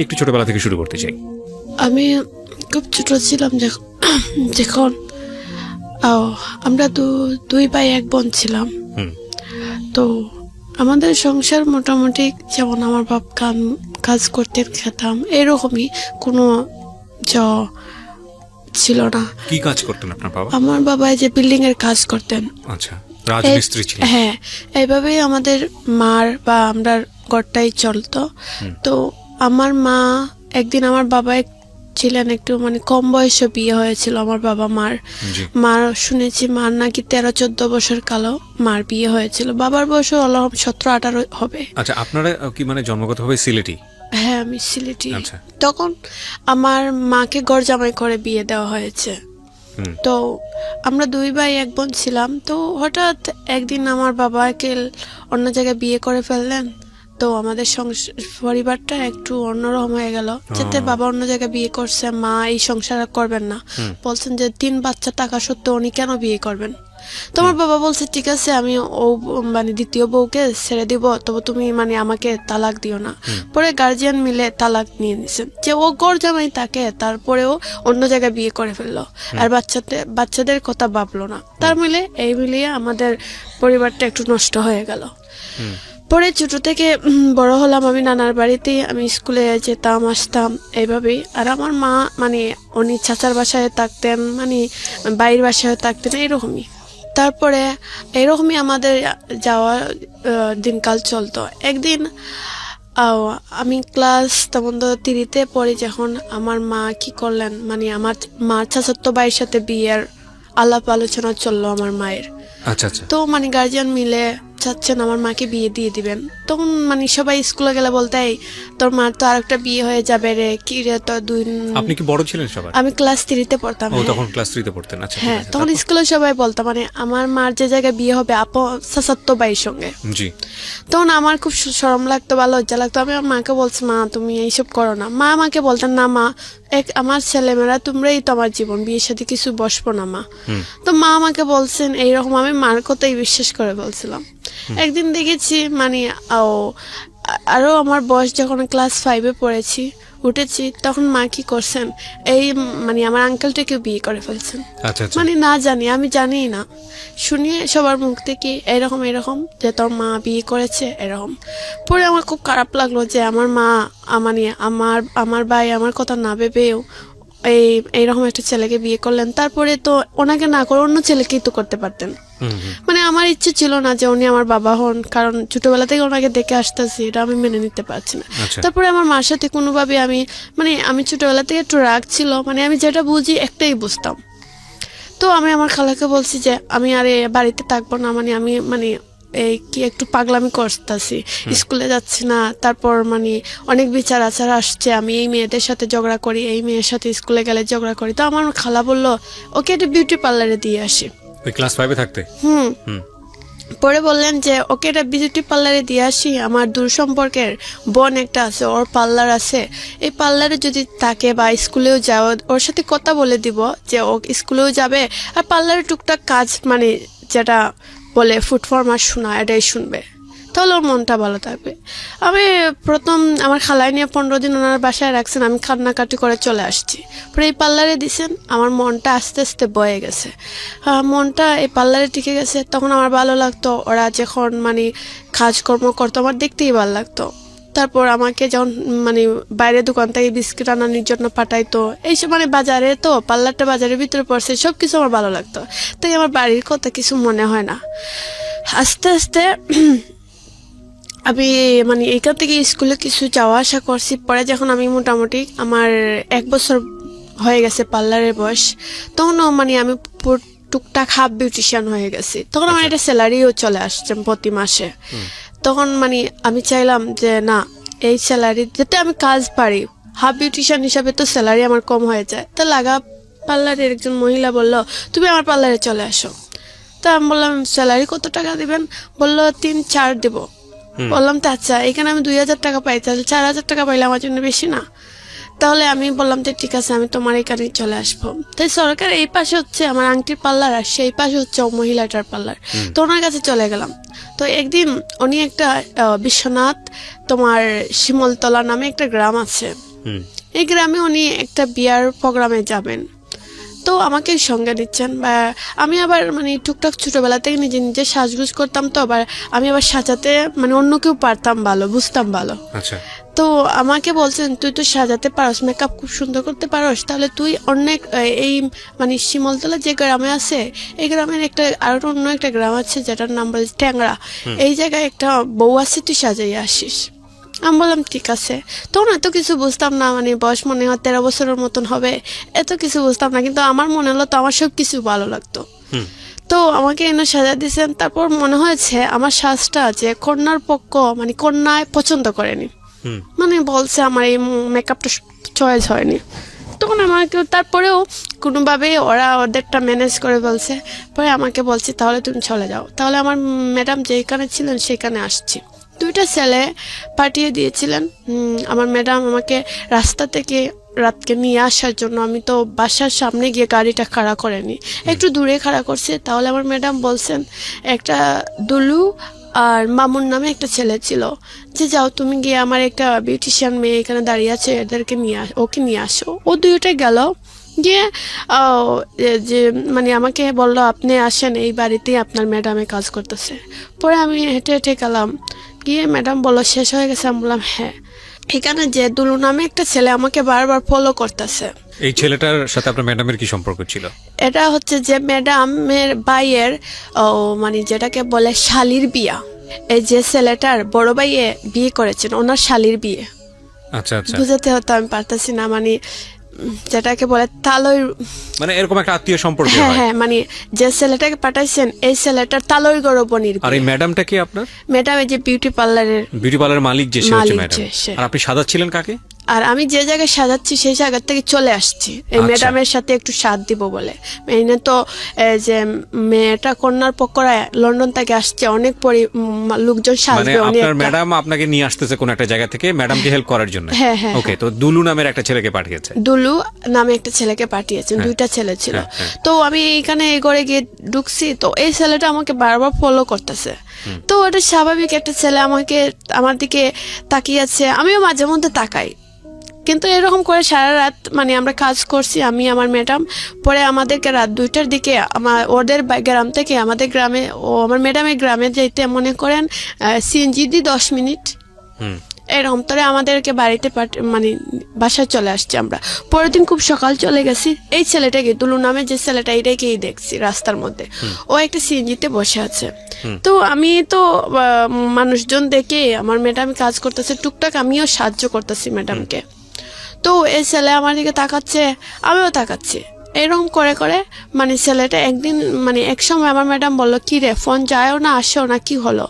একটু ছোটবেলা থেকে শুরু করতে চাই। আমি খুব ছোট ছিলাম যখন আমরা দুই ভাই এক বোন ছিলাম। তো আমাদের সংসার মোটামুটি যেমন আমার বাপ কাজ করতেন, খেতাম, এরকমই কোনো ছিল না। কি কাজ করতেন আপনার বাবা? আমার বাবা যে বিল্ডিং এর কাজ করতেন। আচ্ছা, রাজমিস্ত্রি ছিলেন। হ্যাঁ, এইভাবেই আমাদের মার বা আমরা ঘরটাই চলতো। তো আমার মা একদিন, আমার বাবা ছিলেন একটু মানে কম বয়সে বিয়ে হয়েছিল আমার বাবা মার শুনেছি মার নাকি 13-14 বছর কালো মার বিয়ে হয়েছিল। বাবার বয়সও 17-18 হবে। আচ্ছা, আপনারা কি মানে জন্মগতভাবে সিলেটি? হ্যাঁ, আমি সিলেটি। আচ্ছা। তখন আমার মাকে ঘর জামাই করে বিয়ে দেওয়া হয়েছে। তো আমরা দুই ভাই এক বোন ছিলাম। তো হঠাৎ একদিন আমার বাবাকে অন্য জায়গায় বিয়ে করে ফেললেন। তো আমাদের পরিবারটা একটু অন্যরকম হয়ে গেল। যাতে বাবা অন্য জায়গায় বিয়ে করছে, মা এই সংসার করবেন না, বলছেন যে 3 বাচ্চা টাকা সত্ত্বেও উনি কেন বিয়ে করবেন। তোমার বাবা বলছে ঠিক আছে, আমি ও মানে দ্বিতীয় বউকে ছেড়ে দিব, তবে তুমি মানে আমাকে তালাক দিও না। পরে গার্জিয়ান মিলে তালাক নিয়ে নিছেন যে ও গড় জামাই তাকে, তারপরেও অন্য জায়গায় বিয়ে করে ফেললো, আর বাচ্চাদের কথা ভাবলো না। তার মিলিয়ে আমাদের পরিবারটা একটু নষ্ট হয়ে গেল। পরে ছোট থেকে বড় হলাম আমি নানার বাড়িতে, আমি স্কুলে যেতাম আসতাম এইভাবেই। আর আমার মা মানে উনি চাচার বাসায় থাকতেন, মানে বাইরের বাসায় থাকতেন, এইরকমই। তারপরে এইরকমই আমাদের যাওয়া দিনকাল চলতো। একদিন আমি ক্লাস তখন 3-তে পড়ি, যখন আমার মা কি করলেন, মানে আমার মার চাচাতো ভাইয়ের সাথে বিয়ের আলাপ আলোচনা চললো আমার মায়ের। আচ্ছা আচ্ছা। তো মানে গার্জিয়ান মিলে চাচ্ছেন আমার মাকে বিয়ে দিয়ে দিবেন। তখন মানে সবাই স্কুলে গেলে বলতে, তোর মার তো আরেকটা বিয়ে হয়ে যাবে রে, কি রে তোর দুই। আপনি কি বড় ছিলেন সবার? আমি ক্লাস 3-তে পড়তাম। ও, তখন ক্লাস 3-তে পড়তেন। আচ্ছা, হ্যাঁ, তখন স্কুলে সবাই বলতো মানে আমার মার যে জায়গায় বিয়ে হবে চাচাতো ভাইয়ের সঙ্গে। জি। তখন আমার খুব শরম লাগতো বা লজ্জা লাগতো। আমি আমার মাকে বলছি, মা তুমি এইসব করো না। মা আমাকে বলতেন, না মা, আমার ছেলেমেয়েরা তোমরাই তো আমার জীবন, বিয়ের সাথে কিছু বসবো না মা। তো মা আমাকে বলছেন এইরকম, আমি মার কথাই বিশ্বাস করে বলছিলাম। একদিন দেখেছি মানে আরো আমার বয়স যখন ক্লাস 5-এ পড়েছি, উঠেছি, তখন মা কি করছেন, এই মানে আমার আঙ্কেলটাকেও বিয়ে করে ফেলছেন। মানে না জানি, আমি জানি না, শুনিয়ে সবার মুখ থেকে এরকম যে তোর মা বিয়ে করেছে এরকম। পরে আমার খুব খারাপ লাগলো যে আমার মা মানে আমার ভাই আমার কথা না ভেবেও এইরকম একটা ছেলেকে বিয়ে করলেন। তারপরে তো ওনাকে না করে অন্য ছেলেকেই তো করতে পারতেন। মানে আমার ইচ্ছে ছিল না যে উনি আমার বাবা হন, কারণ ছোটবেলা থেকে ওনাকে দেখে আসতেছি, এটা আমি মেনে নিতে পারছি না। তারপরে আমার মার সাথে কোনোভাবে আমি ছোটবেলা থেকে একটু রাগ ছিল, মানে আমি যেটা বুঝি একটাই বুঝতাম। তো আমি আমার খালাকে বলছি যে আমি আর বাড়িতে থাকবো না, আমি এই কি একটু পাগলামি করতেছি, স্কুলে যাচ্ছি না। তারপর মানে অনেক বিচার আচার আসছে, আমি এই মেয়েদের সাথে ঝগড়া করি, এই মেয়ের সাথে স্কুলে গেলে ঝগড়া করি। তো আমার খালা বললো ওকে একটা বিউটি পার্লারে দিয়ে আসি। ক্লাস 5-এ থাকতে? পরে বললেন যে ওকে এটা বিউটি পার্লারে দিয়ে আসি, আমার দূর সম্পর্কের বোন একটা আছে, ওর পার্লার আছে, এই পার্লারে যদি থাকে বা স্কুলেও যাও, ওর সাথে কথা বলে দিব যে ও স্কুলেও যাবে আর পার্লারে টুকটাক কাজ মানে যেটা বলে ফুটফর্মার শোনা, এটাই শুনবে, তাহলে ওর মনটা ভালো থাকবে। আমি প্রথম আমার খালাই নিয়ে 15 দিন ওনার বাসায় রাখছেন, আমি কান্নাকাটি করে চলে আসছি। পরে এই পার্লারে দিছেন, আমার মনটা আস্তে আস্তে বয়ে গেছে, মনটা এই পার্লারে টিকে গেছে। তখন আমার ভালো লাগতো, ওরা যখন মানে কাজকর্ম করতো আমার দেখতেই ভালো লাগতো। তারপর আমাকে যখন মানে বাইরে দোকান থেকে বিস্কিট আনানোর জন্য পাঠাইতো, এইসব মানে বাজারে, তো পার্লারটা বাজারের ভিতরে পড়ছে, সব কিছু আমার ভালো লাগতো। তাই আমার বাড়ির কথা কিছু মনে হয় না। আস্তে আস্তে আমি মানে এখান থেকে স্কুলে কিছু যাওয়া আসা করছি। পরে যখন আমি মোটামুটি আমার 1 বছর হয়ে গেছে পার্লারের বয়স, তখনও মানে আমি টুকটাক হাফ বিউটিশিয়ান হয়ে গেছি। তখন আমার একটা স্যালারিও চলে আসছে প্রতি মাসে। তখন মানে আমি চাইলাম যে না, এই স্যালারি যাতে আমি কাজ পারি, হাফ বিউটিশিয়ান হিসাবে তো স্যালারি আমার কম হয়ে যায়। তো লাগা পার্লারের একজন মহিলা বলল, তুমি আমার পার্লারে চলে আসো। তা আমি বললাম স্যালারি কত টাকা দিবেন? বললো 3-4 দেবো। বললাম তো আচ্ছা, এখানে আমি 2000 টাকা পাই, তাহলে 4000 টাকা পাইলে আমার জন্য বেশি না? তাহলে আমি বললাম যে ঠিক আছে, আমি তোমার এখানেই চলে আসবো। তাই সরকার এই পাশে হচ্ছে আমার আংটির পার্লার, আর সেই পাশে হচ্ছে ও মহিলাটার পার্লার। তো ওনার কাছে চলে গেলাম। তো একদিন উনি একটা বিশ্বনাথ তোমার শিমলতলা নামে একটা গ্রাম আছে, এই গ্রামে উনি একটা বিয়ার প্রোগ্রামে যাবেন। তো আমাকে সঙ্গে নিচ্ছেন, বা আমি আবার মানে টুকটাক ছোটবেলা থেকে নিজে নিজে সাজগুজ করতাম, তো আবার আমি আবার সাজাতে মানে অন্য কেউ পারতাম ভালো, বুঝতাম ভালো। আচ্ছা, তো আমাকে বলছেন তুই তো সাজাতে পারস, মেকআপ খুব সুন্দর করতে পারস, তাহলে তুই অনেক এই মানে শিমলতলা যে গ্রামে আছে এই গ্রামের একটা আর অন্য একটা গ্রাম আছে যেটার নাম বলে ট্যাংরা, এই জায়গায় একটা বউ আছে, তুই সাজাই আসিস। আমি বললাম ঠিক আছে। তখন এত কিছু বুঝতাম না, মানে বয়স মনে হয় 13 বছরের মতন হবে, এত কিছু বুঝতাম না, কিন্তু আমার মনে হলো তো আমার সব কিছু ভালো লাগতো। তো আমাকে এনে সাজা দিয়েছেন। তারপর মনে হয়েছে আমার সাজটা যে কন্যার পক্ষ মানে কন্যায় পছন্দ করেনি, মানে বলছে আমার এই মেকআপটা চয়েস হয়নি। তখন আমাকে তারপরেও কোনোভাবে ওরা ওদেরটা ম্যানেজ করে বলছে, পরে আমাকে বলছে তাহলে তুমি চলে যাও। তাহলে আমার ম্যাডাম যেখানে ছিলেন সেখানে আসছি। 2টা ছেলে পাঠিয়ে দিয়েছিলেন আমার ম্যাডাম আমাকে রাস্তা থেকে রাতকে নিয়ে আসার জন্য। আমি তো বাসার সামনে গিয়ে গাড়িটা খাড়া করেনি, একটু দূরে খাড়া করছে। তাহলে আমার ম্যাডাম বলছেন একটা দুলু আর মামুন নামে একটা ছেলে ছিল, যে যাও তুমি গিয়ে আমার একটা বিউটিশিয়ান মেয়ে এখানে দাঁড়িয়ে আছে, এদেরকে ওকে নিয়ে আসো। ও 2টা গেল গিয়ে যে মানে আমাকে বললো আপনি আসেন, এই বাড়িতেই আপনার ম্যাডামে কাজ করতেছে। পরে আমি হেঁটে হেঁটে গেলাম, গিয়ে ম্যাডাম বললো শেষ হয়ে গেছে। আমি বললাম হ্যাঁ। এখানে যে দুলু নামে একটা ছেলে আমাকে বারবার ফলো করতেছে। এই ছেলেটার সাথে আপনার ম্যাডামের কি সম্পর্ক ছিল? এটা হচ্ছে যে ম্যাডামের ভাইয়ের মানে যেটাকে বলে শালির বিয়া। এই যে ছেলেটার বড় ভাইয়ে বিয়ে করেছেন, ওনার শালির বিয়ে। আচ্ছা আচ্ছা, বুঝাতে হতো আমি পারতাছি না, মানে যেটাকে বলে তালই, মানে এরকম একটা আত্মীয় সম্পর্ক হ্যাঁ হয়। হ্যাঁ, মানে যে ছেলেটাকে পাঠাইছেন এই ছেলেটার তালই গরবনির। আর এই ম্যাডামটা কি আপনার? ম্যাডাম এই যে বিউটি পার্লারের মালিক যে সে হচ্ছে মালিক ম্যাডাম। যে সে। আর আপনি সাজাচ্ছিলেন কাকে? আর আমি যে জায়গায় সাজাচ্ছি সেই জায়গা থেকে চলে আসছি এই আচ্ছা। ম্যাডামের সাথে একটু সাথ দিব বলে। এনে তো যে মেয়েটা কন্যার পক্ষরা লন্ডন থেকে আসছে, অনেক লোকজন মানে সাজবে, আপনার ম্যাডাম আপনাকে নিয়ে আসতেছে কোন একটা জায়গা থেকে ম্যাডামকে হেল্প করার জন্য। হ্যাঁ, হ্যাঁ, ওকে, তো দুলু নামের একটা ছেলেকে পাঠিয়েছে। দুলু নামে একটা ছেলেকে পাঠিয়েছেন, 2টা ছেলে ছিল। তো আমি এইখানে এই ঘরে গিয়ে ঢুকছি, তো এই ছেলেটা আমাকে বারবার ফলো করতেছে। তো ওটা স্বাভাবিক, একটা ছেলে আমার দিকে তাকিয়ে আছে, আমিও মাঝে মধ্যে তাকাই। কিন্তু এরকম করে সারা রাত মানে আমরা কাজ করছি আমি আমার ম্যাডাম। পরে আমাদেরকে রাত 2টার দিকে ওদের গ্রাম থেকে আমাদের গ্রামে আমার ম্যাডামের গ্রামে যেতে মনে করেন সিএনজি দিয়ে 10 মিনিট এরকম, তবে আমাদেরকে বাড়িতে মানে বাসায় চলে আসছি আমরা। পরের দিন খুব সকাল চলে গেছি, এই ছেলেটাকে দুলু নামে যে ছেলেটা এটাকেই দেখছি রাস্তার মধ্যে, ও একটা সিএনজিতে বসে আছে। তো আমি তো মানুষজন দেখে আমার ম্যাডাম কাজ করতেছে, টুকটাক আমিও সাহায্য করতেছি ম্যাডামকে। তো এই ছেলে আমার দিকে তাকাচ্ছে, আমিও তাকাচ্ছি, এরকম করে করে মানে ছেলেটা একদিন মানে এক সময় আমার ম্যাডাম বললো কি রে ফোন যায়ও না আসেও না, কি হলো?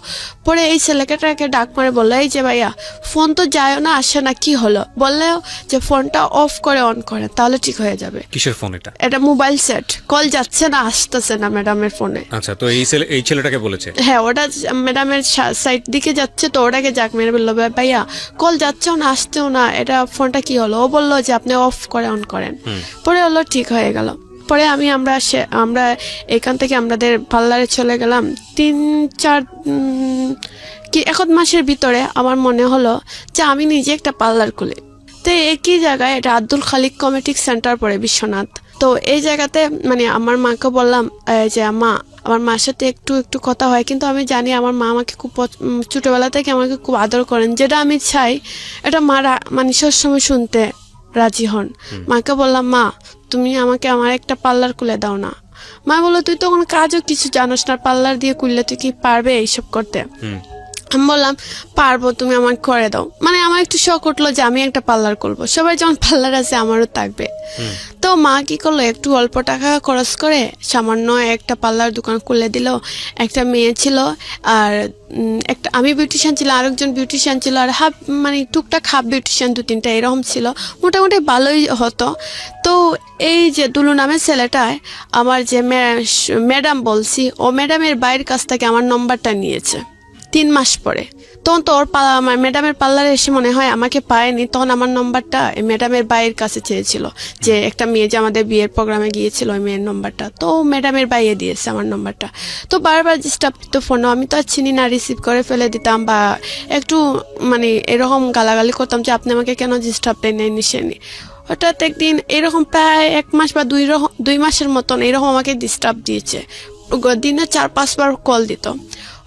পরে এই ছেলেটাকে ডাক মারে বললো এই যে ভাইয়া ফোন তো যায়ও না আসে না, কি হলো? বললেও যে ফোনটা অফ করে অন করে তাহলে ঠিক হয়ে যাবে। কিসের ফোন এটা? এটা মোবাইল সেট, কল যাচ্ছে না আসতেছে না ম্যাডামের ফোনে। আচ্ছা, তো এই ছেলেটাকে বলেছে? হ্যাঁ, ওটা ম্যাডামের সাইড দিকে যাচ্ছে, তো ওটাকে যাক মেরে বললো ভাইয়া কল যাচ্ছেও না আসতেও না, এটা ফোনটা কি হলো? ও বললো যে আপনি অফ করে অন করেন। পরে হলো ঠিক হয়ে গেল। পরে আমরা এখান থেকে আমাদের পার্লারে চলে গেলাম। 3-4 কি 1 মাসের ভিতরে আমার মনে হলো যে আমি নিজে একটা পার্লার খুলি। তো একই জায়গায়, এটা আব্দুল খালিক কমেডিক সেন্টার পড়ে বিশ্বনাথ। তো এই জায়গাতে মানে আমার মাকে বললাম যে মা, আমার মার সাথে একটু একটু কথা হয়, কিন্তু আমি জানি আমার মা আমাকে খুব ছোটবেলা থেকে আমাকে খুব আদর করেন, যেটা আমি চাই এটা মারা মানে সবসময় শুনতে রাজি হন। মাকে বললাম মা তুমি আমাকে আমার একটা পার্লার খুলে দাও না। মা বললো তুই তো কোনো কাজও কিছু জানোস না, পার্লার দিয়ে খুললে তুই কি পারবে এইসব করতে? আমি বললাম পারবো, তুমি আমাকে করে দাও। মানে আমার একটু শখ উঠলো যে আমি একটা পার্লার করবো, সবাই যেমন পার্লার আছে আমারও থাকবে। তো মা কি করলো, একটু অল্প টাকা খরচ করে সামান্য একটা পার্লার দোকান খুলে দিল। একটা মেয়ে ছিল, আর একটা আমি বিউটিশিয়ান ছিল, আরেকজন বিউটিশিয়ান ছিল, আর মানে টুকটাক বিউটিশিয়ান 2-3টা এরকম ছিল, মোটামুটি ভালোই হতো। তো এই যে দুলু নামের ছেলেটায় আমার যে ম্যাডাম বলছি, ও ম্যাডামের বাইরের কাছ থেকে আমার নম্বরটা নিয়েছে। 3 মাস পরে। তখন তো ওর ম্যাডামের পার্লারে এসে মনে হয় আমাকে পায়নি, তখন আমার নম্বরটা ম্যাডামের ভাইয়ের কাছে চেয়েছিল, যে একটা মেয়ে যে আমাদের বিয়ের প্রোগ্রামে গিয়েছিল ওই মেয়ের নম্বরটা, তো ম্যাডামের ভাইয়ে দিয়েছে আমার নম্বরটা। তো বারবার ডিস্টার্ব তো ফোনও আমি তো আর চিনি না, রিসিভ করে ফেলে দিতাম বা একটু মানে এরকম গালাগালি করতাম যে আপনি আমাকে কেন ডিস্টার্ব দেন নিশেনি। হঠাৎ একদিন এরকম প্রায় 1 মাস বা 2 মাসের মতন এরকম আমাকে ডিস্টার্ব দিয়েছে, দিনে 4-5 বার কল দিত।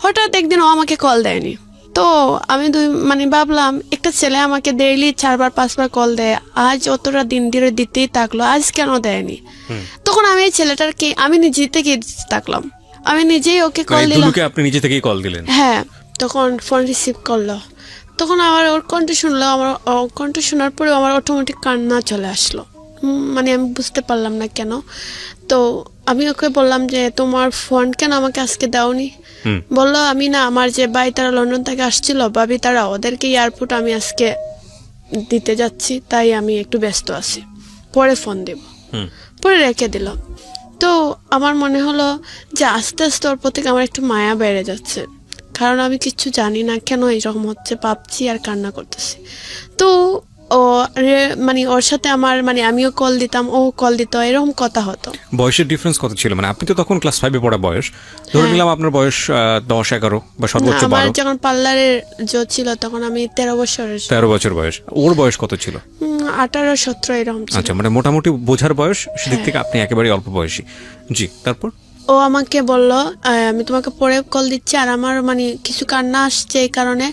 হঠাৎ একদিন ও আমাকে কল দেয়নি, তো আমি মানে ভাবলাম একটা ছেলে আমাকে ডেইলি 4-5 বার কল দেয়, আজ অতটা দিন ধরে দিতেই থাকলো, আজ কেন দেয়নি? তখন আমি এই ছেলেটাকে আমি নিজে থেকে থাকলাম, আমি নিজেই ওকে কল দিলাম। আপনি নিজে থেকেই কল দিলেন? হ্যাঁ, তখন ফোন রিসিভ করলো, তখন আমার ওর কণ্ঠ শুনলো, আমার কণ্ঠ শোনার পরে আমার অটোমেটিক কান্না চলে আসলো, মানে আমি বুঝতে পারলাম না কেন। তো আমি ওকে বললাম যে তোমার ফোন কেন আমাকে আজকে দাওনি? বললো আমি না, আমার যে ভাই তারা লন্ডন থেকে আসছিল, ভাবি তারা ওদেরকে এয়ারপোর্ট আমি আজকে দিতে যাচ্ছি, তাই আমি একটু ব্যস্ত আছি, পরে ফোন দেব। পরে রেখে দিল। তো আমার মনে হলো যে আস্তে আস্তে ওর প্রতি আমার একটু মায়া বেড়ে যাচ্ছে, কারণ আমি কিচ্ছু জানি না কেন এরকম হচ্ছে, ভাবছি আর কান্না করতেছি। তো ও মানে ওর সাথে আমার মানে আমিও কল দিতাম, ও কল দিত, এরকম কথা হতো। বয়সের ডিফারেন্স কত ছিল? মানে আপনি তো তখন ক্লাস 5-এ পড়া বয়স, ধরে নিলাম আপনার বয়স 10-11 বা সর্বোচ্চ 12। আমার যখন পার্লারের ছিল তখন আমি 13 বছরের। 13 বছর বয়স। ওর বয়স কত ছিল? 18-17 এরকম ছিল। আচ্ছা, মানে মোটামুটি বোঝার বয়স, সেদিক থেকে আপনি একেবারে অল্প বয়সী। জি, তারপর? ও আমাকে বলল আমি তোমাকে পরে কল দিচ্ছি, আর আমার মানে কিছু কান্না আসছে এই কারণে,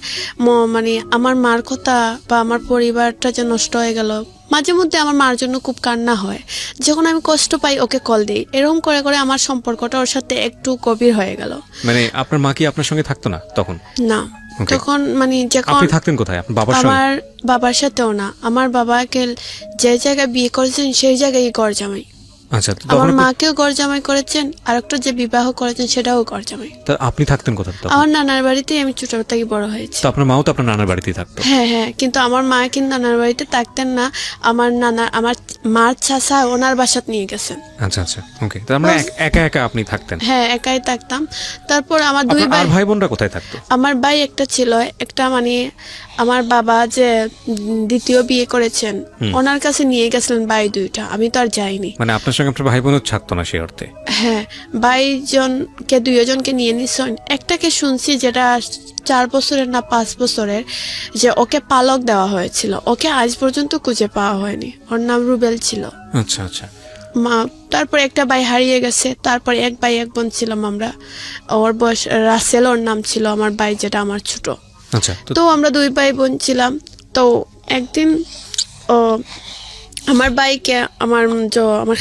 মানে আমার মার কথা বা আমার পরিবারটা যে নষ্ট হয়ে গেল। মাঝে মধ্যে আমার মার জন্য খুব কান্না হয়, যখন আমি কষ্ট পাই ওকে কল দিই, এরকম করে করে আমার সম্পর্কটা ওর সাথে একটু গভীর হয়ে গেল। মানে আপনার মা কি আপনার সঙ্গে থাকতো না তখন? না, তখন মানে যখন আপনি থাকতেন কোথায়? আপনার বাবার সঙ্গে? আমার বাবার সাথেও না, আমার বাবাকে যে জায়গায় বিয়ে করেছেন সেই জায়গায় ঘর জামাই। আচ্ছা, আমার মাকেও ঘর জামাই করেছেন, আর একটা যে বিবাহ করেছেন সেটাও ঘর জামাই। তা আপনি থাকতেন কোথায়? আমার নানার বাড়িতেই আমি ছোট থেকে বড় হয়েছি। তো আপনার মাও তো আপনার নানার বাড়িতেই থাকতো? হ্যাঁ হ্যাঁ, কিন্তু আমার মা কিন্তু নানার বাড়িতে থাকতেন না, আমার মার চাচা ওনার বাসাত নিয়ে গেছেন। আচ্ছা আচ্ছা, ওকে। তার মানে একা একা আপনি থাকতেন? হ্যাঁ, একাই থাকতাম। তারপর আমার আর ভাই বোনরা কোথায় থাকতো? আমার ভাই একটা ছিল, একটা মানে আমার বাবা যে দ্বিতীয় বিয়ে করেছেন ওনার কাছে নিয়ে গেছিলেন ভাই 2টা, আমি তো আর যাইনি। মানে আপনার সঙ্গে আপনার ভাই বোনও থাকতো না সেই অর্থে? হ্যাঁ, ভাইজনকে 2জনকে নিয়ে নিছেন। একটাকে শুনছি যেটা 4 বছরের না 5 বছরের, যে ওকে পালক দেওয়া হয়েছিল, ওকে আজ পর্যন্ত খুঁজে পাওয়া হয়নি। ওর নাম রুবেল ছিল। আচ্ছা আচ্ছা। তারপর একটা ভাই হারিয়ে গেছে, তারপর এক ভাই এক বোন ছিলাম আমরা। ওর বয়স রাসেল, ওর নাম ছিল আমার ভাই যেটা আমার ছোট। আচ্ছা, তো আমরা 2 ভাই বোন ছিলাম। তো একদিন আমার ভাইকে আমার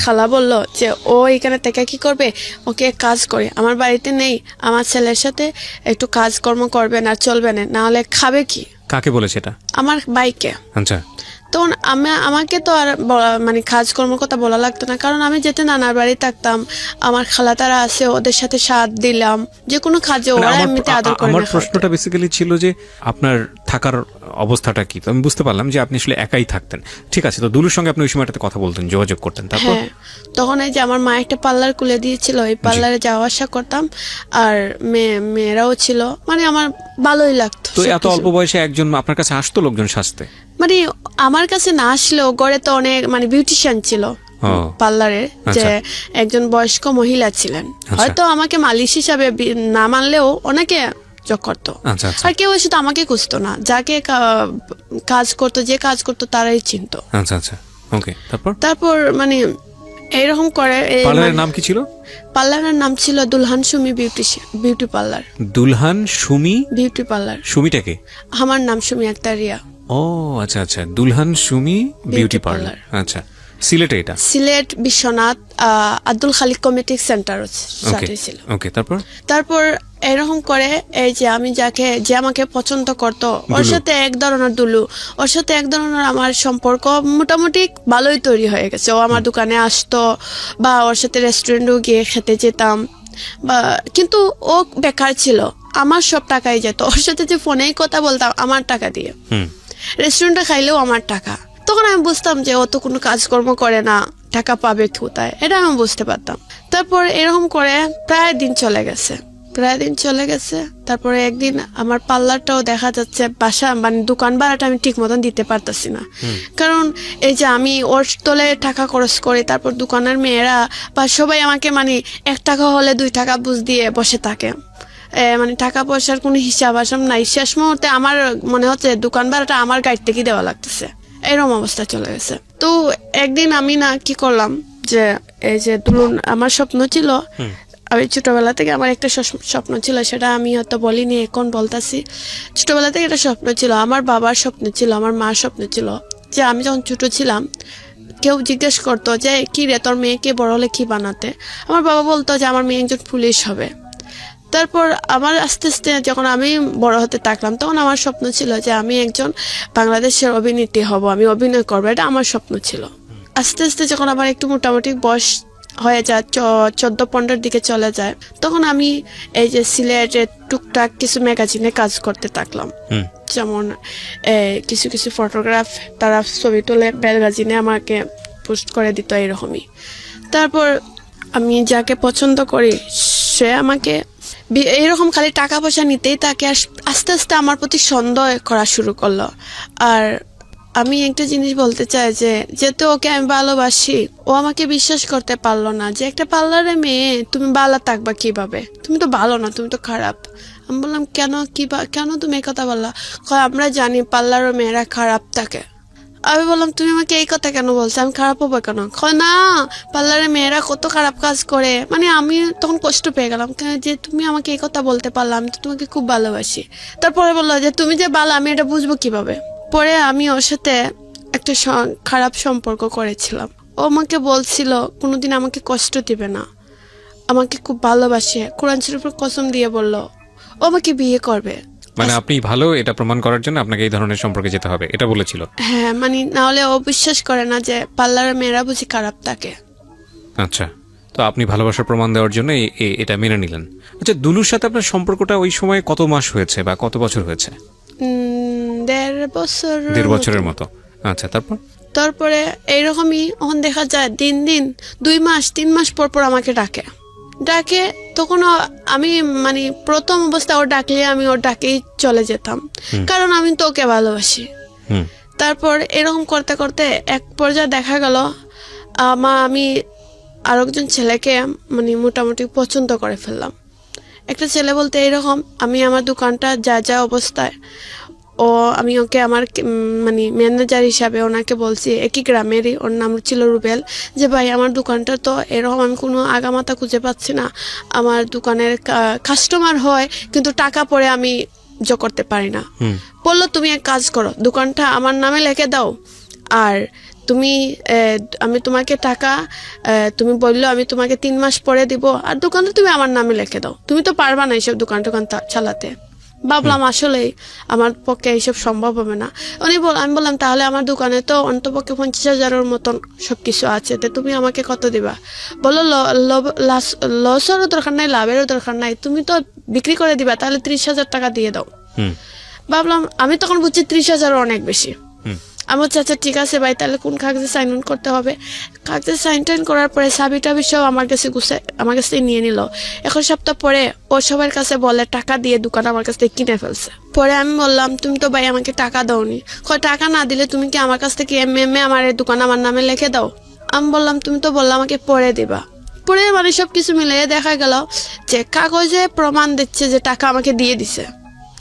খালা বলল যে ও এখানে থেকে কি করবে, ওকে কাজ করে, আমার বাড়িতে নেই, আমার ছেলের সাথে একটু কাজকর্ম করবে না, চলবে না, না হলে খাবে কি। কাকে বলেছে এটা? আমার ভাইকে। আচ্ছা। তখন আমাকে তো আর মানে কাজকর্মের কথা বলা লাগতো না, কারণ আমি যেতে নানার বাড়ি থাকতাম, আমার খালা তারা আছে, ওদের সাথে সাথ দিলাম, যে কোনো কাজে ওরা এমনিতে আদর করে। আমার প্রশ্নটা বেসিক্যালি ছিল যে আপনার থাকার অবস্থাটা কি? তো আমি বুঝতে পারলাম যে আপনি আসলে একাই থাকতেন। ঠিক আছে, তো দুলুর সঙ্গে আপনি ওই সময়টাতে কথা বলতেন, যোগাযোগ করতেন। তারপর? হ্যাঁ, তখন এই যে আমার মা একটা পার্লার খুলে দিয়েছিল, এই পার্লারে যাওয়া আসা করতাম, আর মেয়েরাও ছিল, মানে আমার ভালোই লাগতো। তো এত অল্প বয়সে একজন আপনার কাছে আসতো লোকজন সাজতে? মানে আমার কাছে না আসলেও ঘরে তো অনেক মানে বিউটিশিয়ান ছিল পার্লারের, যে একজন বয়স্ক মহিলা ছিলেন, হয়তো আমাকে মালিশ হিসাবে না মানলেও অনেকে করতো। আর কেউ এসে তো আমাকে খুঁজতো না, যাকে কাজ করতো, যে কাজ করতো তারাই চিনতো। আচ্ছা আচ্ছা, ওকে। তারপর মানে এইরকম করে। পার্লারের নাম কি ছিল? পার্লারের নাম ছিল Dulhan Sumi beauty parlour. Dulhan Sumi beauty parlour. সুমিটাকে? আমার নাম সুমি আক্তার রিয়া। ও আচ্ছা আচ্ছা, দুলহান সুমি বিউটি পার্লার। আচ্ছা, সিলেটে এটা? সিলেট বিশ্বনাথ আব্দুল খালিক কমিউনিটি সেন্টার ছিল। ওকে, তারপর এরকম করে এই যে আমি যে আমাকে পছন্দ করতো, ওর সাথে এক ধরনের ওর সাথে এক ধরনের আমার সম্পর্ক মোটামুটি ভালোই তৈরি হয়ে গেছে। ও আমার দোকানে আসতো, বা ওর সাথে রেস্টুরেন্টেও গিয়ে খেতে যেতাম, বা কিন্তু ও বেকার ছিল, আমার সব টাকাই যেত। ওর সাথে যে ফোনেই কথা বলতাম আমার টাকা দিয়ে, রেস্টুরেন্টে খাইলেও আমার টাকা। তখন আমি বুঝতাম যে ও তো কোনো কাজকর্ম করে না, টাকা পাবে কোথায়, এটা আমি বুঝতে পারতাম। তারপর এরকম করে প্রায় দিন চলে গেছে, প্রায় দিন চলে গেছে। তারপরে একদিন আমার পার্লারটাও দেখা যাচ্ছে বাসা মানে দোকান ভাড়াটা আমি ঠিক মতন দিতে পারতাছি না, কারণ এই যে আমি ওর তলে টাকা খরচ করি, তারপর দোকানের মেয়েরা বা সবাই আমাকে মানে 1 টাকা হলে 2 টাকা বুঝ দিয়ে বসে থাকে, মানে টাকা পয়সার কোনো হিসাব আসাম নাই। শেষ মুহূর্তে আমার মনে হচ্ছে দোকান ভাড়াটা আমার গাড়ি থেকে দেওয়া লাগতেছে, এরকম অবস্থা চলে গেছে। তো একদিন আমি না কি করলাম যে এই যে দুলুন আমার স্বপ্ন ছিল, আমি ছোটবেলা থেকে আমার একটা স্বপ্ন ছিল, সেটা আমি হয়তো বলিনি, এখন বলতাছি। ছোটবেলা থেকে একটা স্বপ্ন ছিল, আমার বাবার স্বপ্ন ছিল, আমার মার স্বপ্ন ছিল যে আমি যখন ছোট ছিলাম কেউ জিজ্ঞেস করতো যে কি রে তোর মেয়েকে বড় হলে কি বানাতে, আমার বাবা বলতো যে আমার মেয়ে একজন পুলিশ হবে। তারপর আমার আস্তে আস্তে যখন আমি বড় হতে থাকলাম তখন আমার স্বপ্ন ছিল যে আমি একজন বাংলাদেশের অভিনেত্রী হব, আমি অভিনয় করবো, এটা আমার স্বপ্ন ছিল। আস্তে আস্তে যখন আমার একটু মোটামুটি বয়স হয়ে যায় 14-15 দিকে চলে যায়, তখন আমি এই যে সিলেটে টুকটাক কিছু ম্যাগাজিনে কাজ করতে থাকলাম। যেমন কিছু কিছু ফটোগ্রাফ তারা ছবি তুলে ম্যাগাজিনে আমাকে পোস্ট করে দিত, এরকমই। তারপর আমি যাকে পছন্দ করি সে আমাকে এইরকম খালি টাকা পয়সা নিতেই তাকে আস্তে আস্তে আমার প্রতি সন্দেহ করা শুরু করলো। আর আমি একটা জিনিস বলতে চাই যে যেহেতু ওকে আমি ভালোবাসি, ও আমাকে বিশ্বাস করতে পারলো না যে একটা পার্লারে মেয়ে তুমি ভালো থাকবা কিভাবে, তুমি তো ভালো না, তুমি তো খারাপ। আমি বললাম কেন তুমি এই কথা বললা? আমরা জানি পার্লারের মেয়েরা খারাপ থাকে। আমি বললাম তুমি আমাকে এই কথা কেন বলছো, আমি খারাপ হবো কেন? না, পার্লারের মেয়েরা কত খারাপ কাজ করে। মানে আমি তখন কষ্ট পেয়ে গেলাম যে তুমি আমাকে এই কথা বলতে পারলাম, আমি তো তোমাকে খুব ভালোবাসি। তারপরে বললো যে তুমি যে ভালো আমি এটা বুঝবো কিভাবে। পরে আমি ওর সাথে একটা খারাপ সম্পর্ক করেছিলাম। ও আমাকে বলছিল কোনোদিন আমাকে কষ্ট দিবে না, আমাকে খুব ভালোবাসে, কোরআন শরীফের কসম দিয়ে বলল ও আমাকে বিয়ে করবে। মানে আপনি ভালো এটা প্রমাণ করার জন্য আপনাকে এই ধরনের সম্পর্কে যেতে হবে, এটা বলেছিল? হ্যাঁ, মানে না হলে ও বিশ্বাস করে না যে পার্লারের মেয়েরা বুঝি খারাপ থাকে। আচ্ছা, তো আপনি ভালোবাসার প্রমাণ দেওয়ার জন্য এটা মেনে নিলেন। আচ্ছা, দুলুর সাথে আপনার সম্পর্কটা ওই সময় কত মাস হয়েছে বা কত বছর হয়েছে? 1.5 বছরের মতো। আচ্ছা, তারপরে এইরকমই এখন দেখা যায় দিন দিন 2 মাস 3 মাস পর পর আমাকে ডাকে। তখনও আমি মানে প্রথম অবস্থা ওর ডাকলে আমি ওর ডাকেই চলে যেতাম, কারণ আমি তো ওকে ভালোবাসি। তারপর এরকম করতে করতে এক পর্যায়ে দেখা গেল আমি আরেকজন ছেলেকে মানে মোটামুটি পছন্দ করে ফেললাম। একটা ছেলে বলতে এইরকম, আমি আমার দোকানটা যা অবস্থায় আমি ওকে আমার মানে ম্যানেজার হিসাবে ওনাকে বলছি, একই গ্রামেরই, ওর নাম ছিল রুবেল, যে ভাই আমার দোকানটা তো এরকম, আমি কোনো আগামাতা খুঁজে পাচ্ছি না, আমার দোকানের কাস্টমার হয় কিন্তু টাকা পরে আমি করতে পারি না। বললো তুমি এক কাজ করো, দোকানটা আমার নামে লিখে দাও, আর আমি তোমাকে টাকা তুমি বললো আমি তোমাকে 3 মাস পরে দিব, আর দোকানটা তুমি আমার নামে লিখে দাও, তুমি তো পারবা না এইসব দোকান চালাতে। ভাবলাম আসলে আমার পক্ষে এইসব সম্ভব হবে না। আমি বললাম তাহলে আমার দোকানে তো অন্তপক্ষে 50,000-এর মতন সবকিছু আছে, তো তুমি আমাকে কত দিবা? বললো লসেরও দরকার নাই, লাভেরও দরকার নাই, তুমি তো বিক্রি করে দিবা, তাহলে 30,000 টাকা দিয়ে দাও। ভাবলাম, আমি তখন বুঝছি 30,000 অনেক বেশি। আমি বলছি আচ্ছা ঠিক আছে ভাই, তাহলে কোন কাগজে সাইন করতে হবে? কাগজে সাইন টাইন করার পরে চাবি টাবি সব আমার কাছে নিয়ে নিল। 1 সপ্তাহ পরে ও সবার কাছে বলে টাকা দিয়ে দোকান আমার কাছ থেকে কিনে ফেলছে। পরে আমি বললাম তুমি তো ভাই আমাকে টাকা দাওনি। টাকা না দিলে তুমি কি আমার কাছ থেকে এমএমএ আমার এই দোকান আমার নামে লিখে দাও? আমি বললাম তুমি তো বললাম আমাকে পরে দিবা। পরে মানে সবকিছু মিলিয়ে দেখা গেল যে কাগজে প্রমাণ দিচ্ছে যে টাকা আমাকে দিয়ে দিছে,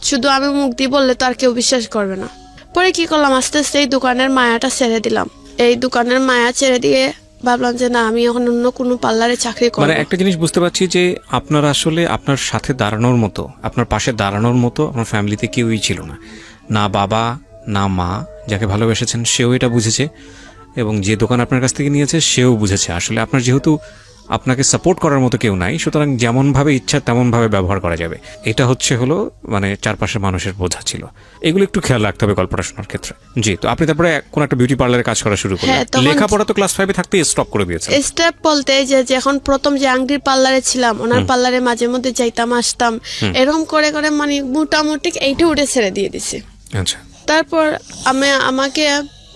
শুধু আমি মুখ দিয়ে বললে তো আর কেউ বিশ্বাস করবে না। পরে কি করলাম, আস্তে আস্তে এই দোকানের মায়াটা ছেড়ে দিলাম। এই দোকানের মায়া ছেড়ে দিয়ে ভাবলাম যে না, আমি এখন অন্য কোনো পার্লারে চাকরি করব। মানে একটা জিনিস বুঝতে পারছি যে আপনার আসলে আপনার সাথে দাঁড়ানোর মতো, আপনার পাশে দাঁড়ানোর মতো আপনার ফ্যামিলিতে কেউই ছিল না, না বাবা না মা। যাকে ভালোবেসেছেন সেও এটা বুঝেছে, এবং যে দোকান আপনার কাছ থেকে নিয়েছে সেও বুঝেছে আসলে আপনার যেহেতু আপনাকে সাপোর্ট করার মতো কেউ নাই, সুতরাং যেমনভাবে ইচ্ছা তেমনভাবে ব্যবহার করা যাবে, এটা হলো মানে চারপাশের মানুষের বোঝা ছিল। এগুলো একটু খেয়াল রাখতে হবে গল্পটা শোনার ক্ষেত্রে। জি, তো আপনি তারপরে কোন একটা বিউটি পার্লারে কাজ করা শুরু করলেন। লেখাপড়া তো ক্লাস 5-এ থাকতে স্টপ করে দিয়েছেন। স্টেপ বলতে যে যখন প্রথম যে আংটির পার্লারে ছিলাম, ওনার পার্লারে মাঝে মধ্যে যাইতাম আসতাম, এরকম করে করে মানে মোটামুটি এইটা উঠে ছেড়ে দিয়ে দিছি। আচ্ছা, তারপর আমাকে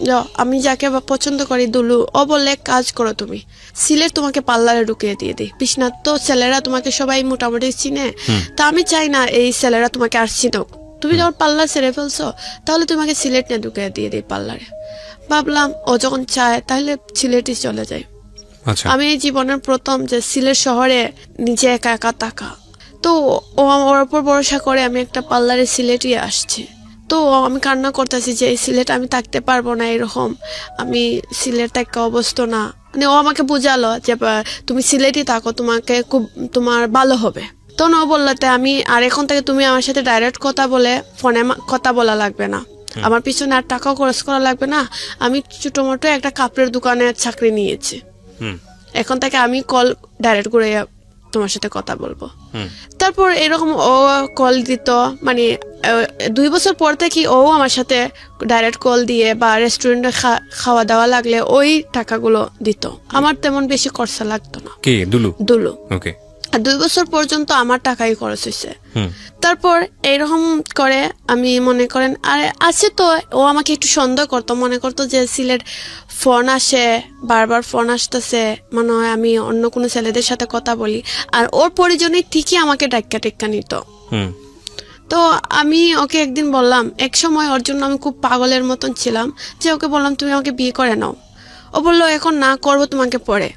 যাও, আমি যাকে পছন্দ করি দুলু, ও বললে কাজ করো তুমি, সিলেট তোমাকে পার্লারে ঢুকিয়ে দিয়ে দিই। বিশ্বনাথ তো ছেলেরা তোমাকে সবাই মোটামুটি চিনে, তা আমি চাই না এই ছেলেরা তোমাকে আর চিনুক। তুমি যখন পার্লার ছেড়ে ফেলছো, তাহলে তোমাকে সিলেট নিয়ে ঢুকিয়ে দিয়ে দিই পার্লারে। ভাবলাম ও যখন চায় তাহলে সিলেটই চলে যায়। আচ্ছা, আমি এই জীবনের প্রথম যে সিলেট শহরে নিজে একা একা থাকা, তো ও আমার উপর ভরসা করে আমি একটা পার্লারে সিলেটই আসছি। তো আমি কান্না করতেছি যে এই সিলেট আমি থাকতে পারবো না, এরকম আমি সিলেট একটা অবস্থা না। মানে ও আমাকে বুঝালো যে তুমি সিলেটই থাকো, তোমাকে খুব তোমার ভালো হবে। তখন ও বললো আমি আর এখন থেকে তুমি আমার সাথে ডাইরেক্ট কথা বলে ফোনে কথা বলা লাগবে না, আমার পিছনে আর টাকাও খরচ করা লাগবে না। আমি ছোটো মোটো একটা কাপড়ের দোকানে চাকরি নিয়েছি, এখন থেকে আমি কল ডাইরেক্ট করে তোমার সাথে কথা বলবো। তারপর এরকম ও কল দিত, মানে 2 বছর পর থেকে ও আমার সাথে ডাইরেক্ট কল দিয়ে বা রেস্টুরেন্টে খাওয়া দাওয়া লাগলে ওই টাকাগুলো দিত, আমার তেমন বেশি খরচা লাগতো না। কে? দুলু? দুলু। ওকে। আর 2 বছর পর্যন্ত আমার টাকাই খরচ হয়েছে। তারপর এইরকম করে আমি মনে করেন আর আছে তো, ও আমাকে একটু সন্দেহ করতো, মনে করতো যে সিলেট ফোন আসে, বারবার ফোন আসতেছে, মনে হয় আমি অন্য কোনো ছেলেদের সাথে কথা বলি, আর ওর পরিজনের ঠিকই আমাকে ডাক্কা টেক্কা নিত। তো আমি ওকে একদিন বললাম, এক সময় ওর জন্য আমি খুব পাগলের মতন ছিলাম, যে ওকে বললাম তুমি আমাকে বিয়ে করে নাও। ও বললো এখন না, করবো তোমাকে পরে।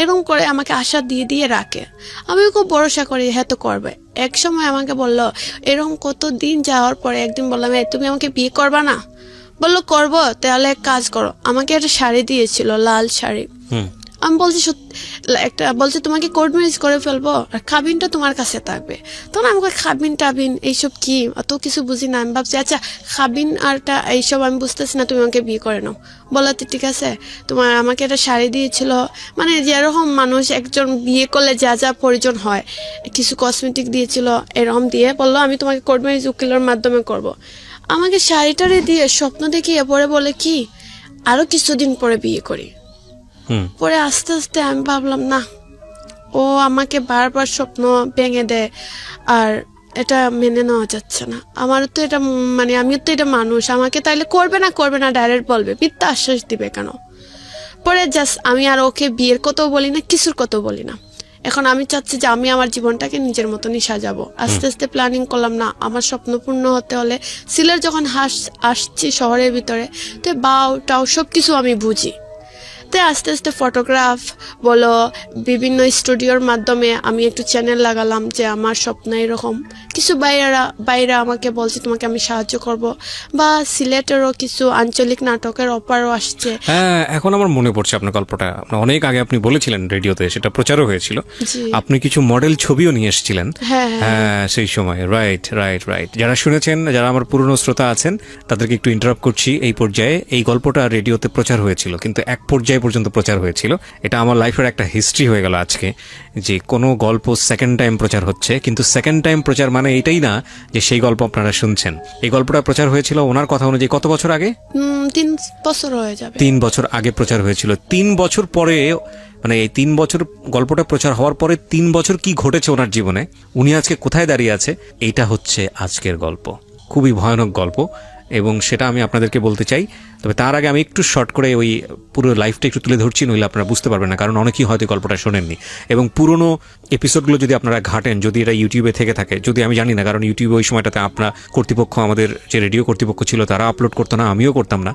এরকম করে আমাকে আশা দিয়ে দিয়ে রাখে, আমিও খুব ভরসা করি হ্যাঁ তো করবে। এক সময় আমাকে বললো, এরকম কত দিন যাওয়ার পরে একদিন বললাম এই তুমি আমাকে বিয়ে করবা না? বললো করবো, তাহলে এক কাজ করো। আমাকে একটা শাড়ি দিয়েছিল, লাল শাড়ি। আমি বলছি একটা, বলছে তোমাকে কোর্ট ম্যারেজ করে ফেলবো আর খাবিনটা তোমার কাছে থাকবে। তখন আমাকে খাবিন টাবিন এইসব কি, অত কিছু বুঝি না। আমি ভাবছি আচ্ছা খাবিন আরটা এইসব আমি বুঝতেছি না, তুমি আমাকে বিয়ে করে নাও। বলো তো ঠিক আছে, তোমার আমাকে একটা শাড়ি দিয়েছিল, মানে যেরকম মানুষ একজন বিয়ে করলে যা যা প্রয়োজন হয়, কিছু কসমেটিক দিয়েছিল, এরকম দিয়ে বললো আমি তোমাকে কোর্ট ম্যারেজ উকিলের মাধ্যমে করব। আমাকে শাড়িটারে দিয়ে স্বপ্ন দেখিয়ে পরে বলে কি আরো কিছুদিন পরে বিয়ে করি। পরে আস্তে আস্তে আমি ভাবলাম না, ও আমাকে বারবার স্বপ্ন ভেঙে দেয়, আর এটা মেনে নেওয়া যাচ্ছে না। আমার তো এটা মানে আমিও তো এটা মানুষ, আমাকে তাইলে করবে না ডাইরেক্ট বলবে, মিথ্যা আশ্বাস দিবে কেন? পরে জাস্ট আমি আর ওকে বিয়ের কথাও বলি না, কিছুর কথাও বলি না। এখন আমি চাচ্ছি যে আমি আমার জীবনটাকে নিজের মতনই সাজাবো। আস্তে আস্তে প্ল্যানিং করলাম না, আমার স্বপ্ন পূর্ণ হতে হলে সিলেট যখন আসছি শহরের ভিতরে, তো বাউ টাও সব কিছু আমি বুঝি। তাই আস্তে আস্তে ফটোগ্রাফ বলো, বিভিন্ন স্টুডিওর মাধ্যমে আমি একটু চ্যানেল লাগালাম, যে আমার স্বপ্ন এরকম কিছু বাইরে আমাকে বলছে তোমাকে আমি সাহায্য করব, বা সিলেটেরও কিছু আঞ্চলিক নাটকের অফারও আসছে। হ্যাঁ, এখন আমার মনে পড়ছে আপনার গল্পটা, অনেক আগে আপনি বলেছিলেন রেডিওতে, সেটা প্রচারও হয়েছিল। আপনি কিছু মডেল ছবিও নিয়ে এসেছিলেন হ্যাঁ সেই সময়। রাইট। যারা শুনেছেন, যারা আমার পুরনো শ্রোতা আছেন, তাদেরকে একটু ইন্টারাপ্ট করছি। এই পর্যায়ে এই গল্পটা রেডিওতে প্রচার হয়েছিল, কিন্তু এক পর্যায়ে পর্যন্ত প্রচার হয়েছিল। এটা আমার লাইফের একটা হিস্ট্রি হয়ে গেল আজকে, যে কোনো গল্প সেকেন্ড টাইম প্রচার হচ্ছে, কিন্তু সেকেন্ড টাইম প্রচার মানে এইটাই না যে সেই গল্প আপনারা শুনছেন। এই গল্পটা প্রচার হয়েছিল ওনার কথা অনুযায়ী কত বছর আগে? 3 বছর হয়ে যাবে। 3 বছর আগে প্রচার হয়েছিল। 3 বছর পরে, মানে এই 3 বছর গল্পটা প্রচার হওয়ার পরে 3 বছর কি ঘটেছে ওনার জীবনে, উনি আজকে কোথায় দাঁড়িয়ে আছে, এইটা হচ্ছে আজকের গল্প। খুবই ভয়ানক গল্প, এবং সেটা আমি আপনাদেরকে বলতে চাই। তবে তার আগে আমি একটু শর্ট করে ওই পুরো লাইফটা একটু তুলে ধরছি, নইলে আপনারা বুঝতে পারবেন না, কারণ অনেকেই হয়তো গল্পটা শোনেননি। এবং পুরনো এপিসোডগুলো যদি আপনারা ঘাটেন, যদি এটা ইউটিউবে থেকে থাকে, যদি আমি জানি না, কারণ ইউটিউবে ওই সময়টাতে আপনার কর্তৃপক্ষ, আমাদের যে রেডিও কর্তৃপক্ষ ছিল, তারা আপলোড করতো না, আমিও করতাম না,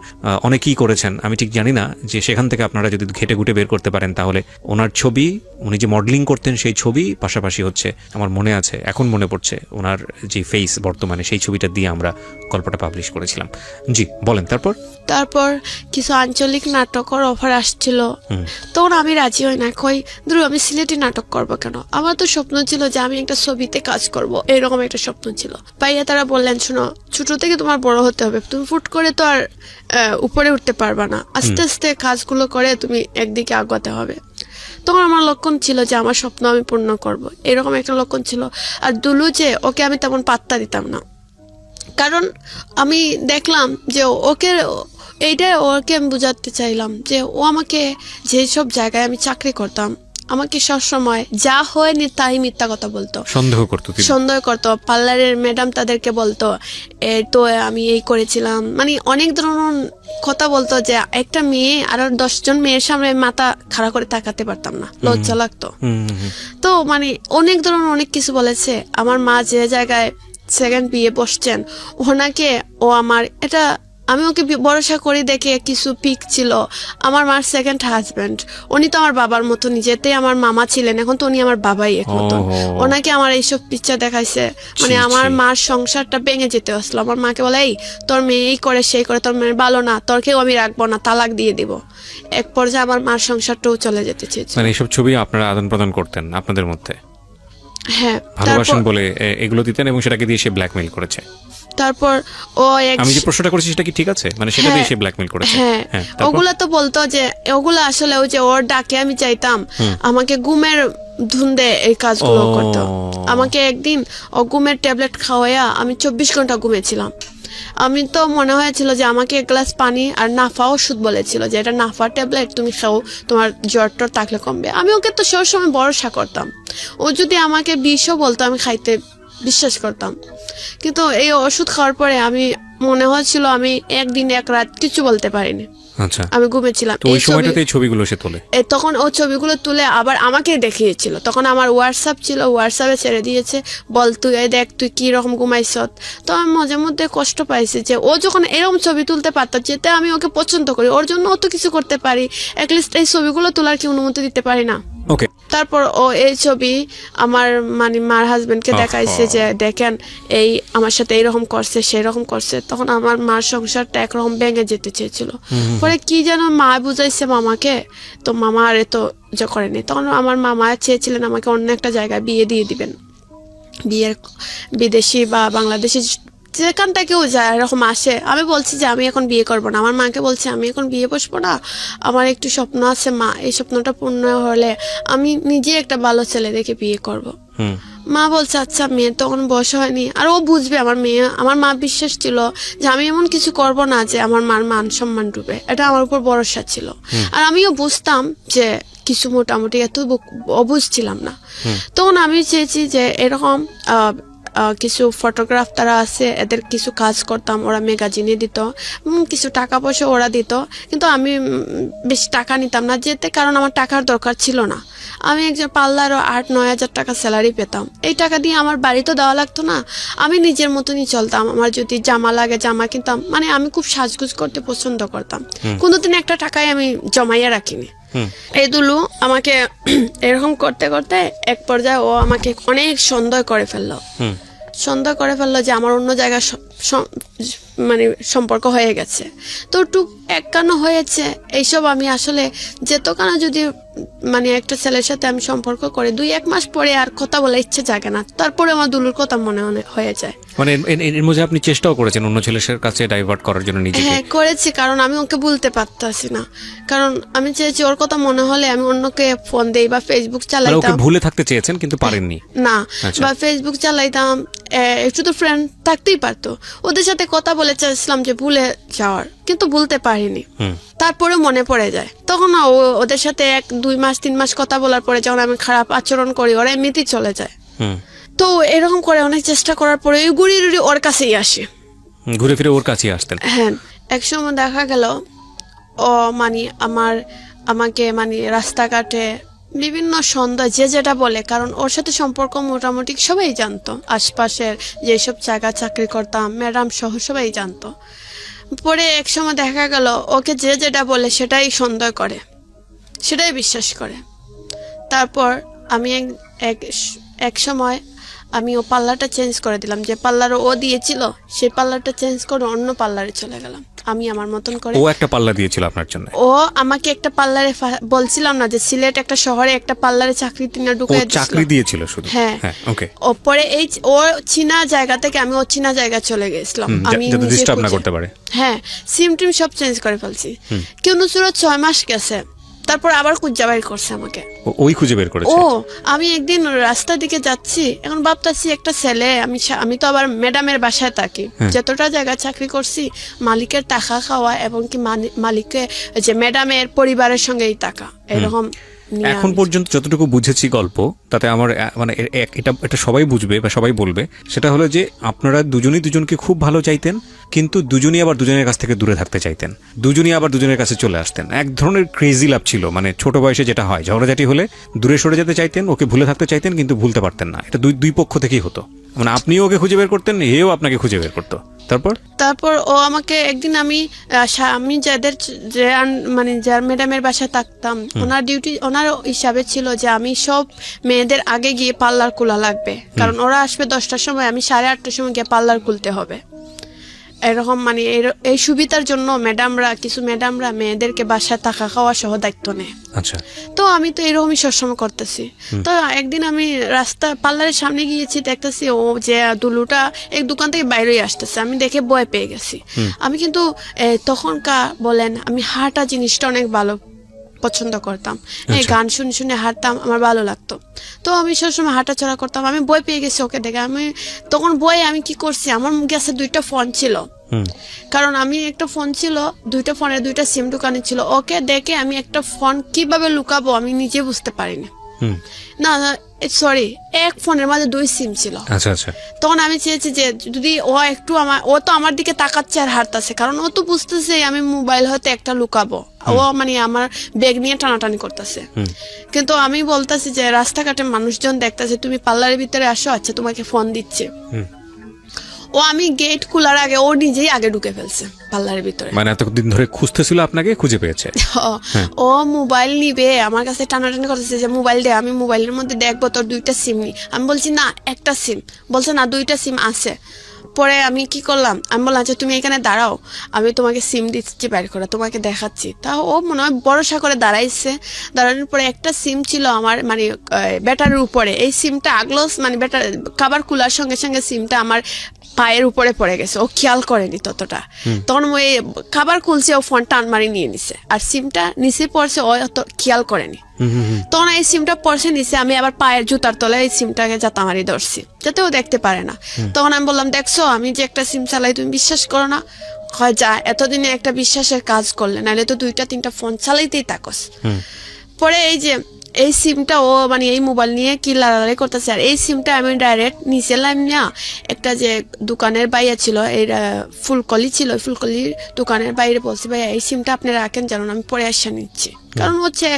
অনেকেই করেছেন, আমি ঠিক জানি না, যে সেখান থেকে আপনারা যদি ঘেটে ঘুটে বের করতে পারেন, তাহলে ওনার ছবি, উনি যে মডেলিং করতেন সেই ছবি, পাশাপাশি হচ্ছে আমার মনে আছে, এখন মনে পড়ছে ওনার যে ফেস বর্তমানে, সেই ছবিটা দিয়ে আমরা গল্পটা পাবলিশ করেছিলাম। জি বলেন। তারপর কিছু আঞ্চলিক নাটকের অফার আসছিল, তখন আমি রাজি হই না, কই ধরো আমি সিলেটি নাটক করবো কেন, আমার তো স্বপ্ন ছিল যে আমি একটা ছবিতে কাজ করব, এরকম একটা স্বপ্ন ছিল। ভাইয়া তারা বললেন শোনো, ছোট থেকে তোমার বড় হতে হবে, তুমি ফুট করে তো আর উপরে উঠতে পারবা না, আস্তে আস্তে কাজগুলো করে তুমি একদিকে আগাতে হবে। তখন আমার লক্ষণ ছিল যে আমার স্বপ্ন আমি পূর্ণ করব, এরকম একটা লক্ষণ ছিল। আর দুলু যে, ওকে আমি তেমন পাত্তা দিতাম না, কারণ আমি দেখলাম যে ওকে এইটা, ওকে আমি বুঝাতে চাইলাম যে ও আমাকে যেসব জায়গায় আমি চাকরি করতাম, আমাকে সবসময় যা হয়নি তাই মিথ্যা কথা বলতো, সন্দেহ করতো তিনি। সন্দেহ করতো। পার্লারের ম্যাডাম তাদেরকে বলতো তো আমি এই করেছিলাম, মানে অনেক ধরনের কথা বলতো যে একটা মেয়ে আর 10 জন মেয়ের সামনে মাথা খাড়া করে তাকাতে পারতাম না, লজ্জা লাগতো। তো মানে অনেক ধরনের অনেক কিছু বলেছে। আমার মা যে জায়গায় সেকেন্ড বিয়ে বসছেন ওনাকে, ও আমার এটা আমি ওকে ভরসা করে দেখে কিছু পিক ছিল। আমার মার সেকেন্ড হাজবেন্ড, উনি তো আমার বাবার মতো, নিজেতেই আমার মামা ছিলেন, এখন তো উনি আমার বাবাই এক মতো। ওনাকে আমার এইসব পিকচার দেখাইছে, মানে আমার মার সংসারটা ভেঙে যেতে আসলো। আমার মাকে বলে এই তোর মেয়ে এই করে সেই করে, তোর মেয়ে ভালো না, তোর কেউ আমি রাখবো না, তালাক দিয়ে দিব। এক পর্যায়ে আমার মার সংসারটাও চলে যেতে চেয়েছে। মানে এইসব ছবি আপনারা আদান প্রদান করতেন আপনাদের মধ্যে? হ্যাঁ, ভালোবাসেন বলে এগুলো দিতেন এবং সেটাকে দিয়ে সে ব্ল্যাকমেইল করেছে। তারপর ও আমি যে প্রশ্নটা করেছি সেটা কি ঠিক আছে, মানে সেটা দিয়ে সে ব্ল্যাকমেইল করেছে? হ্যাঁ, ওগুলা তো বলতো যে ওগুলা আসলে ওই যে ওর ডাকে আমি চাইতাম, আমাকে ঘুমের ধুন্দে এই কাজগুলো করতো। আমাকে একদিন ও ঘুমের ট্যাবলেট খাওয়াইয়া আমি 24 ঘন্টা ঘুমেছিলাম। আমি তো মনে হয়েছিল যে আমাকে এক গ্লাস পানি আর নাফা ওষুধ বলেছিল যে এটা নাফা ট্যাবলেট, তুমি খাও, তোমার জ্বর টর থাকলে কমবে। আমি ওকে তো সবসময় ভরসা করতাম। ও যদি আমাকে বিষও বলতো আমি খাইতে বিশ্বাস করতাম। কিন্তু এই ওষুধ খাওয়ার পরে আমি মনে হচ্ছিল আমি একদিন এক রাত কিছু বলতে পারিনি। আচ্ছা, আমি ঘুমেছিলাম। ওই সময়টাতে এই ছবিগুলো সে তোলে। তখন ও ছবিগুলো তুলে আবার আমাকে দেখিয়েছিল। তখন আমার হোয়াটসঅ্যাপ ছিল, হোয়াটসঅ্যাপে ছেড়ে দিয়েছে, বল তুই এই দেখ তুই কি রকম ঘুমাইছ। তো আমি মাঝে মধ্যে কষ্ট পাইছি যে ও যখন এরকম ছবি তুলতে পারতো, যেতে আমি ওকে পছন্দ করি, ওর জন্য অত কিছু করতে পারি, অ্যাটলিস্ট এই ছবিগুলো তোলার কি অনুমতি দিতে পারি না? ওকে। তারপর ও এই ছবি আমার মানে মার হাজবেন্ডকে দেখাইছে যে দেখেন এই আমার সাথে এইরকম করছে সেই রকম করছে। তখন আমার মার সংসারটা একরকম ভেঙে যেতে চেয়েছিল। পরে কি যেন মা বুঝাইছে মামাকে, তো মামা আর এত করেনি। তখন আমার মামা চেয়েছিলেন আমাকে অন্য একটা জায়গায় বিয়ে দিয়ে দিবেন, বিয়ের বিদেশি বা বাংলাদেশি যেখান থেকেও যায় এরকম আসে। আমি বলছি যে আমি এখন বিয়ে করবো না। আমার মাকে বলছি আমি এখন বিয়ে বসবো না, আমার একটু স্বপ্ন আছে মা, এই স্বপ্নটা পূর্ণ হলে আমি নিজে একটা ভালো ছেলে দেখে বিয়ে করব। মা বলছে আচ্ছা, মেয়ের তখন বয়স হয়নি, আর ও বুঝবে আমার মেয়ে। আমার মা বিশ্বাস ছিল যে আমি এমন কিছু করব না যে আমার মার মান সম্মান ডুবে, এটা আমার উপর ভরসা ছিল। আর আমিও বুঝতাম যে কিছু মোটামুটি, এত অবুঝ ছিলাম না। তখন আমি চেয়েছি যে এরকম কিছু ফটোগ্রাফ তারা আছে, এদের কিছু কাজ করতাম, ওরা ম্যাগাজিনে দিত, কিছু টাকা পয়সা ওরা দিত, কিন্তু আমি বেশি টাকা নিতাম না যেতে, কারণ আমার টাকার দরকার ছিল না। আমি একজন পার্লারও 8-9 হাজার টাকা স্যালারি পেতাম। এই টাকা দিয়ে আমার বাড়িতে দেওয়া লাগতো না, আমি নিজের মতনই চলতাম। আমার যদি জামা লাগে জামা কিনতাম, মানে আমি খুব সাজগুজ করতে পছন্দ করতাম। কোনোদিন একটা টাকায় আমি জমাইয়া রাখিনি। এই দুলু আমাকে এরকম করতে করতে এক পর্যায়ে ও আমাকে অনেক সন্দেহ করে ফেললো। সন্দেহ করে ফেললো যে আমার অন্য জায়গায় মানে সম্পর্ক হয়ে গেছে। তো টুক একখানা হয়েছে এইসব আমি আসলে যেতখানা যদি মানে একটা ছেলের সাথে আমি সম্পর্ক করে 2-1 মাস পরে আর কথা বলার ইচ্ছে জাগে না, তারপরে আমার দুলুর কথা মনে হয়ে যায়। মানে এর মধ্যে আপনি চেষ্টাও করেছেন অন্য ছেলের কাছে ডাইভার্ট করার জন্য নিজেকে? হ্যাঁ করেছি, কারণ আমি ওকে বলতে পারতাছি না। কারণ আমি চেয়েছি ওর কথা মনে হলে আমি অন্যকে ফোন দেই বা ফেসবুক চালাইতাম। ওকে ভুলে থাকতে চেয়েছেন কিন্তু পারেননি? না, বা ফেসবুক চালাইতাম, একটু তো ফ্রেন্ড থাকতেই পারতো, ওদের সাথে কথা বলে চাইছিলাম যে ভুলে যাওয়ার, কিন্তু ভুলতে পারিনি। তারপরে মনে পড়ে যায়, তখন ওদের সাথে 1-2 মাস 3 মাস কথা বলার পরে যখন আমি খারাপ আচরণ করি ওরা এমনিতেই চলে যায়। তো এরকম করে অনেক চেষ্টা করার পরে ঘুরি ওর কাছেই আসে, ঘুরে ফিরে ওর কাছেই আসতেন। হ্যাঁ, একসময় দেখা গেল ও মানে আমাকে মানে রাস্তাঘাটে বিভিন্ন সন্ধ্যা যে যেটা বলে, কারণ ওর সাথে সম্পর্ক মোটামুটি সবাই জানতো, আশপাশের যেসব জায়গা চাকরি করতাম ম্যাডাম সহ সবাই জানতো। পরে এক সময় দেখা গেল ওকে যে যেটা বলে সেটাই সন্দেহ করে, সেটাই বিশ্বাস করে। তারপর আমি এক সময় আমি ও পার্লারটা চেঞ্জ করে দিলাম, যে পার্লারে ও দিয়েছিল সেই পার্লারটা চেঞ্জ করে অন্য পার্লারে চলে গেলাম আমি আমার মতন করে। ও একটা পার্লার দিয়েছিল আপনার জন্য? ও আমাকে একটা পার্লারে, বলছিলাম না যে সিলেট একটা শহরে একটা পার্লারে চাকরি তিনি ঢুকিয়ে দিয়েছিল। চাকরি দিয়েছিল শুধু? হ্যাঁ, ওকে। ও পরে এই ও চীনা জায়গা থেকে আমি ও চীনা জায়গা চলে গেছিলাম, আমি যাতে ডিস্টার্ব না করতে পারে। হ্যাঁ, সিম টিম সব চেঞ্জ করে ফেলছি। কিন্তু সুরত 6 মাস গেছে, তারপর আবার খুঁজে বের করছে আমাকে। ওই খুঁজে বের করেছে? ও আমি একদিন রাস্তার দিকে যাচ্ছি, এখন ভাবতাছি একটা ছেলে, আমি তো আবার ম্যাডামের বাসায় থাকি, যতটা জায়গা চাকরি করছি মালিকের টাকা খাওয়া এবং কি মালিকের যে ম্যাডামের পরিবারের সঙ্গেই টাকা, এরকম নিয়ে এখন পর্যন্ত যতটুকু বুঝেছি গল্প, তাতে আমার মানে এটা সবাই বুঝবে বা সবাই বলবে, সেটা হলো যে আপনারা দুজনই দুজনকে খুব ভালো চাইতেন, কিন্তু দুজনই আবার দুজনের কাছ থেকে দূরে থাকতে চাইতেন, দুজনই আবার দুজনের কাছে চলে আসতেন। এক ধরনের ক্রেজি লাভ ছিল, মানে ছোট বয়সে যেটা হয়, ঝগড়াঝাটি হলে দূরে সরে যেতে চাইতেন, ওকে ভুলে থাকতে চাইতেন, কিন্তু ভুলতে পারতেন না। এটা দুই পক্ষ থেকেই হতো, মানে আপনিও ওকে খুঁজে বের করতেন, এও আপনাকে খুঁজে বের করতো। তারপর ও আমাকে একদিন আমি মানে যার ম্যাডামের বাসায় থাকতাম, ওনার হিসাবে ছিল যে আমি সব মেয়েদের আগে গিয়ে পার্লার খোলা লাগবে, কারণ ওরা আসবে 10টার সময়, আমি 8:30টার সময় গিয়ে পার্লার খুলতে হবে। এরকম মানে এই সুবিধার জন্য কিছু ম্যাডামরা মেয়েদেরকে বাসায় থাকা খাওয়া সহ দায়িত্ব নেয়। আচ্ছা, তো আমি তো এরকমই সবসময় করতেছি। তো একদিন আমি রাস্তা পার্লারের সামনে গিয়েছি, দেখতেছি ও যে দুলুটা এক দোকান থেকে বাইরে আসতেছে, আমি দেখে ভয় পেয়ে গেছি। আমি কিন্তু তখনকার বলেন আমি হাঁটা জিনিসটা অনেক ভালো পছন্দ করতাম, এই গান শুনে শুনে হাঁটতাম, আমার ভালো লাগতো। তো আমি সবসময় হাঁটাচড়া করতাম, আমি ভয় পেয়ে গেছি ওকে দেখে। আমি তখন আমি কি করছি, আমার কাছে 2টা ফোন ছিল, কারণ আমি একটা ফোন ছিল, 2টা ফোনের 2টা সিম দোকানে ছিল। ওকে দেখে আমি একটা ফোন কিভাবে লুকাবো আমি নিজে বুঝতে পারিনি। না সরি, এক ফোনের মাঝে 2 সিম ছিল। আচ্ছা আচ্ছা। তখন আমি চেয়েছি যে যদি ও তো আমার দিকে তাকাচ্ছে আর হাঁটতেছে, কারণ ও তো বুঝতেছে আমি মোবাইল হয়তো একটা লুকাবো, ও মানে আমার ব্যাগ নিয়ে টানাটানি করতেছে। কিন্তু আমি বলতেছি যে রাস্তাঘাটে মানুষজন দেখতেছে তুমি পার্লারের ভিতরে আসো, আচ্ছা তোমাকে ফোন দিচ্ছে। ও আমি গেট খোলার আগে ও নিজেই আগে ঢুকে ফেলছে পার্লারের ভিতরে, মানে এতদিন ধরে খুঁজতেছিল আপনাকে, খুঁজে পেয়েছে। ও মোবাইল নিবে, আমার কাছে টানাটানি করতেছে যে মোবাইল দে, আমি মোবাইলের মধ্যে দেখবো তোর 2টা সিম নি। আমি বলছি না একটা সিম, বলছে না 2টা সিম আছে। পরে আমি কি করলাম, আমি বললাম আচ্ছা তুমি এখানে দাঁড়াও, আমি তোমাকে সিম দিচ্ছি বাইর করে, তোমাকে দেখাচ্ছি। তা ও মনে হয় ভরসা করে দাঁড়াইছে। দাঁড়ানোর পরে একটা সিম ছিল আমার মানে ব্যাটারির উপরে, এই সিমটা আগলোস মানে খাবার খোলার সঙ্গে সঙ্গে সিমটা আমার পায়ের উপরে পড়ে গেছে, ও খেয়াল করেনি ততটা। তখন ওই খাবার খুলছে, ও ফোনটা আনমারি নিয়ে নিছে, আর সিমটা নিচে পড়ছে, ও অত খেয়াল করেনি। তখন এই সিমটা পড়ছে নিচে, আমি আবার পায়ের জুতার তলায় এই সিমটাকে জাতামারি ধরছি যাতে ও দেখতে পারে না। তখন আমি বললাম দেখছো আমি যে একটা সিম চালাই, তুমি বিশ্বাস করো না? হয় যা, এতদিনে একটা বিশ্বাসের কাজ করলে, নাহলে তো 2টা 3টা ফোন চালাইতেই থাকস। পরে এই সিমটা ও মানে এই মোবাইল নিয়ে কি লাড়ালাড়ি করতেছে, আর এই সিমটা আমি ডাইরেক্ট নিচেলাম না, একটা যে দোকানের বাইরে ছিল, এই ফুলকলি ছিল, ফুলকলির দোকানের বাইরে বলছি ভাইয়া এই সিমটা আপনি রাখেন, জানুন আমি পরে আসা নিচ্ছি। কারণ হচ্ছে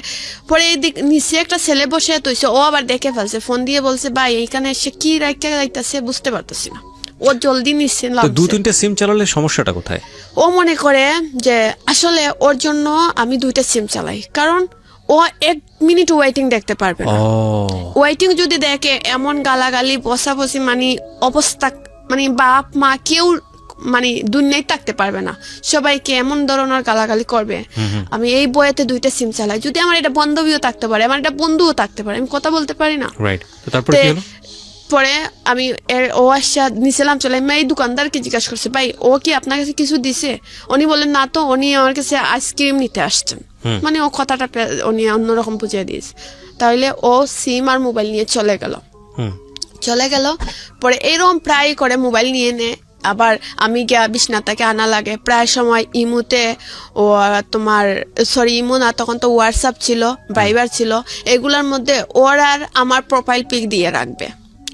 পরে এইদিক নিচে একটা ছেলে বসে তৈছে, ও আবার দেখে ফেলছে, ফোন দিয়ে বলছে ভাই এইখানে এসে কি রাখতে যাইতেছে বুঝতে পারতেছি না। ও জলদি নিচ্ছে। 2-3টা সিম চালালে সমস্যাটা কোথায়? ও মনে করে যে আসলে ওর জন্য আমি 2টা সিম চালাই, কারণ ও 1 মিনিট ওয়েটিং দেখতে পারবে না। ওয়েটিং যদি দেখে এমন গালাগালি বসাবসি মানে অবস্থা, মানে বাপ মা কেউ মানে দুনিয়ায় থাকতে পারবে না, সবাইকে এমন ধরনের গালাগালি করবে। আমি এই বইতে 2টা সিম চালাই, যদি আমার এটা বান্ধবীও থাকতে পারে, আমার এটা বন্ধুও থাকতে পারে, আমি কথা বলতে পারি না। তারপর কি হলো? পরে আমি ও আসা নিছিলাম চলে, আমি এই দোকানদারকে জিজ্ঞাসা করছি ভাই ও কি আপনার কাছে কিছু দিছে? উনি বললেন না তো, উনি আমার কাছে আইসক্রিম নিতে আসছেন। মানে ও কথাটা উনি অন্যরকম বুঝিয়ে দিয়েছে। তাহলে ও সিম আর মোবাইল নিয়ে চলে গেল। পরে এরকম প্রায় করে মোবাইল নিয়ে নে, আবার আমি গিয়া বিছনাটাকে আনা লাগে প্রায় সময়। ইমুতে ও তোমার ইমু না, তখন তো হোয়াটসঅ্যাপ ছিল, ভাইবার ছিল, এগুলোর মধ্যে ওর আর আমার প্রোফাইল পিক দিয়ে রাখবে,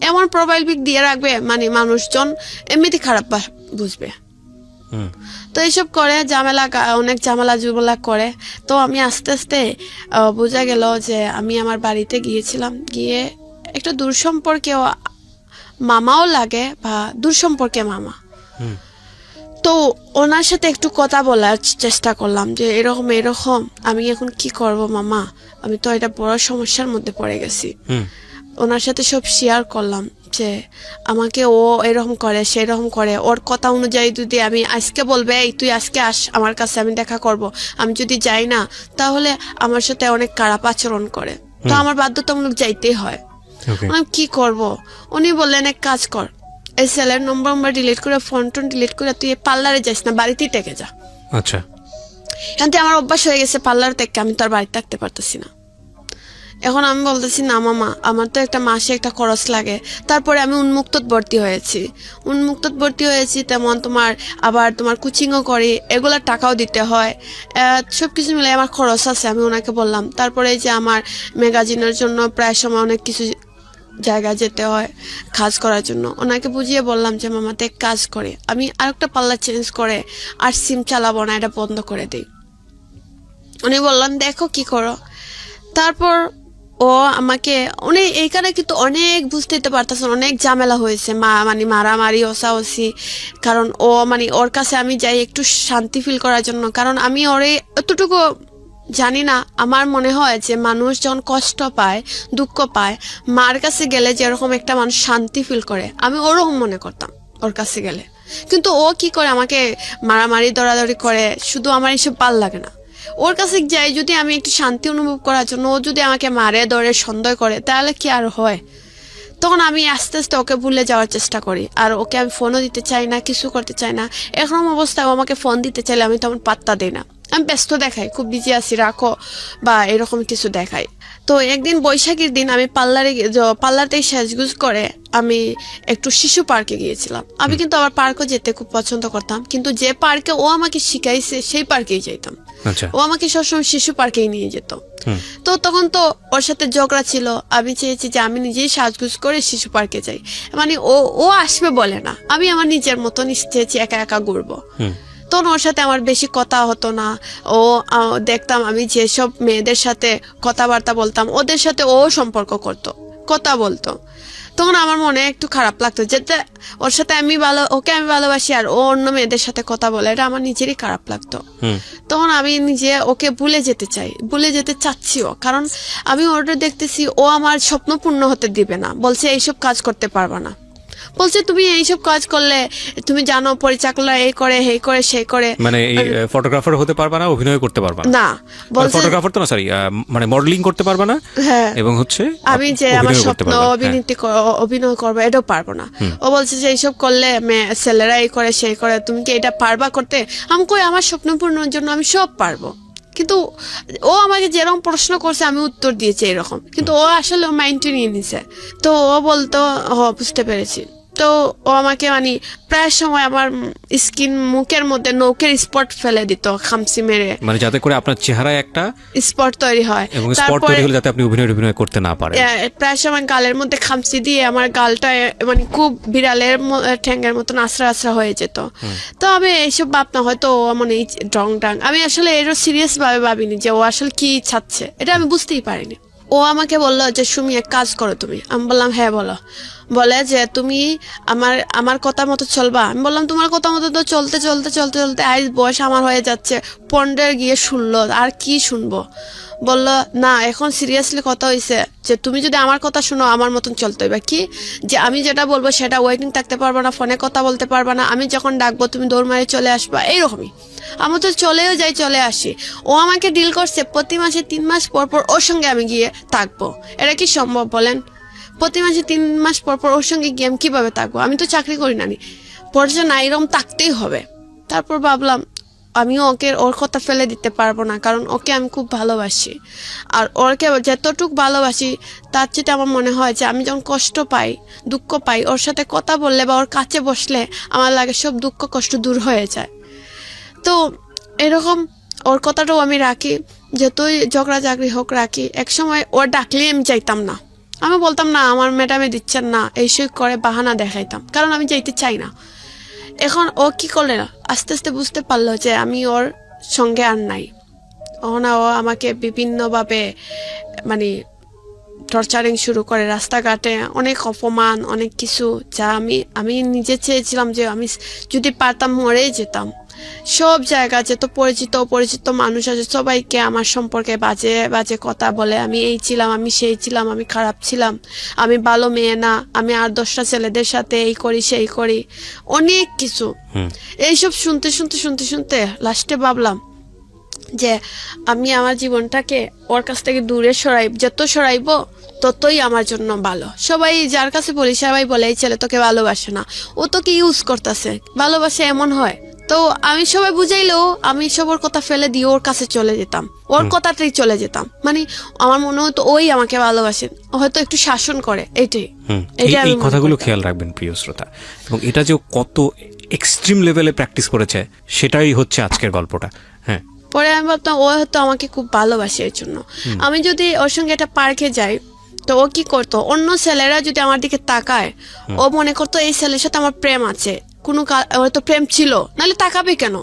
এমন প্রোফাইল পিক দিয়ে রাখবে মানে মানুষজন এমনিতে খারাপ বুঝবে। তো এইসব করে অনেক ঝামেলা করে। তো আমি আস্তে আস্তে বোঝা গেল যে আমি আমার বাড়িতে গিয়েছিলাম, গিয়ে একটা দূর সম্পর্কে মামাও লাগে বা দূর সম্পর্কে মামা, তো ওনার সাথে একটু কথা বলার চেষ্টা করলাম যে এরকম আমি এখন কি করব মামা, আমি তো এটা বড় সমস্যার মধ্যে পড়ে গেছি। ওনার সাথে সব শেয়ার করলাম যে আমাকে ও এরকম করে সেরকম করে, ওর কথা অনুযায়ী যদি আমি আজকে বলবে এই তুই আজকে আস আমার কাছে, আমি দেখা করব, আমি যদি যাই না তাহলে আমার সাথে অনেক খারাপ আচরণ করে, তো আমার বাধ্যতামূলক যাইতেই হয়। আমি কি করব? উনি বললেন এক কাজ কর, এই সেলের নম্বর ডিলিট করে ফোন ডিলিট করে তুই পার্লারে যাস না, বাড়িতেই থেকে যা। আচ্ছা। এখান থেকে আমার অভ্যাস হয়ে গেছে পার্লার থেকে, আমি তো আর বাড়িতে থাকতে পারতেছি না। এখন আমি বলতেছি না মামা, আমার তো একটা মাসে একটা খরচ লাগে। তারপরে আমি উন্মুক্তত ভর্তি হয়েছি, তেমন তোমার আবার তোমার কোচিংও করি, এগুলার টাকাও দিতে হয়, সবকিছু মিলে আমার খরচ আছে, আমি ওনাকে বললাম। তারপরে যে আমার ম্যাগাজিনের জন্য প্রায় সময় অনেক কিছু জায়গায় যেতে হয় কাজ করার জন্য, ওনাকে বুঝিয়ে বললাম যে মামাতে এক কাজ করে আমি আরেকটা পার্লার চেঞ্জ করে আর সিম চালাবো না, এটা বন্ধ করে দিই। উনি বললেন দেখো কি করো। তারপর ও আমাকে উনি এইখানে কিন্তু অনেক বুঝতে পারতেছেন, অনেক ঝামেলা হয়েছে, মানে মারামারি ওসাওসি, কারণ ও মানে ওর কাছে আমি যাই একটু শান্তি ফিল করার জন্য, কারণ আমি ওরে এতটুকু জানি না। আমার মনে হয় যে মানুষ যখন কষ্ট পায়, দুঃখ পায়, মার কাছে গেলে যেরকম একটা মানুষ শান্তি ফিল করে, আমি ওরকম মনে করতাম ওর কাছে গেলে। কিন্তু ও কি করে আমাকে মারামারি দরাদরি করে, শুধু আমার এসব ভাল লাগে না। ওর কাছে যাই যদি আমি একটু শান্তি অনুভব করার জন্য, ও যদি আমাকে মারে ধরে সন্দেহ করে, তাহলে কি আর হয়? তখন আমি আস্তে আস্তে ওকে ভুলে যাওয়ার চেষ্টা করি, আর ওকে আমি ফোনও দিতে চাই না, কিছু করতে চাই না। এরকম অবস্থায় ও আমাকে ফোন দিতে চাইলে আমি তেমন পাত্তা দিই না, আমি ব্যস্ত দেখাই, খুব বিজি আছি রাখো বা এরকম কিছু দেখাই। তো একদিন বৈশাখীর দিন আমি পার্লারতেই সাজগুজ করে আমি একটু শিশু পার্কে গিয়েছিলাম। আমি কিন্তু আবার পার্কও যেতে খুব পছন্দ করতাম, কিন্তু যে পার্কে ও আমাকে শিখাইছে সেই পার্কেই যেতাম। আচ্ছা। ও আমাকে সবসময় শিশু পার্কেই নিয়ে যেত। তো তখন তো ওর সাথে ঝগড়া ছিল, আমি চেয়েছি যে আমি নিজেই সাজগুজ করে শিশু পার্কে যাই, মানে ও আসবে বলে না, আমি আমার নিজের মতন চেয়েছি একা একা ঘুরবো। তখন ওর সাথে আমার বেশি কথা হতো না। ও দেখতাম আমি যেসব মেয়েদের সাথে কথাবার্তা বলতাম, ওদের সাথে ও সম্পর্ক করতো, কথা বলতো। তখন আমার মনে একটু খারাপ লাগতো যে ওর সাথে ওকে আমি ভালোবাসি আর ও অন্য মেয়েদের সাথে কথা বলে, এটা আমার নিজেরই খারাপ লাগতো। তখন আমি নিজে ওকে ভুলে যেতে চাচ্ছিও, কারণ আমি ওটা দেখতেছি ও আমার স্বপ্ন পূর্ণ হতে দিবে না, বলছে এইসব কাজ করতে পারবা না, বলছে তুমি এইসব কাজ করলে তুমি জানো পরিচালকরা এই করে সেই করে সেই করে, মানে এই ফটোগ্রাফার হতে পারবা না, অভিনয় করতে পারবা না, বলছে ফটোগ্রাফার তো না, সরি, মানে মডেলিং করতে পারবা না, হ্যাঁ, এবং হচ্ছে আমি যে আমার স্বপ্ন অভিনয় করবো এটাও পারবো না। ও বলছে যে এইসব করলে ছেলেরা এই করে সেই করে, তুমি কি এটা পারবা করতে? আমি কই আমার স্বপ্ন পূরণের জন্য আমি সব পারবো। কিন্তু ও আমাকে যেরকম প্রশ্ন করছে আমি উত্তর দিয়েছি এরকম, কিন্তু ও আসলে মাইন্ডে নিয়ে নিছে। তো ও বলতো বুঝতে পেরেছি। তো ও আমাকে মানে প্রায় সময় আমার মুখের মধ্যে নৌকের স্পট ফেলে দিত, খামসি মেরে, মানে যাতে করে আপনার চেহারায় একটা স্পট তৈরি হয়, এবং স্পট তৈরি হলে যাতে আপনি অভিনয় করতে না পারেন। প্রায় সময় গালের মধ্যে খামসি দিয়ে আমার গালটা মানে খুব বিড়ালের ঠ্যাঙ্গের মতন আশ্রা আশ্রা হয়ে যেত। তো আমি এইসব ভাবনা হয়তো ও মানে ডং ডাং, আমি আসলে এরও সিরিয়াস ভাবে ভাবিনি যে ও আসলে কি চাচ্ছে, এটা আমি বুঝতেই পারিনি। ও আমাকে বললো যে সুমি এক কাজ করো তুমি। আমি বললাম হ্যাঁ বলো। বলে যে তুমি আমার কথা মতো চলবা। আমি বললাম তোমার কথা মতো তো চলতে চলতে চলতে চলতে আজ বয়স আমার হয়ে যাচ্ছে 15 গিয়ে 16, আর কি শুনবো। বললো না এখন সিরিয়াসলি কথা হয়েছে যে তুমি যদি আমার কথা শুনো আমার মতন চলতে হবে, কি যে আমি যেটা বলবো সেটা ওয়েটিং থাকতে পারবো না, ফোনে কথা বলতে পারবা না, আমি যখন ডাকবো তুমি দৌড় মারে চলে আসবা, এইরকমই। আমি তো চলেও যাই চলে আসি। ও আমাকে ডিল করছে প্রতি মাসে 3 মাস পর পর ওর সঙ্গে আমি গিয়ে থাকবো, এটা কি সম্ভব বলেন? প্রতি মাসে 3 মাস পর পর ওর সঙ্গে গিয়ে আমি কিভাবে থাকবো? আমি তো চাকরি করি না, পড়ছে না, এরকম থাকতেই হবে। তারপর ভাবলাম আমিও ওর কথা ফেলে দিতে পারবো না, কারণ ওকে আমি খুব ভালোবাসি, আর ওকে যতটুক ভালোবাসি তার চেয়ে আমার মনে হয় যে আমি যখন কষ্ট পাই, দুঃখ পাই, ওর সাথে কথা বললে বা ওর কাছে বসলে আমার লাগে সব দুঃখ কষ্ট দূর হয়ে যায়। তো এরকম ওর কথাটাও আমি রাখি, যতই ঝগড়া চাকরি হোক রাখি। একসময় ওর ডাকলেই আমি চাইতাম না, আমি বলতাম না আমার ম্যাডামে দিচ্ছেন না, এইসব করে বাহানা দেখাইতাম, কারণ আমি যাইতে চাই না। এখন ও কি করলে আস্তে আস্তে বুঝতে পারলো যে আমি ওর সঙ্গে আর নাই। ও আমাকে বিভিন্নভাবে মানে টর্চারিং শুরু করে, রাস্তাঘাটে অনেক অপমান, অনেক কিছু, যা আমি নিজে চেয়েছিলাম যে আমি যদি পারতাম মরেই যেতাম। সব জায়গা যত অপরিচিত মানুষ আছে সবাইকে আমার সম্পর্কে বাজে বাজে কথা বলে, আমি এই ছিলাম, আমি সেই ছিলাম, আমি খারাপ ছিলাম, আমি ভালো মেয়ে না, আমি আর 10টা ছেলেদের সাথে এই করি সেই করি, অনেক কিছু। এইসব শুনতে শুনতে শুনতে শুনতে লাস্টে ভাবলাম যে আমি আমার জীবনটাকে ওর কাছ থেকে দূরে যত সরাইবো ততই আমার জন্য ভালো। সবাই যার কাছে বলি সবাই বলে এই ছেলে তোকে ভালোবাসে না, ও তোকে ইউজ করতেছে। ভালোবাসে এমন হয় তো আমি সবাই বুঝাইলেও আমি সবার কথা ফেলে দিয়ে ওর কাছে চলে যেতাম, ওর কথাতেই চলে যেতাম। মানে আমার মনে হতো ওই আমাকে ভালোবাসেন, হয়তো একটু শাসন করে, এইটাই। এই কথাগুলো খেয়াল রাখবেন প্রিয় শ্রোতা, এবং এটা যে কত এক্সট্রিম লেভেলে প্র্যাকটিস করেছে সেটাই হচ্ছে আজকের গল্পটা। হ্যাঁ, পরে আমি ভাবতাম ও হয়তো আমাকে খুব ভালোবাসে এর জন্য। আমি যদি ওর সঙ্গে একটা পার্কে যাই, তো ও কি করতো, অন্য ছেলেরা যদি আমার দিকে তাকায়, ও মনে করতো এই ছেলের সাথে আমার প্রেম আছে, কোনো হয়তো প্রেম ছিল, নাহলে তাকাবে কেন?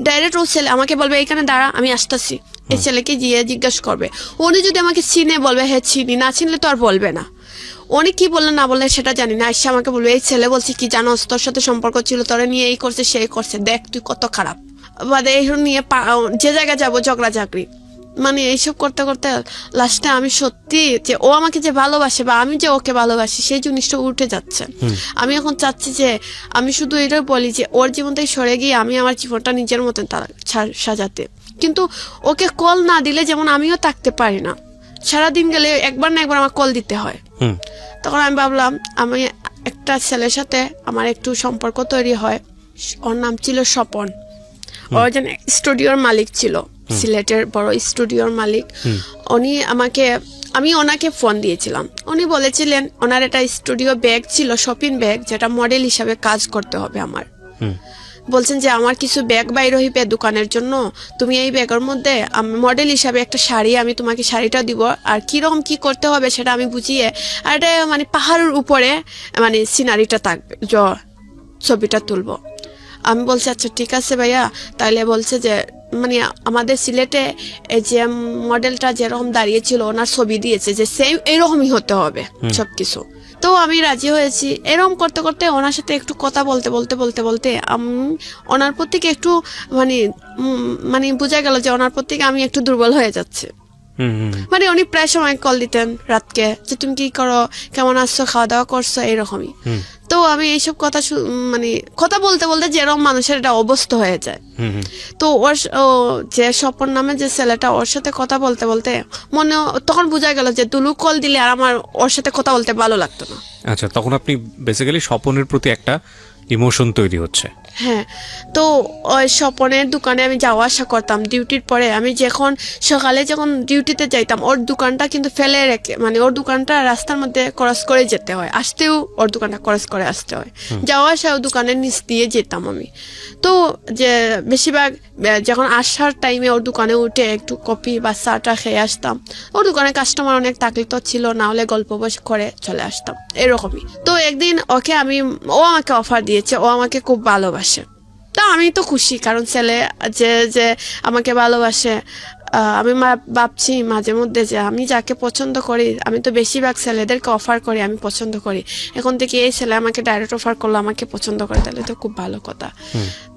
ডাইরেক্ট ও ছেলে আমাকে বলবে এইখানে দাঁড়া, আমি আসতেছি। এই ছেলেকে গিয়ে জিজ্ঞাসা করবে। উনি যদি আমাকে চিনে বলবে হ্যাঁ চিনি, না চিনলে তো আর বলবে না। উনি কি বললে না বললে সেটা জানি না, এসে আমাকে বলবে এই ছেলে বলছি কি জানোস, তোর সাথে সম্পর্ক ছিল, তোরা নিয়ে এই করছে সেই করছে, দেখ তুই কত খারাপ। বাদে এই নিয়ে যে জায়গায় যাবো ঝগড়া ঝাঁকড়ি। মানে এইসব করতে করতে লাস্টে আমি সত্যি যে ও আমাকে যে ভালোবাসে বা আমি যে ওকে ভালোবাসি সেই জিনিসটা উঠে যাচ্ছে। আমি এখন চাচ্ছি যে আমি শুধু এটা বলি যে ওর জীবন থেকে সরে গিয়ে আমি আমার জীবনটা নিজের মতন সাজাতে। কিন্তু ওকে কল না দিলে যেমন আমিও থাকতে পারি না, সারাদিন গেলে একবার না একবার আমার কল দিতে হয়। তখন আমি ভাবলাম আমি একটা ছেলের সাথে আমার একটু সম্পর্ক তৈরি হয়। ওর নাম ছিল স্বপন। ও যেন স্টুডিওর মালিক ছিল, সিলেটের বড় স্টুডিওর মালিক। আমি ওনাকে ফোন দিয়েছিলাম। উনি বলেছিলেন ওনার একটা স্টুডিও ব্যাগ ছিল, শপিং ব্যাগ, যেটা মডেল হিসাবে কাজ করতে হবে আমার। বলছেন যে আমার কিছু ব্যাগ বাইর হইবে দোকানের জন্য, তুমি এই ব্যাগের মধ্যে মডেল হিসাবে একটা শাড়ি, আমি তোমাকে শাড়িটা দিব, আর কিরকম কি করতে হবে সেটা আমি বুঝিয়ে, আর এটা মানে পাহাড়ের উপরে মানে সিনারিটা থাকবে, ছবিটা তুলবো। আমি বলছি আচ্ছা ঠিক আছে ভাইয়া। তাইলে বলছে যে মানে আমাদের সিলেটে যে মডেলটা যেরকম দাঁড়িয়েছিল ওনার ছবি দিয়েছে, যে সেম এরকমই হতে হবে সবকিছু। তো আমি রাজি হয়েছি। এরকম করতে করতে ওনার সাথে একটু কথা বলতে বলতে বলতে বলতে আমি ওনার প্রতি একটু মানে বোঝা গেল যে ওনার প্রতি আমি একটু দুর্বল হয়ে যাচ্ছে। মানে উনি প্রায় সময় কল দিতেন রাতকে, যে তুমি কি করো, কেমন আসছো, খাওয়া দাওয়া করছো, এইরকমই। তো আমি এইসব কথা মানে কথা বলতে বলতে যেরকম মানুষের এটা অবস্থা হয়ে যায়। তো ওর যে স্বপন নামে যে ছেলেটা, ওর সাথে কথা বলতে বলতে মনে তখন বোঝা গেল যে দুলু কল দিলে আর আমার ওর সাথে কথা বলতে ভালো লাগতো না। আচ্ছা, তখন আপনি বেসিক্যালি স্বপনের প্রতি একটা ইমোশন তৈরি হচ্ছে। হ্যাঁ, তো ওই স্বপনের দোকানে আমি যাওয়া আসা করতাম ডিউটির পরে। আমি সকালে যখন ডিউটিতে যাইতাম, ওর দোকানটা কিন্তু ফেলে রেখে, মানে ওর দোকানটা রাস্তার মধ্যে ক্রস করে যেতে হয়, আসতেও ওর দোকানটা ক্রস করে আসতে হয়, যাওয়া আসা ওর দোকানের নিচ দিয়ে যেতাম আমি। তো যে বেশিরভাগ যখন আসার টাইমে ওর দোকানে উঠে একটু কফি বা চাটা খেয়ে আসতাম। ওর দোকানে কাস্টমার অনেক থাকলে তো ছিল, না হলে গল্প বসে করে চলে আসতাম, এরকমই। তো একদিন ও আমাকে অফার দিয়েছে, ও আমাকে খুব ভালোবাসে। তা আমি তো খুশি, কারণ ছেলে যে আমাকে ভালোবাসে। আমি ভাবছি মাঝে মধ্যে যে আমি যাকে পছন্দ করি, আমি তো বেশিরভাগ ছেলেদেরকে অফার করি, আমি পছন্দ করি। এখন থেকে এই ছেলে আমাকে ডাইরেক্ট অফার করলো, আমাকে পছন্দ করে, তাহলে তো খুব ভালো কথা।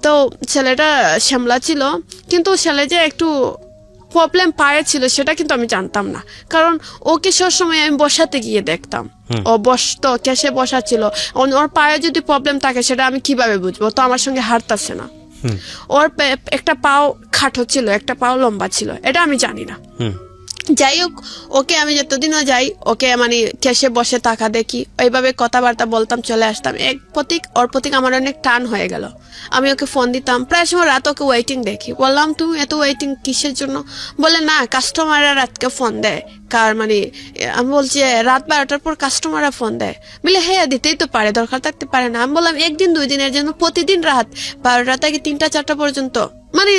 তো ছেলেটা শ্যামলা ছিল, কিন্তু ছেলে যে একটু প্রবলেম পায়ে ছিল সেটা কিন্তু আমি জানতাম না, কারণ ওকে সবসময় আমি বসাতে গিয়ে দেখতাম, ও বসতো, কেসে বসা ছিল। ওর পায়ে যদি প্রবলেম থাকে সেটা আমি কিভাবে বুঝবো? তো আমার সঙ্গে হাঁটতাছে না। ওর একটা পাও খাটো ছিল, একটা পাও লম্বা ছিল, এটা আমি জানি না। যাই হোক, ওকে আমি যতদিনও যাই ওকে মানে কেসে বসে টাকা দেখি, ওইভাবে কথাবার্তা বলতাম, চলে আসতাম। ওর প্রতীক আমার অনেক টান হয়ে গেল। আমি ওকে ফোন দিতাম, প্রায় সময় রাত ওকে ওয়েটিং দেখি। বললাম তুমি এত ওয়েটিং কিসের জন্য? বলে না, কাস্টমাররা রাতকে ফোন দেয়। আমি বলছি রাত 12টার পর কাস্টমাররা ফোন দেয়। বলে হ্যাঁ দিতেই তো পারে, দরকার থাকতে পারে না। আমি বললাম একদিন 2 দিনের জন্য প্রতিদিন রাত 12টা থেকে 3টা-4টা পর্যন্ত, মানে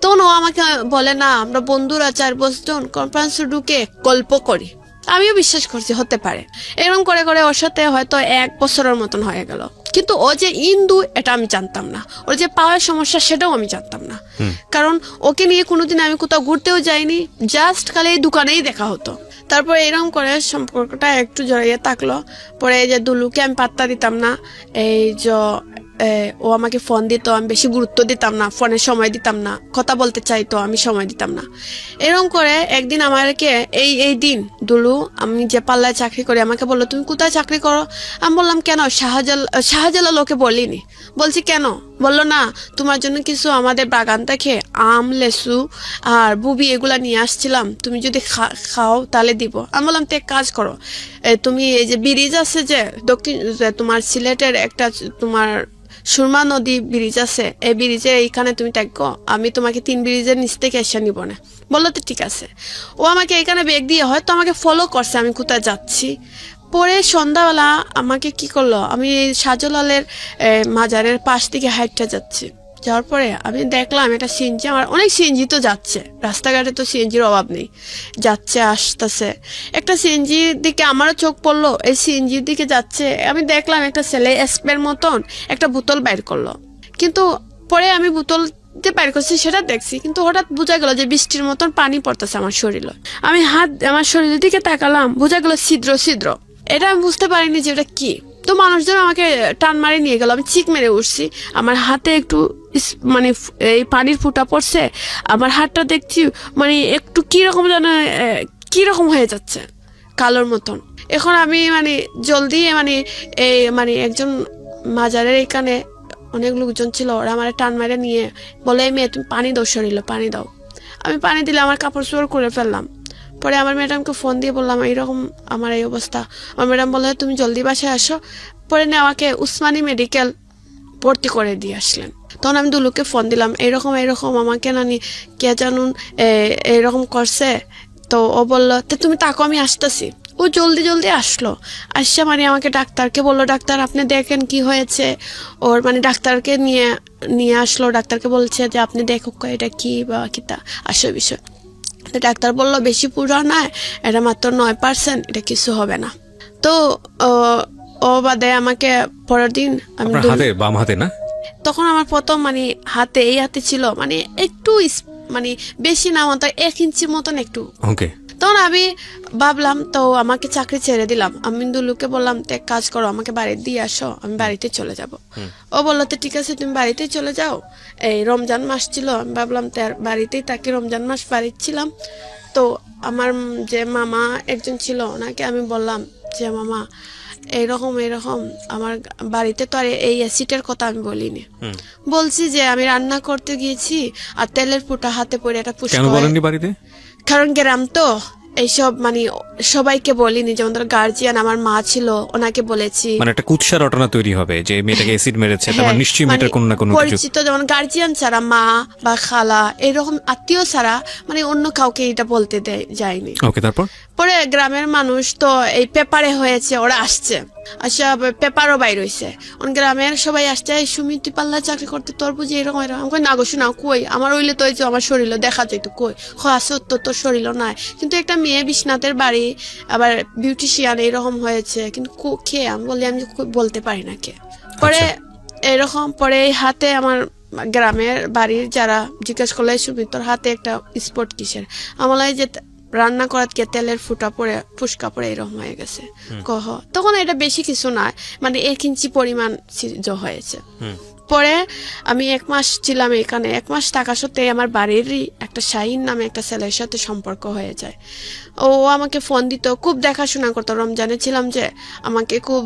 তখন ও আমাকে বলে না, আমরা বন্ধুরা 4-5 জন কনফারেন্সে ঢুকে গল্প করি। আমিও বিশ্বাস করছি হতে পারে। এরকম করে করে ওর সাথে হয়তো 1 বছরের মতন হয়ে গেল। কিন্তু ও যে ইন্দু এটা আমি জানতাম না, ওর যে পাওয়ার সমস্যা সেটাও আমি জানতাম না, কারণ ওকে নিয়ে কোনোদিন আমি কোথাও ঘুরতেও যাইনি, জাস্ট খালি এই দোকানেই দেখা হতো। তারপরে এরকম করে সম্পর্কটা একটু জড়িয়ে থাকলো। পরে এই যে দুলুকে আমি পাত্তা দিতাম না, এই যে ও আমাকে ফোন দিত, আমি বেশি গুরুত্ব দিতাম না, ফোনে সময় দিতাম না, কথা বলতে চাইতো, আমি সময় দিতাম না। এরকম করে একদিন আমাকে এই দিন দুলু, আমি যে পাল্লায় চাকরি করি, আমাকে বললো তুমি কোথায় চাকরি করো? আমি বললাম কেন, শাহজালাল ওকে বলিনি। বলছি কেন? বললো না, তোমার জন্য কিছু আমাদের বাগান থেকে আম, লেসু আর বুবি এগুলা নিয়ে আসছিলাম, তুমি যদি খাও তাহলে দিব। আমি বললাম তো এক কাজ করো, তুমি এই যে ব্রিজ আছে যে তোমার সিলেটের একটা তোমার সুরমা নদী ব্রিজ আছে, এই ব্রিজের এইখানে তুমি থাকো, আমি তোমাকে 3 ব্রিজের নিচ থেকে এসে নিব না। বললো তো ঠিক আছে। ও আমাকে এখানে ব্যাগ দিয়ে হয়তো আমাকে ফলো করছে আমি কোথায় যাচ্ছি। পরে সন্ধ্যাবেলা আমাকে কি করলো, আমি শাহজালালের মাজারের পাশ থেকে হাইটটা যাচ্ছি। যাওয়ার পরে আমি দেখলাম একটা সিএনজি, আমার অনেক সিএনজি তো যাচ্ছে, রাস্তাঘাটে তো সিএনজির অভাব নেই, যাচ্ছে আসতেছে। একটা সিএনজির দিকে আমারও চোখ পড়লো, এই সিএনজির দিকে যাচ্ছে। আমি দেখলাম একটা ছেলে স্প্রের মতন একটা বোতল বাইর করলো, কিন্তু পরে আমি বোতল যে বাইর করছি সেটা দেখছি, কিন্তু হঠাৎ বোঝা গেল যে বৃষ্টির মতন পানি পড়তেছে আমার শরীরে। আমি আমার শরীরের দিকে তাকালাম, বোঝা গেল ছিদ্র ছিদ্র। এটা আমি বুঝতে পারিনি যে এটা কি। তো মানুষজন আমাকে টান মারে নিয়ে গেল, আমি চিক মেরে উঠছি। আমার হাতে একটু মানে এই পানির ফুটা পড়ছে, আমার হাতটা দেখছি মানে একটু কিরকম যেন কিরকম হয়ে যাচ্ছে, কালোর মতন। এখন আমি মানে জলদি মানে এই মানে একজন মাজারের এখানে অনেক লোকজন ছিল, ওরা আমার টান মারে নিয়ে বলে, মেয়ে তুমি পানি দাও, শরীরে পানি দাও। আমি পানি দিলে আমার কাপড় চোপড় করে ফেললাম। পরে আমার ম্যাডামকে ফোন দিয়ে বললাম এইরকম আমার এই অবস্থা। আমার ম্যাডাম বললো তুমি জলদি বাসায় আসো। পরে আমাকে উসমানী মেডিকেল ভর্তি করে দিয়ে আসলেন। তখন আমি দুলুকে ফোন দিলাম, এইরকম আমাকে নানি কে জানুন এইরকম করছে। তো ও বললো তুমি তাকো, আমি আসতেছি। ও জলদি আসলো, আসছে মানে আমাকে ডাক্তারকে বললো, ডাক্তার আপনি দেখেন কি হয়েছে ওর। মানে ডাক্তারকে নিয়ে আসলো, ডাক্তারকে বলছে যে আপনি দেখো এটা কি বা কিতা আসল বিষয়। ডাক্তার বললো বেশি পুরো না, এটা মাত্র 9%, এটা কিছু হবে না। তো ও বাদে আমাকে পরের দিন আমি বাম হাতে না, তখন আমার প্রথম মানে হাতে এই হাতে ছিল মানে একটু মানে বেশি না, মাত্র 1 ইঞ্চি মতন একটু। ওকে। তখন আমি ভাবলাম তো আমাকে চাকরি ছেড়ে দিলাম। আমি দুলুকে বললাম এক কাজ করো, আমাকে বাড়ি দিয়ে আসো, আমি বাড়িতে চলে যাব। ও বললো তো ঠিক আছে তুমি বাড়িতেই চলে যাও। এই রমজান মাস ছিল, আমি ভাবলাম তার বাড়িতেই তাকে রমজান মাস বাড়িতে ছিলাম। তো আমার যে মামা একজন ছিল ওনাকে আমি বললাম যে মামা এইরকম আমার বাড়িতে তো আর এই অ্যাসিডের কথা আমি বলিনি, বলছি যে আমি রান্না করতে গিয়েছি আর তেলের ফুটা হাতে পড়ে একটা বাড়িতে। কারণ গ্রাম তো এইসব মানে সবাইকে বলিনি, যেমন ধর গার্জিয়ান আমার মা ছিল ওনাকে বলেছি, মানে একটা কুৎসা রটনা তৈরি হবে যে মেয়েটাকে অ্যাসিড মেরেছে, তারপর নিশ্চয়ই মেয়েটার কোনো না কোনো পরিচিত যেমন গার্জিয়ান ছাড়া মা বা খালা এরকম আত্মীয় ছাড়া মানে অন্য কাউকে এটা বলতে যায়নি। ওকে। তারপর পরে গ্রামের মানুষ তো এই পেপারে হয়েছে, ওরা আসছে, আচ্ছা পেপারও বাইর হয়েছে, গ্রামের সবাই আসছে, এই সুমি তুই পাল্লা চাকরি করতে তোর বুঝি এরকম আমি কই না গো শোনা কই আমার হইলে তো আমার শরীরও দেখা যেত, কই সত্য তোর শরীরও নাই, কিন্তু একটা মেয়ে বিশ্বনাথের বাড়ি আবার বিউটিশিয়ান এরকম হয়েছে, কিন্তু কে আমি বলি আমি বলতে পারি না কে। পরে এরকম পরে এই হাতে আমার গ্রামের বাড়ির যারা জিজ্ঞেস করলে সুমি তোর হাতে একটা স্পট কিসের, আমার যে রান্না করার কে তেলের ফুসকা পড়ে এরকম হয়ে গেছে। কহ তখন এটা বেশি কিছু না, মানে 1 ইঞ্চি পরিমাণ হয়েছে। পরে আমি 1 মাস ছিলাম এখানে, 1 মাস থাকা সত্ত্বে আমার বাড়িরই একটা শাহিন নামে একটা ছেলের সাথে সম্পর্ক হয়ে যায়। ও আমাকে ফোন দিত, খুব দেখাশোনা করতো, রমজানে ছিলাম যে আমাকে খুব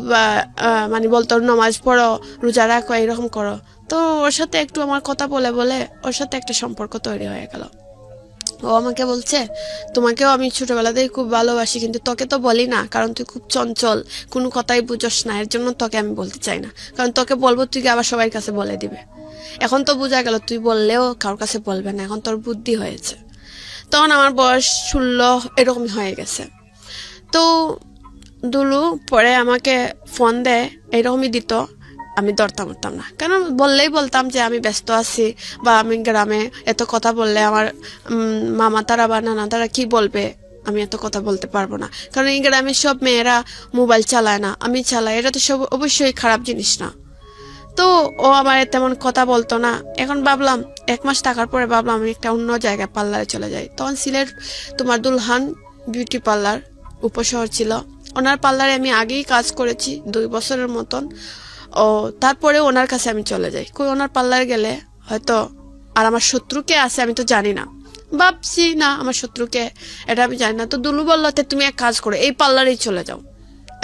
মানে বলতো নামাজ পড়ো, রোজা রাখো, এরকম করো। তো ওর সাথে একটু আমার কথা বলে ওর সাথে একটা সম্পর্ক তৈরি হয়ে গেল। ও আমাকে বলছে তোমাকেও আমি ছোটবেলাতেই খুব ভালোবাসি, কিন্তু তোকে তো বলি না কারণ তুই খুব চঞ্চল, কোনো কথাই বুঝোস না, এর জন্য তোকে আমি বলতে চাই না, কারণ তোকে বলবো তুই আবার সবার কাছে বলে দিবে। এখন তো বোঝা গেল তুই বললেও কারোর কাছে বলবে না, এখন তোর বুদ্ধি হয়েছে। তখন আমার বয়স 16 এরকমই হয়ে গেছে। তো দুলু পরে আমাকে ফোন দেয়, এরকমই দিত, আমি ধরতাম না, কারণ বললেই বলতাম যে আমি ব্যস্ত আছি, বা আমি গ্রামে এত কথা বললে আমার মামা তারা বা নানা তারা কি বলবে, আমি এত কথা বলতে পারবো না, কারণ এই গ্রামে সব মেয়েরা মোবাইল চালায় না, আমি চালাই, এটা তো সব অবশ্যই খারাপ জিনিস না। তো ও আমার তেমন কথা বলতো না। এখন ভাবলাম 1 মাস থাকার পরে ভাবলাম আমি একটা অন্য জায়গায় পার্লারে চলে যাই। তখন সিলেট তোমার দুলহান বিউটি পার্লার উপশহর ছিল, ওনার পার্লারে আমি আগেই কাজ করেছি 2 বছরের মতন। ও তারপরে ওনার কাছে আমি চলে যাই, কই ওনার পার্লারে গেলে হয়তো আর আমার শত্রুকে আছে আমি তো জানি না, ভাবছি না আমার শত্রুকে এটা আমি জানি না। তো দুলু বললো তুমি এক কাজ করো, এই পার্লারেই চলে যাও,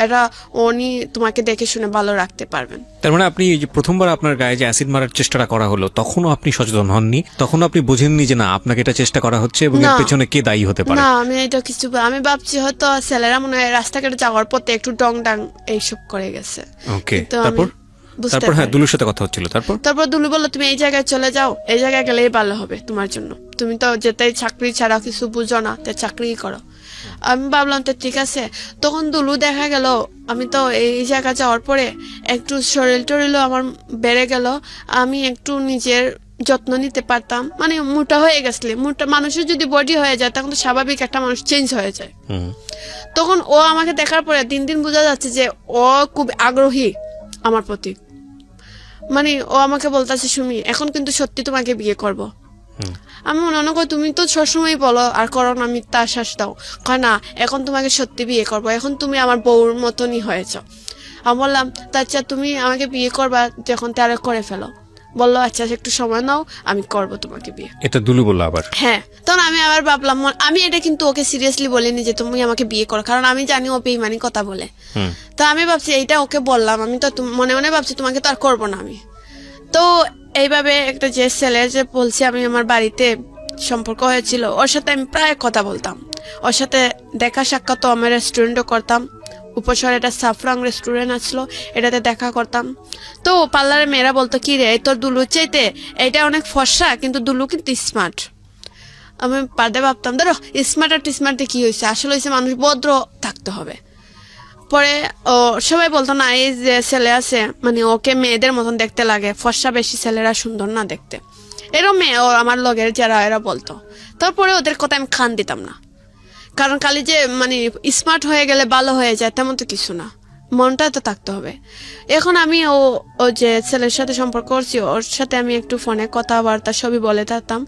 এটা উনি তোমাকে দেখে শুনে ভালো রাখতে পারবেন। তার মানে আপনি যে প্রথমবার আপনার গায়ে যে অ্যাসিড মারার চেষ্টাটা করা হলো তখনও আপনি সচেতন হননি, তখনও আপনি বুঝেননি যে না আপনাকে এটা চেষ্টা করা হচ্ছে এবং এর পেছনে কে দায়ী হতে পারে? না আমি এটা কিছু আমি ভাবছি হয়তো ছেলেরা মনে হয় রাস্তাঘাটে যাওয়ার পথে একটু ডং ডাং এইসব করে গেছে। ওকে। তারপর বুঝতে তারপর হ্যাঁ পারি। দুলুর সাথে কথা হচ্ছিল, তারপর দুলু বললো তুমি এই জায়গায় চলে যাও, এই জায়গায় গেলেই ভালো হবে তোমার জন্য, তুমি তো যেতেই চাকরি ছাড়া কিছু বুঝো না, তো চাকরিই করো। আমি ভাবলাম তো ঠিক আছে। তখন দুলু দেখা গেল আমি তো এই জায়গা যাওয়ার পরে একটু শরীর টরিলও আমার বেড়ে গেল, আমি একটু নিজের যত্ন নিতে পারতাম, মানে মোটা হয়ে গেছলে, মোটা মানুষের যদি বডি হয়ে যায় তখন তো স্বাভাবিক একটা মানুষ চেঞ্জ হয়ে যায়। তখন ও আমাকে দেখার পরে দিন দিন বোঝা যাচ্ছে যে ও খুব আগ্রহী আমার প্রতি, মানে ও আমাকে বলতেছে সুমি এখন কিন্তু সত্যি তোমাকে বিয়ে করব। আমি মনে করি তুমি তো সবসময় বলো আর করো না, মিথ্যা আশ্বাস দাও, কয় না এখন তোমাকে সত্যি বিয়ে করব, এখন তুমি আমার বউর মতনই হয়েছ। আমি বললাম আচ্ছা তুমি আমাকে বিয়ে করবা যখন তারা করে ফেলো। বললো আচ্ছা একটু সময় নাও, আমি করব তোমাকে বিয়ে। এটা দুলু বললো আবার? হ্যাঁ। তখন আমি আবার ভাবলাম, আমি এটা কিন্তু ওকে সিরিয়াসলি বলিনি যে তুমি আমাকে বিয়ে করো, কারণ আমি জানি ও বেইমানি কথা বলে। তো আমি ভাবছি এইটা ওকে বললাম, আমি তো মনে মনে ভাবছি তোমাকে তো আর করবো না আমি। তো এইভাবে একটা যে ছেলে যে বলছি আমি আমার বাড়িতে সম্পর্ক হয়েছিল, ওর সাথে আমি প্রায় কথা বলতাম, ওর সাথে দেখা সাক্ষাৎ আমি রেস্টুরেন্টও করতাম, উপশহরে একটা সাফরাং রেস্টুরেন্ট আসলো, এটাতে দেখা করতাম। তো পার্লারের মেয়েরা বলতো কি রে তোর দুলু চাইতে এটা অনেক ফর্সা, কিন্তু দুলু কিন্তু স্মার্ট। আমি পার্দে ভাবতাম ধরো স্মার্ট আর টিস্মার্টে কি হয়েছে, আসলে হয়েছে মানুষ ভদ্র থাকতে হবে। পরে ও সবাই বলতো না এই যে ছেলে আছে মানে ওকে মেয়েদের মতন দেখতে লাগে, ফর্সা বেশি ছেলেরা সুন্দর না দেখতে, এরও মেয়ে ও আমার লগের যারা এরা বলতো। তারপরে ওদের কথা আমি খান দিতাম না, কারণ খালি যে মানে স্মার্ট হয়ে গেলে ভালো হয়ে যায় তেমন তো কিছু না, মনটা তো থাকতে হবে। এখন আমি ও যে ছেলের সাথে সম্পর্ক করছি ওর সাথে আমি একটু ফোনে কথাবার্তা সবই বলে থাকতাম।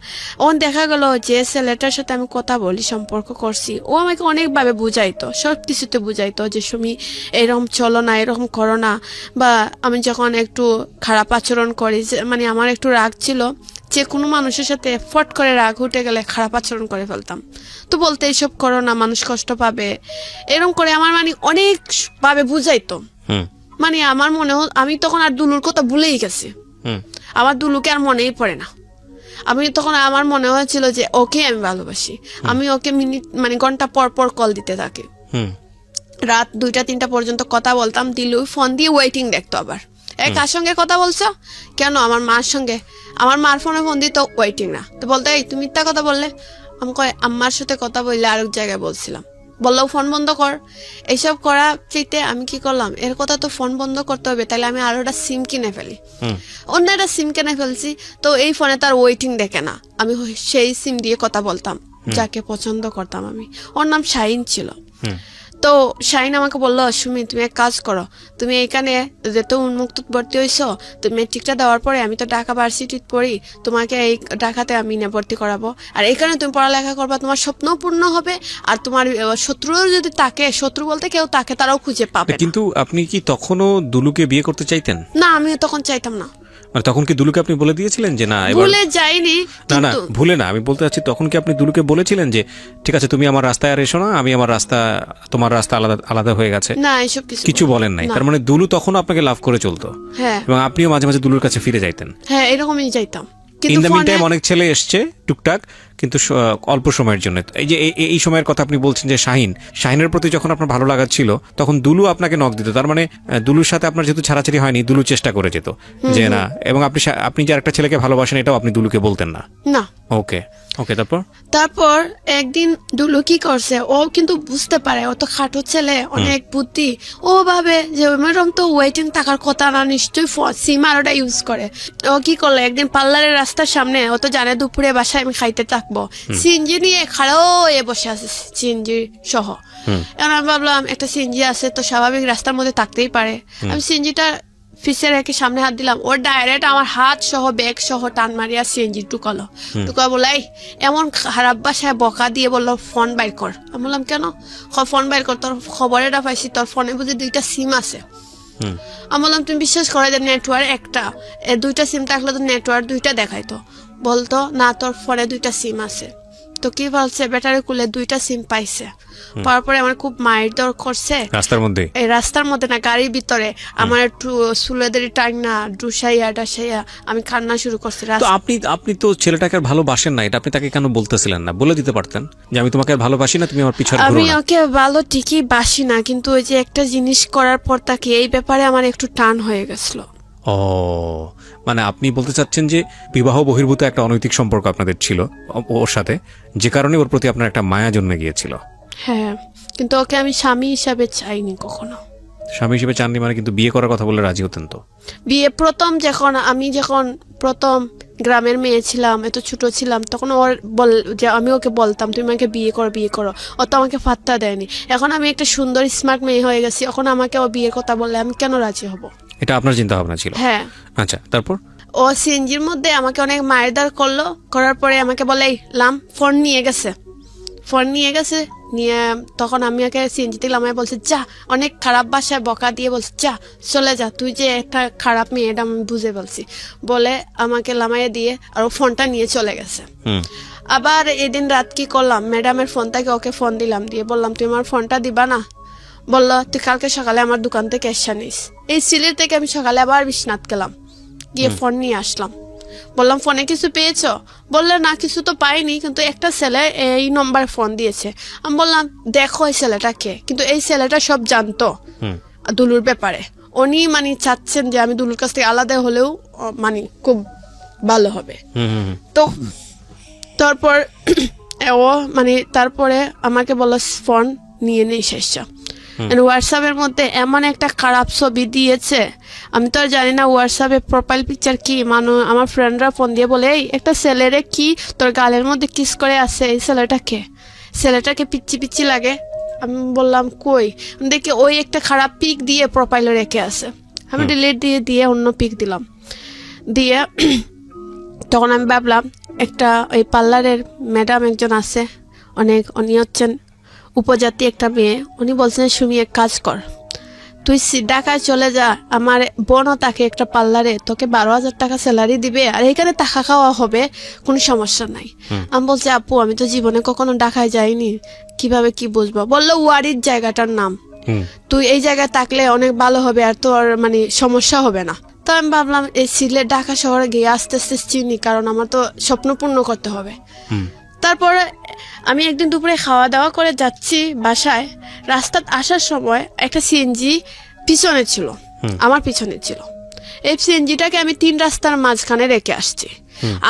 ওন দেখা গেল যে ছেলেটার সাথে আমি কথা বলি সম্পর্ক করছি ও আমাকে অনেকভাবে বুঝাইতো, সব কিছুতে বুঝাইতো যে সুমি এরকম চলো না, এরকম করো না। বা আমি যখন একটু খারাপ আচরণ করি, মানে আমার একটু রাগ ছিল, যে কোনো মানুষের সাথে ফট করে রাগ উঠে গেলে খারাপ আচরণ করে ফেলতাম, তো বলতে এইসব করো না মানুষ কষ্ট পাবে, এরকম করে আমার মানে অনেক ভাবে বুঝাইতো। মানে আমার মনে আমি তখন আর দুলুর কথা ভুলেই গেছি, আমার দুলুকে আর মনেই পড়ে না। আমি তখন আমার মনে হয়েছিল যে ওকে আমি ভালোবাসি, আমি ওকে মিনিট মানে ঘন্টা পর পর কল দিতে থাকি, রাত 2টা-3টা পর্যন্ত কথা বলতাম। দিলু ফোন দিয়ে ওয়েটিং দেখতো, আবার কার সঙ্গে কথা বলছো, কেন আমার মার সঙ্গে, আমার মার ফোনে ফোন দিত ওয়েটিং না, তো বলতো এই তুমি মিথ্যা কথা বললে। আমি কয় আম্মার সাথে কথা বললে আরেক জায়গায় বলছিলাম, বললো ফোন বন্ধ কর। এইসব করা চাইতে আমি কি করলাম, এর কথা তো ফোন বন্ধ করতে হবে, তাহলে আমি আরো একটা সিম কিনে ফেলি, অন্য একটা সিম কিনে ফেলছি। তো এই ফোনে তার ওয়েটিং দেখে না, আমি সেই সিম দিয়ে কথা বলতাম যাকে পছন্দ করতাম আমি, ওর নাম শাহিন ছিল। তো শাহিন আমাকে বললো সুমি তুমি এক কাজ করো, তুমি এইখানে যেহেতু উন্মুক্ত ভর্তি হয়েছো, তুমি মেট্রিকটা দেওয়ার পরে আমি তো ঢাকা ভার্সিটিতে পড়ি, তোমাকে এই ঢাকাতে আমি ভর্তি করাবো, আর এখানে তুমি পড়ালেখা করবা, তোমার স্বপ্ন পূর্ণ হবে, আর তোমার শত্রু যদি তাকে, শত্রু বলতে কেউ তাকে তারাও খুঁজে পাবে। কিন্তু আপনি কি তখনও দুলুকে বিয়ে করতে চাইতেন? না আমি তখন চাইতাম না। মানে তখন কি দুলুকে আপনি বলে দিয়েছিলেন যে না এবার? ভুলে যাইনি। না ভুলে না, আমি বলতে চাচ্ছি তখন কি আপনি দুলুকে বলেছিলেন যে ঠিক আছে তুমি আমার রাস্তায় আর এসো না, আমি আমার রাস্তা, তোমার রাস্তা আলাদা আলাদা হয়ে গেছে? না এসব কিছু বলেন নাই। তার মানে দুলু তখন আপনাকে লাভ করে চলতো? হ্যাঁ। এবং আপনিও মাঝে মাঝে দুলুর কাছে ফিরে যাইতেন? হ্যাঁ এরকমই যাইতাম। ইন দ্য মিন টাইম অনেক ছেলে এসছে টুকটাক, কিন্তু অল্প সময়ের জন্য। এই যে এই সময়ের কথা আপনি বলছেন যে শাহিনের প্রতি যখন আপনার ভালো লাগা ছিল তখন দুলু আপনাকে নক দিত, তার মানে দুলুর সাথে আপনার যেহেতু ছাড়াছাড়ি হয়নি, দুলু চেষ্টা করে যেত যে না, এবং আপনি যে আরেকটা ছেলেকে ভালোবাসেন এটাও আপনি দুলুকে বলতেন না? না। ওকে তারপর একদিন দুলু কি করছে, ও কিন্তু বুঝতে পারে ও তো খাটো ছেলে, অনেক বুদ্ধি, ও ভাবে যে এরকম তো ওয়েটিং থাকার কথা না, নিশ্চয়ই সিম আর ওটা ইউজ করে। ও কি করলো, একদিন পার্লারের রাস্তার সামনে, ও তো জানে দুপুরে বাসায় আমি খাইতে থাকবো, সিএনজি নিয়ে খাড়াও বসে আছে, সিএনজি সহ। এখন আমি ভাবলাম একটা সিএনজি আছে তো স্বাভাবিক রাস্তার মধ্যে থাকতেই পারে, আমি সিএনজিটা ফিসে রেখে সামনে হাত দিলাম, ওর ডাইরেক্ট আমার হাত সহ ব্যাগ সহ টান মারিয়া সিএনজি টুকালো। বলাই এমন খারাপ বাসায় বকা দিয়ে বললো ফোন বাইর কর। আমি বললাম কেন? ফোন বাইর কর, তোর খবরেটা পাইছি তোর ফোনে বুঝি 2টা সিম আছে। আমি বললাম তুমি বিশ্বাস করে যে নেটওয়ার্ক একটা, 2টা সিম থাকলে তো নেটওয়ার্ক 2টা দেখাইতো। বলতো না তোর ফোনে 2টা সিম আছে। তো কি বলছে, ব্যাটারি খুলে 2টা সিম পাইছে, পাওয়ার পরে আমার খুব মায়ের দর করছে রাস্তার মধ্যে, এই রাস্তার মধ্যে না গাড়ির ভিতরে, আমার একটু চুলেদের টাইনা ডুসাইয়া ডাসাইয়া আমি কান্না শুরু করছি। তো আপনি তো ছেলেটাকে আর ভালোবাসেন না, এটা আপনি তাকে কেন বলতেছিলেন না? বলে দিতে পারতেন যে আমি তোমাকে আর ভালোবাসি না, তুমি আমার পিছনে ঘুরো না। আমি ওকে ভালো ঠিকই বাসি না, কিন্তু ওই যে একটা জিনিস করার পর তাকে এই ব্যাপারে আমার একটু টান হয়ে গেছিল। ও, মানে আপনি বলতে চাচ্ছেন যে বিবাহ বহির্ভূত একটা অনৈতিক সম্পর্ক আপনাদের ছিল ওর সাথে, যে কারণে ওর প্রতি আপনার একটা মায়া জন্মে গিয়েছিল। হ্যাঁ, কিন্তু ওকে আমি স্বামী হিসাবে চাইনি কখনো। স্বামী হিসেবে চাননি মানে, কিন্তু বিয়ে করার কথা বলে রাজি হতেন তো? বিয়ে যখন প্রথম গ্রামের মেয়ে ছিলাম, এত ছোট ছিলাম, তখন যে আমি ওকে বলতাম তুমি আমাকে বিয়ে করো, ও তো আমাকে পাত্তা দেয়নি। এখন আমি একটা সুন্দর স্মার্ট মেয়ে হয়ে গেছি, এখন আমাকে ও বিয়ের কথা বললে আমি কেন রাজি হব? এটা আপনার চিন্তা ভাবনা ছিল? হ্যাঁ। আচ্ছা, তারপর? ও সিএনজির মধ্যে আমাকে অনেক মারধর করলো, করার পরে আমাকে বলে এই লাম ফোন নিয়ে গেছে। নিয়ে তখন আমি ওকে সিএনজিতে লামায় বলছে যা, অনেক খারাপ ভাষায় বকা দিয়ে বলছে যা চলে যা, তুই যে একটা খারাপ মেয়ে এটা আমি বুঝে বলছি বলে আমাকে লামাইয়ে দিয়ে আর ও ফোনটা নিয়ে চলে গেছে। আবার এদিন রাত কি করলাম, ম্যাডামের ফোন থেকে ওকে ফোন দিলাম, দিয়ে বললাম তুই আমার ফোনটা দিবা না? বললো তুই কালকে সকালে আমার দোকান থেকে এসে নিস। এই সিলেট থেকে আমি সকালে আবার বিশ্বনাথ গেলাম, গিয়ে ফোন নিয়ে আসলাম। বললাম ফোনে কিছু পেয়েছো? বললে না কিছু তো পাইনি, কিন্তু একটা ছেলে এই নম্বরে ফোন দিয়েছে। আমি বললাম দেখো এই ছেলেটাকে, কিন্তু এই ছেলেটা সব জানতো দুলুর ব্যাপারে। উনি মানে চাচ্ছেন যে আমি দুলুর কাছ থেকে আলাদা হলেও মানে খুব ভালো হবে। তো তারপর ও মানে তারপরে আমাকে বললো ফোন নিয়ে নেই শেষ। হোয়াটসঅ্যাপের মধ্যে এমন একটা খারাপ ছবি দিয়েছে, আমি তো আর জানি না হোয়াটসঅ্যাপে প্রোফাইল পিকচার কি। আমার ফ্রেন্ডরা ফোন দিয়ে বলে এই একটা ছেলেরে কি তোর গালের মধ্যে কিস করে আছে, এই ছেলেটাকে পিচ্ছি পিচ্ছি লাগে। আমি বললাম কই, দেখি ওই একটা খারাপ পিক দিয়ে প্রোফাইলে রেখে আছে। আমি ডিলিট দিয়ে অন্য পিক দিলাম। দিয়ে তখন আমি ভাবলাম একটা ওই পার্লারের ম্যাডাম একজন আছে, উনি হচ্ছেন উপজাতি একটা মেয়ে। উনি বলছেন সুমি এক কাজ কর, তুই ঢাকায় চলে যা, আমার বোনও তাকে একটা পার্লারে, তোকে 12,000 টাকা স্যালারি দিবে আর এখানে টাকা খাওয়া হবে, কোনো সমস্যা নাই। আমি বলছি আপু আমি তো জীবনে কখনো ঢাকায় যাইনি, কিভাবে কি বুঝবো? বললো ওয়ারির জায়গাটার নাম, তুই এই জায়গায় থাকলে অনেক ভালো হবে আর তোর মানে সমস্যা হবে না। তো আমি ভাবলাম এই সিলেট ঢাকা শহরে গিয়ে আস্তে আস্তে চিনি, কারণ আমার তো স্বপ্ন পূর্ণ করতে হবে। তারপরে আমি একদিন দুপুরে খাওয়া দাওয়া করে যাচ্ছি বাসায়, রাস্তায় আসার সময় একটা সিএনজি পিছনে ছিল, আমার পিছনে ছিল। এই সিএনজিটাকে আমি 3 রাস্তার মাঝখানে রেখে আসছি।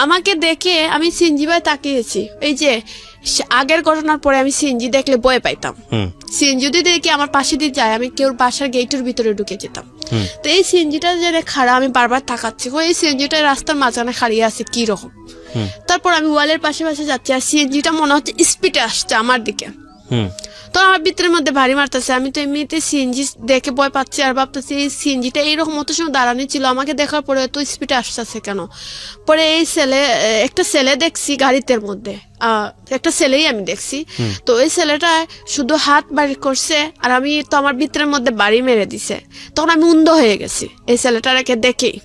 আমাকে দেখে আমি সিএনজি ভাই তাকিয়েছি। এই যে আগের ঘটনার পরে আমি সিএনজি দেখলে ভয় পাইতাম, সিএনজি যদি দেখি আমার পাশে দিয়ে যায় আমি কেউ বাসার গেটের ভিতরে ঢুকে যেতাম। তো এই সিএনজিটা যে খাড়া, আমি বারবার তাকাচ্ছি এই সিএনজিটা রাস্তার মাঝখানে খাড়িয়ে আছে কি রকম। তারপর আমি ওয়ালের পাশে যাচ্ছি আর সিএনজিটা মনে হচ্ছে স্পিডে আসছে আমার দিকে। তো আমার ভিতরের মধ্যে ভারী মারতেছে, আমি তো এমনিতে সিএনজি দেখে ভয় পাচ্ছি আর ভাবতেছি এই সিএনজিটা এইরকম মতো সময় দাঁড়ানো ছিল, আমাকে দেখার পরে এত স্পিডে আসতেছে কেন। পরে একটা ছেলে দেখছি গাড়িতে মধ্যে, একটা ছেলেই আমি দেখছি। তো ওই ছেলেটা শুধু হাত বাড়ি করছে আর আমি তো আমার ভিতরের মধ্যে বাড়ি মেরে দিছে। তখন আমি অন্ধ হয়ে গেছি এই ছেলেটাকে দেখেই,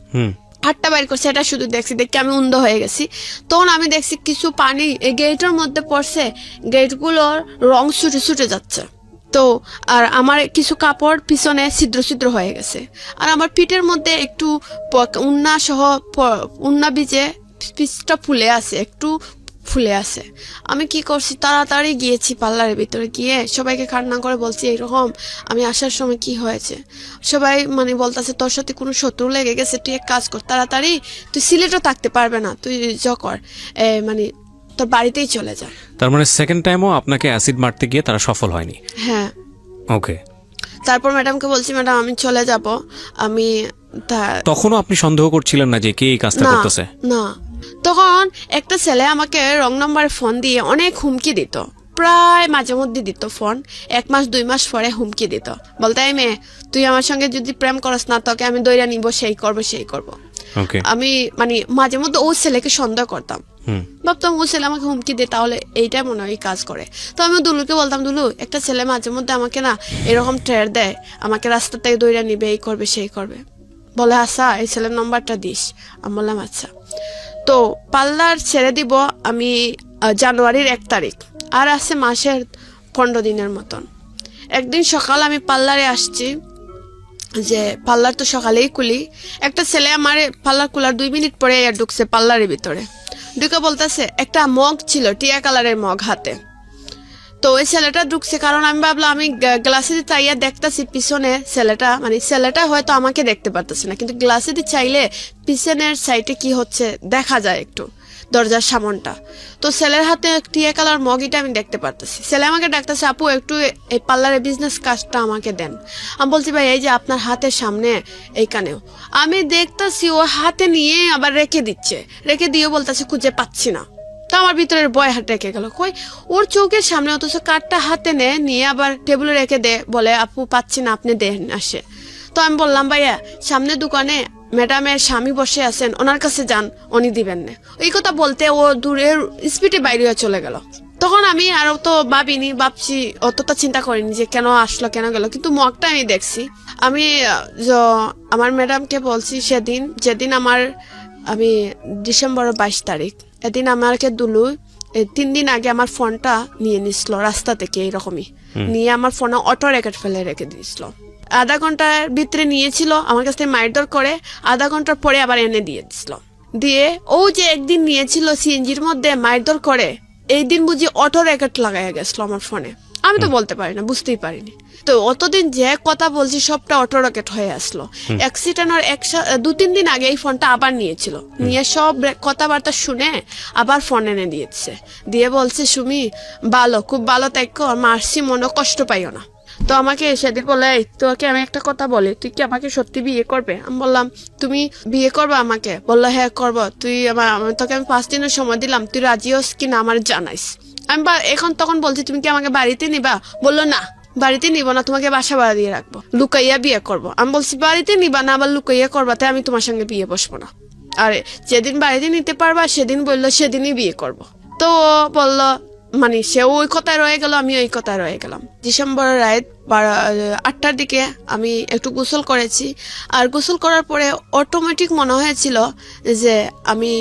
হাতটা বাইর করছে এটা শুধু দেখছি, দেখে আমি অন্ধ হয়ে গেছি। তখন আমি দেখছি কিছু পানি এই গেটের মধ্যে পড়ছে, গেটগুলোর রং ছুটে যাচ্ছে। তো আর আমার কিছু কাপড় পিছনে ছিদ্র হয়ে গেছে, আর আমার পিঠের মধ্যে একটু উন্না বীজে পিচটা একটু ফুলে আছে। আমি কি করছি, তাড়াতাড়ি গিয়েছি পার্লারের ভিতরে, গিয়ে সবাইকে কান্না করে বলছি এইরকম আমি আসার সময় কি হয়েছে। সবাই মানে বলতেছে তোর সাথে কোনো শত্রু লেগে গেছে, তুই এক কাজ কর তাড়াতাড়ি, তুই সিলেটও থাকতে পারবে না, তুই কর মানে তোর বাড়িতেই চলে যা। তার মানে সেকেন্ড টাইমও আপনাকে অ্যাসিড মারতে গিয়ে তারা সফল হয়নি? হ্যাঁ। ওকে। তারপর ম্যাডামকে বলছি ম্যাডাম আমি চলে যাব। আমি তখনও আপনি সন্দেহ করছিলেন না যে কে এই কাজটা করতেছে? না। তখন একটা ছেলে আমাকে রং নাম্বারে ফোন দিয়ে অনেক হুমকি দিত, প্রায় মাঝে মধ্যে দিত ফোন, 1 মাস 2 মাস পরে হুমকি দিত, বলতে এই মেয়ে তুই আমার সঙ্গে যদি প্রেম করস না তোকে আমি দইরা নিব, সেই করব। আমি মানে মাঝে মধ্যে ও ছেলেকে সন্দেহ করতাম, ভাবতাম ও ছেলে আমাকে হুমকি দিয়ে তাহলে এইটাই মনে হয় কাজ করে। তো আমি দুলুকে বলতাম দুলু একটা ছেলে মাঝে মধ্যে আমাকে না এরকম ট্রেয়ার দেয়, আমাকে রাস্তা থেকে দইরা নিবে, এই করবে সেই করবে। বলে আচ্ছা এই ছেলের নম্বরটা দিস। আমি বললাম আচ্ছা। তো পার্লার ছেড়ে দিব আমি জানুয়ারির 1 তারিখ, আর আছে মাসের 15 দিনের মতন। একদিন সকাল আমি পার্লারে আসছি, যে পার্লার তো সকালেই খুলি, একটা ছেলে আমার পার্লার খোলার 2 মিনিট পরে ঢুকছে পার্লারের ভিতরে, ঢুকে বলতেছে একটা মগ ছিল টিয়া কালারের মগ হাতে। তো ওই ছেলেটা ঢুকছে, কারণ আমি ভাবলাম আমি গ্লাসে দিয়ে চাইয়া দেখতেছি পিছনে ছেলেটা, মানে ছেলেটা হয়তো আমাকে দেখতে পারতেছে না, কিন্তু গ্লাসে দিয়ে চাইলে পিছনের সাইডে কি হচ্ছে দেখা যায় একটু, দরজার সামনটা। তো ছেলের হাতে টিয়া কালার মগ, এটা আমি দেখতে পারতেছি। ছেলে আমাকে ডাকতেছে, আপু একটু এই পার্লারের বিজনেস কাজটা আমাকে দেন। আমি বলছি ভাই এই যে আপনার হাতের সামনে এইখানেও। আমি দেখতেছি ও হাতে নিয়ে আবার রেখে দিচ্ছে, রেখে দিয়ে বলতেছে খুঁজে পাচ্ছি না। তো আমার ভিতরের বয় হাত রেখে গেল, কই ওর চোখের সামনে, অথচ কার্ডটা হাতে নিয়ে আবার টেবিলে রেখে দে, বলে আপু পাচ্ছি না, আপনি দেন আসে। তো আমি বললাম ভাইয়া সামনে দোকানে ম্যাডামের স্বামী বসে আছেন, ওনার কাছে যান, উনি দিবেন না। এই কথা বলতে ও দূরের স্পিডে বাইরে চলে গেল। তখন আমি আরো তো ভাবছি, অতটা চিন্তা করিনি যে কেন আসলো কেন গেল, কিন্তু মগটা আমি দেখছি। আমি আমার ম্যাডামকে বলছি সেদিন, যেদিন আমি ডিসেম্বর 22 তারিখ, এদিন আমাকে দুলু 3 দিন আগে আমার ফোনটা নিয়ে নিছিল রাস্তা থেকে, এইরকমই নিয়ে আমার ফোনে অটো রেকর্ড ফেলে রেখে দিয়েছিল। আধা ঘন্টার ভিতরে নিয়েছিল, আমার কাছ থেকে মারধর করে, আধা ঘন্টার পরে আবার এনে দিয়ে দিছিল। দিয়ে ও যে একদিন নিয়েছিল সিএনজির মধ্যে মারধর করে, এই দিন বুঝি অটো রেকর্ড লাগাইয়া গেছিল আমার ফোনে। আমি তো বলতে পারি না, বুঝতেই পারিনি। তো অতদিন যে কথা বলছি সবটা অটো রকেট হয়ে আসলো। অ্যাক্সিডেন্টের 2-3 দিন আগে এই ফোনটা আবার নিয়েছিল, নিয়ে সব কথাবার্তা শুনে আবার ফোন এনে দিয়েছে, দিয়ে বলছে সুমি ভালো, খুব ভালো থাকো, মারছি মনে কষ্ট পাইও না। তো আমাকে সেদিন বলে, তোকে আমি একটা কথা বলি, তুই কি আমাকে সত্যি বিয়ে করবে? আমি বললাম তুমি বিয়ে করবে আমাকে? বললো হ্যাঁ করবো। আমি তোকে 5 দিনের সময় দিলাম, তুই রাজি হস কিনা আমার জানাইস। আমি তখন বলছি তুমি কি আমাকে বাড়িতে নিবা? বললো না বাড়িতে নিব না, তোমাকে বাসা ভাড়া দিয়ে রাখবো, লুকাইয়া বিয়ে করবো। আমি বলছি বাড়িতে নিবা না, আবার লুকাইয়া করবা, তাই আমি তোমার সঙ্গে বিয়ে বসবো না। আরে যেদিন বাড়িতে নিতে পারবা সেদিন বললো সেদিনই বিয়ে করব। তো বললো, মানে সে ওই কথায় রয়ে গেল, আমি ওই কথায় রয়ে গেলাম। ডিসেম্বর রাত 8টার দিকে আমি একটু গোসল করেছি, আর গোসল করার পরে অটোমেটিক মনে হয়েছিল যে আমি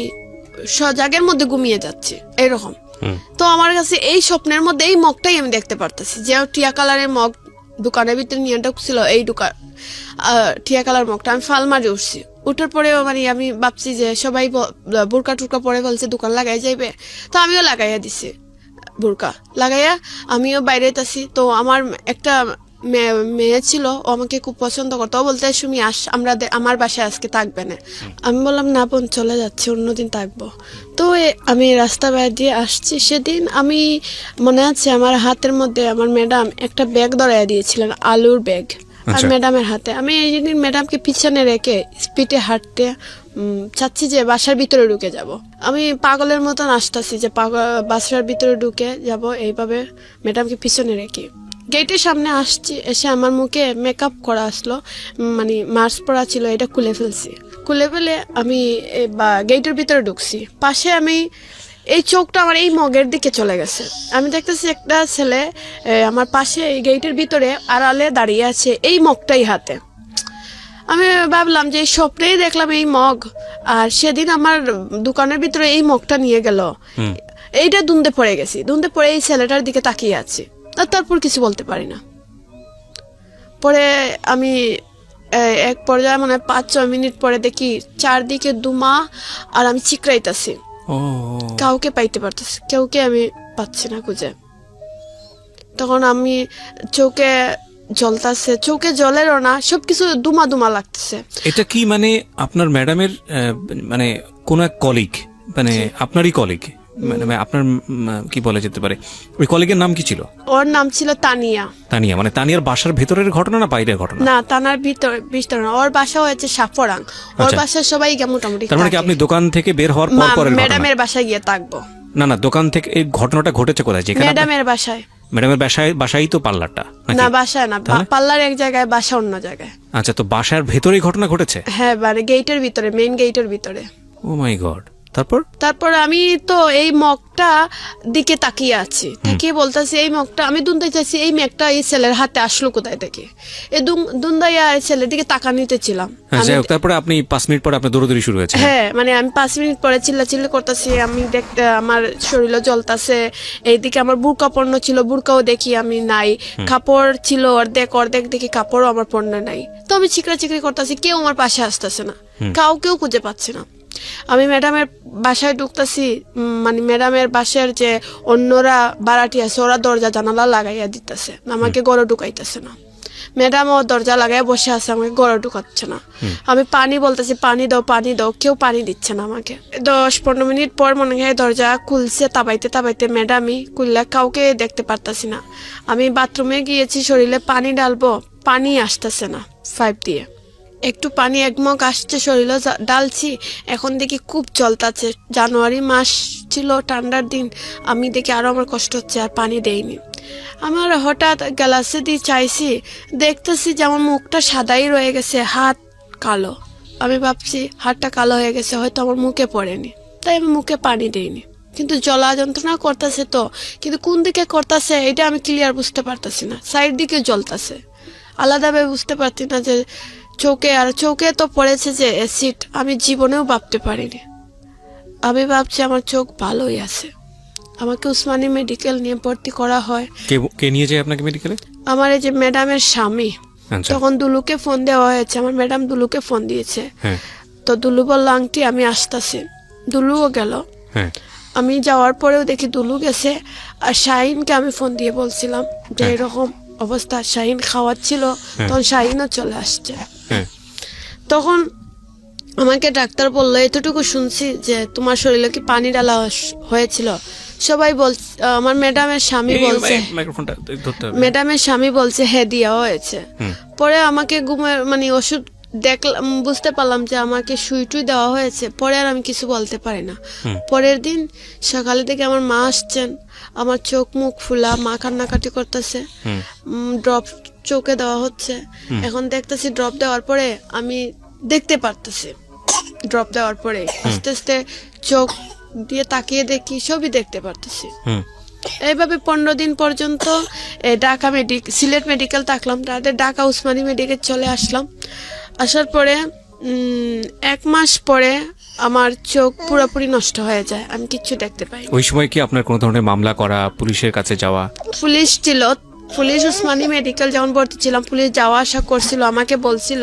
সজাগের মধ্যে ঘুমিয়ে যাচ্ছি এরকম। তো আমার কাছে এই স্বপ্নের মধ্যে এই মগটাই আমি দেখতে পারতেছি, যে টিয়া কালারের মগ দোকানের ভিতরে নিয়ে ঢুকছিল, এই টিয়া কালার মগটা আমি ফাল মারি উঠছি। উঠার পরে মানে আমি ভাবছি যে সবাই বোরকা টুরকা পরে বলছে দোকান লাগাই যাইবে, তো আমিও লাগাইয়া দিছি বোরকা লাগাইয়া, আমিও বাইরে আছি। তো আমার একটা মেয়ে ছিল, ও আমাকে খুব পছন্দ করতো, ও বলতে সুমি আমরা আমার বাসায় আজকে থাকবে না। আমি বললাম না বোন চলে যাচ্ছে, অন্যদিন থাকবো। তো আমি রাস্তা বাইরে দিয়ে আসছি, সেদিন আমি মনে আছে আমার হাতের মধ্যে আমার ম্যাডাম একটা ব্যাগ ধরাইয়া দিয়েছিলেন, আলুর ব্যাগ, আর ম্যাডামের হাতে। আমি এই দিন ম্যাডামকে পিছনে রেখে স্পিডে হাঁটতে চাচ্ছি যে বাসার ভিতরে ঢুকে যাব। আমি পাগলের মতন আসতেছি যে বাসার ভিতরে ঢুকে যাব, এইভাবে ম্যাডামকে পিছনে রেখে গেটের সামনে আসছি। এসে আমার মুখে মেকআপ করা আসলো, মানে মাস্ক পরা ছিল, এটা খুলে ফেলছি। খুলে ফেলে আমি গেটের ভিতরে ঢুকছি। পাশে আমি এই চোখটা আমার এই মগের দিকে চলে গেছে। আমি দেখতেছি একটা ছেলে আমার পাশে এই গেটের ভিতরে আড়ালে দাঁড়িয়ে আছে, এই মগটাই হাতে। আমি ভাবলাম যে এই স্বপ্নেই দেখলাম এই মগ, আর সেদিন আমার দোকানের ভিতরে এই মগটা নিয়ে গেল, এইটা দুন্দে পড়ে গেছি। দুন্দে পড়ে এই ছেলেটার দিকে তাকিয়ে আছি, আর তারপর কিছু বলতে পারি না। পরে আমি এক পর্যায়ে মানে 5-6 মিনিট পরে দেখি চারদিকে দুমা, আর আমি চিকরাইতেছি, কাউকে পাইতে পারতেছি, কেউকে আমি পাচ্ছি না খুঁজে। তখন আমি চোখে জ্বলতেছে, চোখে জ্বলেরও না, সবকিছু দুমা দুমা লাগতেছে। এটা কি মানে আপনার ম্যাডামের মানে কোন এক কলিগ, মানে আপনারই কলিগ, মানে আপনার কি বলা যেতে পারে, ওই কলিগের নাম কি ছিল? ওর নাম ছিল তানিয়া। তানিয়া মানে তানিয়ার বাসার ভেতরের ঘটনা না বাইরের ঘটনা? না, তানার ভিতর না, ওর বাসা হয়েছে সাফরাং। ওর বাসায় সবাই মোটামুটি। তার মানে কি আপনি দোকান থেকে বের হওয়ার পর ম্যাডামের বাসায় গিয়ে থাকবো? না না, দোকান থেকে এই ঘটনাটা ঘটেছে কোথায়? যেখানে ম্যাডামের বাসায়। ম্যাডামের বাসায় তো পার্লারটা? না বাসায় না, পার্লার এক জায়গায়, বাসা অন্য জায়গায়। আচ্ছা, তো বাসার ভেতরেই ঘটনা ঘটেছে? হ্যাঁ, মানে গেটের ভিতরে, মেইন গেটের ভিতরে। ও মাই গড। তারপর আমি তো এই মগটা দিকে তাকিয়ে আছি, তাকিয়ে বলতেছি এই মগটা আমি দুনতে চাইছি, এই মেঘটা এই ছেলের হাতে আসলো কোথায় থেকে? এই দুন্দাইয়া ছেলের দিকে তাকা নিতেছিলাম। তারপরে আপনি 5 মিনিট পরে আপনার দৌড়াদৌড়ি শুরু হয়েছে? হ্যাঁ, মানে আমি 5 মিনিট পরে চিল্লাচিল্লি করতেছি, আমি দেখতে আমার শরীরও জ্বলতেছে। এইদিকে আমার বুরকা পণ্য ছিল, বুরকাও দেখি আমি নাই, কাপড় ছিল অর্ধেক দেখি কাপড়ও আমার পণ্য নাই। তো আমি চিকরা চিকরি করতেছি, কেউ আমার পাশে আসতেছে না, কাউকেও খুঁজে পাচ্ছি না। আমি ম্যাডামের বাসায় ঢুকতেছি, মানে ম্যাডামের বাসার যে অন্যরা বাড়াটি আছে ওরা দরজা জানালা লাগাইয়া দিতেছে, আমাকে ঘরে ঢুকাইতেছে না। ম্যাডামও দরজা লাগাইয়া বসে আছে, আমাকে ঘরে ঢুকাচ্ছে না। আমি পানি বলতেছি, পানি দাও, কেউ পানি দিচ্ছে না আমাকে। 10-15 মিনিট পর মনে হয় দরজা খুলছে, তাবাইতে ম্যাডামই খুললে, কাউকে দেখতে পারতাছি না। আমি বাথরুমে গিয়েছি, শরীরে পানি ডালবো, পানি আসতেছে না পাইপ দিয়ে। একটু পানি এক মগ আসছে, শরীরে ডালছি, এখন দেখি খুব জ্বলতাছে। জানুয়ারি মাস ছিল, ঠান্ডার দিন। আমি দেখি আরো আমার কষ্ট হচ্ছে, আর পানি দেইনি। আমার হঠাৎ গ্লাসে দিয়ে চাইছি, দেখতেছি যে আমার মুখটা সাদাই রয়ে গেছে, হাত কালো। আমি ভাবছি হাতটা কালো হয়ে গেছে, হয়তো আমার মুখে পড়েনি, তাই আমি মুখে পানি দেইনি। কিন্তু জ্বলা যন্ত্রণা করতেছে তো, কিন্তু কোন দিকে করতেছে এটা আমি ক্লিয়ার বুঝতে পারতেছি না। সাইড দিকে জ্বলতেছে, আলাদাভাবে বুঝতে পারছি না যে চোখে। আর চোখে তো পড়েছে যে অ্যাসিড, আমি জীবনেও ভাবতে পারিনি। আমি ভাবছি আমার চোখ ভালোই আছে। আমাকে উসমানী মেডিকেল নিয়ে ভর্তি করা হয়। কে নিয়ে যায় আপনাকে মেডিকেলে? আমার এই যে ম্যাডামের স্বামী। আচ্ছা। তখন দুলুকে ফোন দেওয়া হয়েছে, আমার ম্যাডাম দুলুকে ফোন দিয়েছে। হ্যাঁ। তো দুলু বলল আংটি আমি আসতেছি। দুলুও গেল। হ্যাঁ। আমি যাওয়ার পরেও দেখি দুলু গেছে। আর শাহিনকে আমি ফোন দিয়ে বলছিলাম যে এরকম অবস্থা, শাহিন খাওয়াচ্ছিল, তখন শাহিনও চলে আসছে। হ্যাঁ। তখন আমাকে ডাক্তার বললো, এতটুকু শুনছি যে তোমার শরীরে কি পানি ডালা হয়েছিল। সবাই বলছে, আমার ম্যাডামের স্বামী বলছে, মাইক্রোফোনটা ধরতে হবে। ম্যাডামের স্বামী বলছে হ্যাঁ দেওয়া হয়েছে। পরে আমাকে ঘুমের মানে ওষুধ দেখলাম, বুঝতে পারলাম যে আমাকে সুই টুই দেওয়া হয়েছে। পরে আর আমি কিছু বলতে পারি না। পরের দিন সকালে থেকে আমার মা আসছেন, আমার চোখ মুখ ফুলা, মা কান্নাকাটি করতেছে, ড্রপ চোখে দেওয়া হচ্ছে। এখন দেখতেছি ড্রপ দেওয়ার পরে আমি দেখতে পারতেছি, ড্রপ দেওয়ার পরে আস্তে আস্তে চোখ দিয়ে তাকিয়ে দেখি, সবই দেখতে পারতেছি। এইভাবে 15 দিন পর্যন্ত ঢাকা সিলেট মেডিকেল থাকলাম, তাদের ঢাকা উসমানী মেডিকেল চলে আসলাম। আসার পরে 1 মাস পরে আমার চোখ পুরোপুরি নষ্ট হয়ে যায়, আমি কিচ্ছু দেখতে পাই। ওই সময় কি আপনার কোনো ধরনের মামলা করা, পুলিশের কাছে যাওয়া? পুলিশ ছিল, পুলিশ উসমানী মেডিকেল যখন ভর্তি ছিলাম, পুলিশ যাওয়া আসা করছিল, আমাকে বলছিল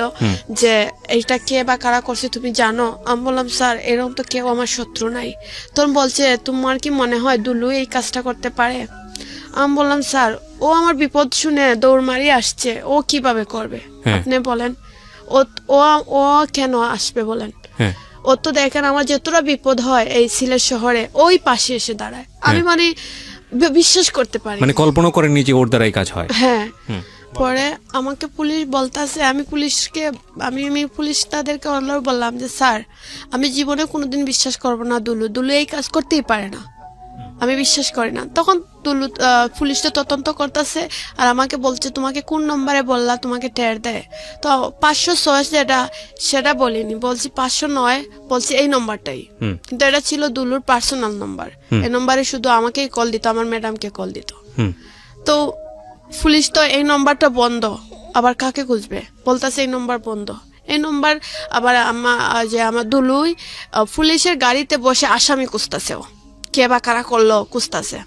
যে এইটা কে বা কারা করছে তুমি জানো? আমি বললাম স্যার এরকম তো কেউ আমার শত্রু নাই। তখন বলছে তোমার কি মনে হয় দুলু এই কাজটা করতে পারে? আমি বললাম স্যার ও আমার বিপদ শুনে দৌড় মারিয়ে আসছে, ও কিভাবে করবে আপনি বলেন? ও ও কেন আসবে বলেন? ও তো দেখেন আমার যতটা বিপদ হয় এই সিলেট শহরে ওই পাশে এসে দাঁড়ায়। আমি মানে বিশ্বাস করতে পারি, মানে কল্পনা করেননি যে ওর দ্বারাই কাজ হয়। হ্যাঁ। পরে আমাকে পুলিশ বলতেছে, আমি পুলিশকে আমি পুলিশ তাদেরকে বললাম যে স্যার আমি জীবনে কোনোদিন বিশ্বাস করবো না দুলু এই কাজ করতেই পারে না, আমি বিশ্বাস করি না। তখন পুলিশটা তদন্ত করতেছে আর আমাকে বলছে তোমাকে কোন নম্বরে বললা তোমাকে টের দেয়? তো 506 যেটা সেটা বলিনি, বলছি 509, বলছি এই নম্বরটাই। কিন্তু এটা ছিল দুলুর পার্সোনাল নম্বর, এই নম্বরে শুধু আমাকেই কল দিত, আমার ম্যাডামকে কল দিত। তো পুলিশ তো এই নম্বরটা বন্ধ, আবার কাকে খুঁজবে? বলতেছে এই নম্বর বন্ধ। এই নম্বর আবার আমার দুলুই পুলিশের গাড়িতে বসে আসামি খুঁজতেছে, কে বা কারা করলো খুঁজতেছে।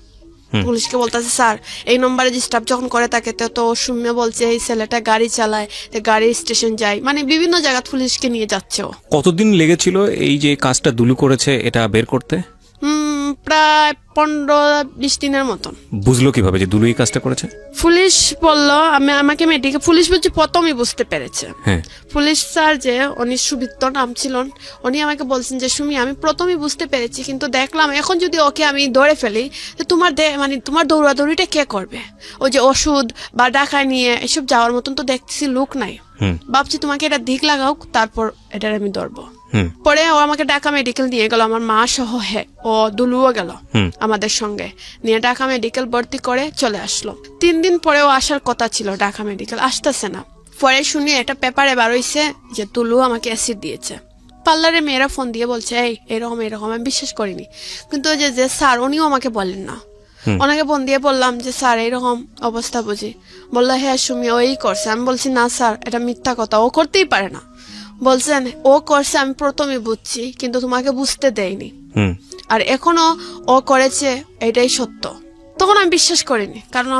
পুলিশকে বলতেছে স্যার এই নম্বরে ডিস্টার্ব যখন করে তাকে তো শুনে বলছে এই ছেলেটা গাড়ি চালায়, গাড়ি স্টেশন যায়, মানে বিভিন্ন জায়গা পুলিশকে নিয়ে যাচ্ছে। কতদিন লেগেছিল এই যে কাজটা দুলু করেছে এটা বের করতে? প্রায় 15-20 দিনের মতন। বুঝলো কিভাবে যে দুলু এই কাজটা করেছে? পুলিশ বললো আমাকে মেডিকেল, পুলিশ বলছে প্রথমই বুঝতে পেরেছে। পুলিশ স্যার যে উনি সুবিত্ত নাম ছিলেন, উনি আমাকে বলছেন যে সুমি আমি প্রথমই বুঝতে পেরেছি, কিন্তু দেখলাম এখন যদি ওকে আমি ধরে ফেলি তোমার মানে তোমার দৌড়াদৌড়িটা কে করবে? ওই যে ওষুধ বা ডাকায় নিয়ে এসব যাওয়ার মতন তো দেখতেছি লোক নাই, ভাবছি তোমাকে এটা দিক লাগাও তারপর এটার আমি ধরবো। পরে ও আমাকে ঢাকা মেডিকেল নিয়ে গেল, আমার মা সহ ও দুলুও গেল আমাদের সঙ্গে, নিয়ে ঢাকা মেডিকেল ভর্তি করে চলে আসলো। 3 দিন পরেও আসার কথা ছিল ঢাকা মেডিকেল, আসতেছে না। পরে শুনি একটা পেপারে বার হইছে যে দুলু আমাকে অ্যাসিড দিয়েছে। পার্লারে মেয়েরা ফোন দিয়ে বলছে এই এরকম এরকম, আমি বিশ্বাস করিনি। কিন্তু যে স্যার উনিও আমাকে বলেন না, ওনাকে ফোন দিয়ে বললাম যে স্যার এইরকম অবস্থা বুঝি, বললো হ্যাঁ সুমি ওই করছে। আমি বলছি না স্যার এটা মিথ্যা কথা, ও করতেই পারে না। বলছেন ও করছে আমি প্রথমে বুঝছি কিন্তু তোমাকে বুঝতে দেয়নি, আর এখনো ও করেছে এটাই সত্য। তখন আমি বিশ্বাস করিনি, কারণ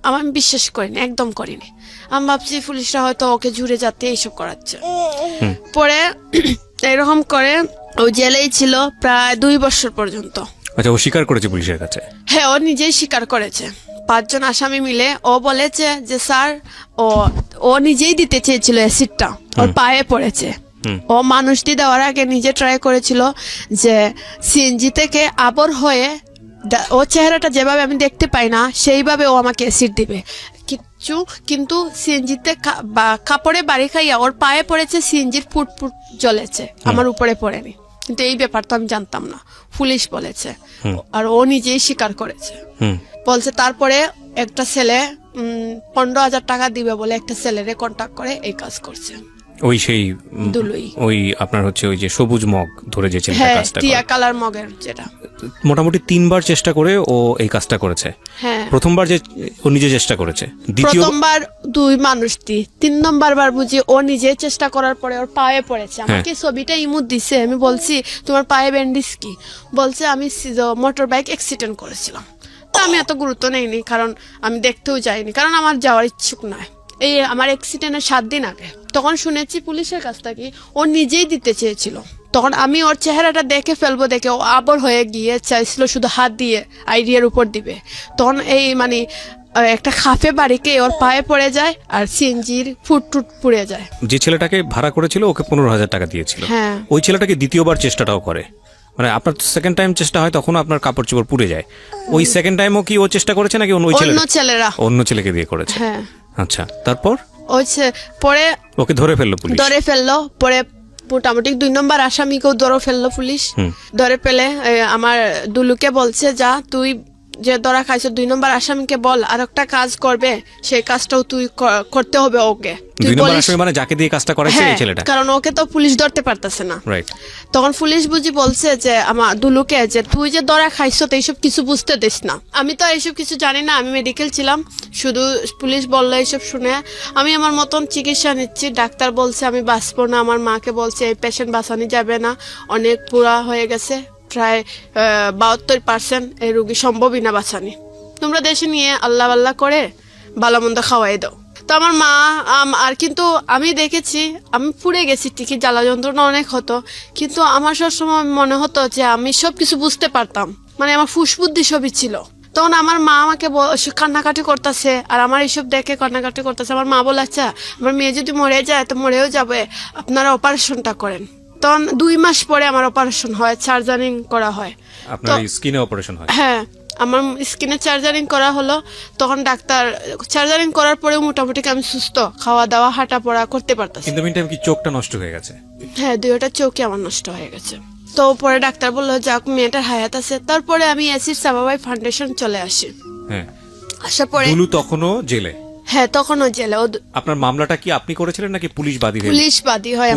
আমার বিশ্বাস করিনি, একদম করিনি। আমি ভাবছি পুলিশরা হয়তো ওকে জুড়ে যাতে এইসব করাচ্ছে। পরে এরকম করে ও জেলেই ছিল প্রায় 2 বছর পর্যন্ত। আচ্ছা, ও স্বীকার করেছে পুলিশের কাছে? হ্যাঁ, ও নিজেই স্বীকার করেছে। 5 জন আসামি মিলে ও বলেছে যে স্যার ও নিজেই দিতে চেয়েছিল অ্যাসিডটা, ওর পায়ে পড়েছে। ও মানুষটি দেওয়ার আগে নিজে ট্রাই করেছিল যে সিএনজি থেকে আবর হয়ে ও চেহারাটা যেভাবে আমি দেখতে পাই না সেইভাবে ও আমাকে অ্যাসিড দিবে কিন্তু সিএনজিতে কাপড়ে বাড়ি খাইয়া ওর পায়ে পড়েছে, সিএনজির ফুট জ্বলেছে, আমার উপরে পড়েনি। কিন্তু এই ব্যাপারটা আমি জানতাম না, পুলিশ বলেছে আর ও নিজেই স্বীকার করেছে। বলছে তারপরে একটা ছেলে 15,000 টাকা দিবে বলে একটা ছেলেরে কন্ট্যাক্ট করে এই কাজ করছে। ওই সেই দুলুই, ওই আপনার হচ্ছে ওই যে সবুজ মগ ধরে যে ছেলেটা কাজটা করে, টিয়া কালার মগের যেটা, মোটামুটি 3 বার চেষ্টা করে ও এই কাজটা করেছে। হ্যাঁ, প্রথমবার যে ও নিজে চেষ্টা করেছে, প্রথমবার 2 মানুষটি, 3 নম্বর বার বুঝি ও নিজে চেষ্টা করার পরে ওর পায়ে পড়েছে। আমাকে ছবিটা ইমুদ দিছে, আমি বলছি তোমার পায়ে ব্যান্ডেজ কি? বলছে আমি মোটর বাইক অ্যাক্সিডেন্ট করেছিলাম। তো আমি এত গুরুত্ব নেইনি, কারণ আমি দেখতেও যাইনি, কারণ আমার যাওয়ার ইচ্ছুক নয়। এই আমার অ্যাক্সিডেন্টের 7 দিন আগে তখন শুনেছি পুলিশের কাছ থেকে ও নিজেই দিতে চেয়েছিল। তখন আমি ওর চেহারাটা দেখে ফেলবো দেখে ও আবর হয়ে গিয়ে চাইছিল শুধু হাত দিয়ে আইডিয়ার উপর দিবে। তখন এই মানে একটা খাফে বাড়িকে ওর পায়ে পড়ে যায় আর সিএনজির ফুট পুড়ে যায়। যে ছেলেটাকে ভাড়া করেছিল ওকে 15,000 টাকা দিয়েছিল, হ্যাঁ, ওই ছেলেটাকে দ্বিতীয়বার চেষ্টাটাও করে, মানে আপনার সেকেন্ড টাইম চেষ্টা হয় তখন আপনার কাপড় চোপড় পুড়ে যায়। ওই সেকেন্ড টাইমও কি ও চেষ্টা করেছে নাকি অন্য ছেলেকে দিয়ে করেছে? হ্যাঁ। আচ্ছা, তারপর পরে ওকে ধরে ফেললো পুলিশ? ধরে ফেললো, পরে মোটামুটি 2 নম্বর আসামিকেও ধরে ফেললো পুলিশ। ধরে ফেলে আমার দুলুকে বলছে যা তুই যে ধরা খাইছো 2 নম্বর আসামিকে বল আর একটা কাজ করবে, সেই কাজটাও তুই করতে হবে ওকে। 2 নম্বর আসামি মানে যাকে দিয়ে কাজটা করাইছে এই ছেলেটা? কারণ ওকে তো পুলিশ ধরতে পারতেছে না। রাইট। তখন পুলিশ বুঝি বলছে যে আমার দুলুকে যে তুই যে ধরা খাইছো তো এইসব কিছু বুঝতে দিস না। আমি তো এইসব কিছু জানি না, আমি মেডিকেল ছিলাম, শুধু পুলিশ বললো এইসব শুনে আমি আমার মতন চিকিৎসা নিচ্ছি। ডাক্তার বলছে আমি বাঁচবো না, আমার মাকে বলছে এই পেশেন্ট বাঁচানো যাবে না, অনেক পুরা হয়ে গেছে, প্রায় 72% এই রোগী সম্ভবই না বাঁচানি, তোমরা দেশে নিয়ে আল্লাহ আল্লাহ করে ভালো মন্দ খাওয়াই দাও। তো আমার মা আর কিন্তু আমি দেখেছি আমি পুড়ে গেছি ঠিকই, জ্বালা যন্ত্রণা অনেক হতো, কিন্তু আমার সবসময় মনে হতো যে আমি সবকিছু বুঝতে পারতাম, মানে আমার ফুসবুদ্ধি সবই ছিল। তখন আমার মা আমাকে কান্নাকাটি করতেছে আর আমার এইসব দেখে কান্নাকাটি করতেছে। আমার মা বলে আচ্ছা আমার মেয়ে যদি মরে যায় তো মরেও যাবে, আপনারা অপারেশনটা করেন। তখন 2 মাস পরে আমার অপারেশন হয়, সার্জারিং করা হয়। আপনার স্কিনে অপারেশন হয়? হ্যাঁ, আমার স্কিনে সার্জারিং করা হলো। তখন ডাক্তার সার্জারিং করার পরেও মোটামুটি আমি সুস্থ, খাওয়া দাওয়া হাঁটা পড়া করতে পারতাম। কিন্তু মিন টাইম কি চোখটা নষ্ট হয়ে গেছে? হ্যাঁ, 2টা চোখই আমার নষ্ট হয়ে গেছে। তো পরে ডাক্তার বললো যাক মেয়েটার হায়াত আছে। তারপরে আমি অ্যাসিড সাবাবাই ফাউন্ডেশন চলে আসি। হ্যাঁ, আসার পরে দুলু তখনও জেলে? হ্যাঁ, তখনও জেলে। আপনার মামলাটা কি আপনি করেছিলেন নাকি পুলিশ বাদী হয়ে? পুলিশ বাদী হয়,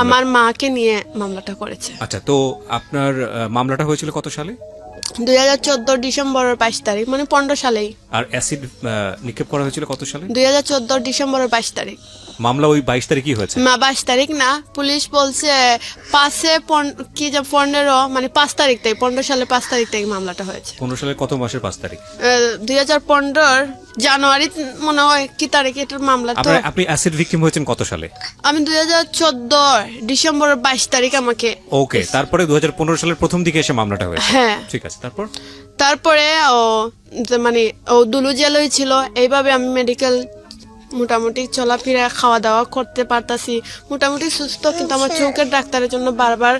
আমার মাকে নিয়ে মামলাটা করেছে। আচ্ছা, তো আপনার মামলাটা হয়েছিল কত সালে? 2014 ডিসেম্বরের 22 তারিখ, মানে 15 সালেই। আর অ্যাসিড নিক্ষেপ করা হয়েছিল কত সালে? 2014 ডিসেম্বরের 22 তারিখ। মামলা ওই 22 তারিখই হয়েছে? 22 তারিখ না, পুলিশ বলছে 15 মানে 5 তারিখ থেকে, 15 সালের 5 তারিখ থেকে মামলাটা হয়েছে। 15 সালের কত মাসের 5 তারিখ? 2015 জানুয়ারি মনে হয় কি তারিখে এটার মামলা। তো আপনি অ্যাসিড ভিকটিম হয়েছেন কত সালে? আমি 2014 ডিসেম্বরের 22 তারিখ আমাকে। ওকে, তারপরে 2015 সালের প্রথম দিকে এসে মামলাটা হয়েছে? হ্যাঁ, ঠিক আছে। তারপরে মানে ও দুলু জেলই ছিল। এইভাবে আমি মেডিকেল মোটামুটি চলাফেরা খাওয়া দাওয়া করতে পারতাছি, মোটামুটি সুস্থ। কিন্তু আমার চোখের ডাক্তারের জন্য বারবার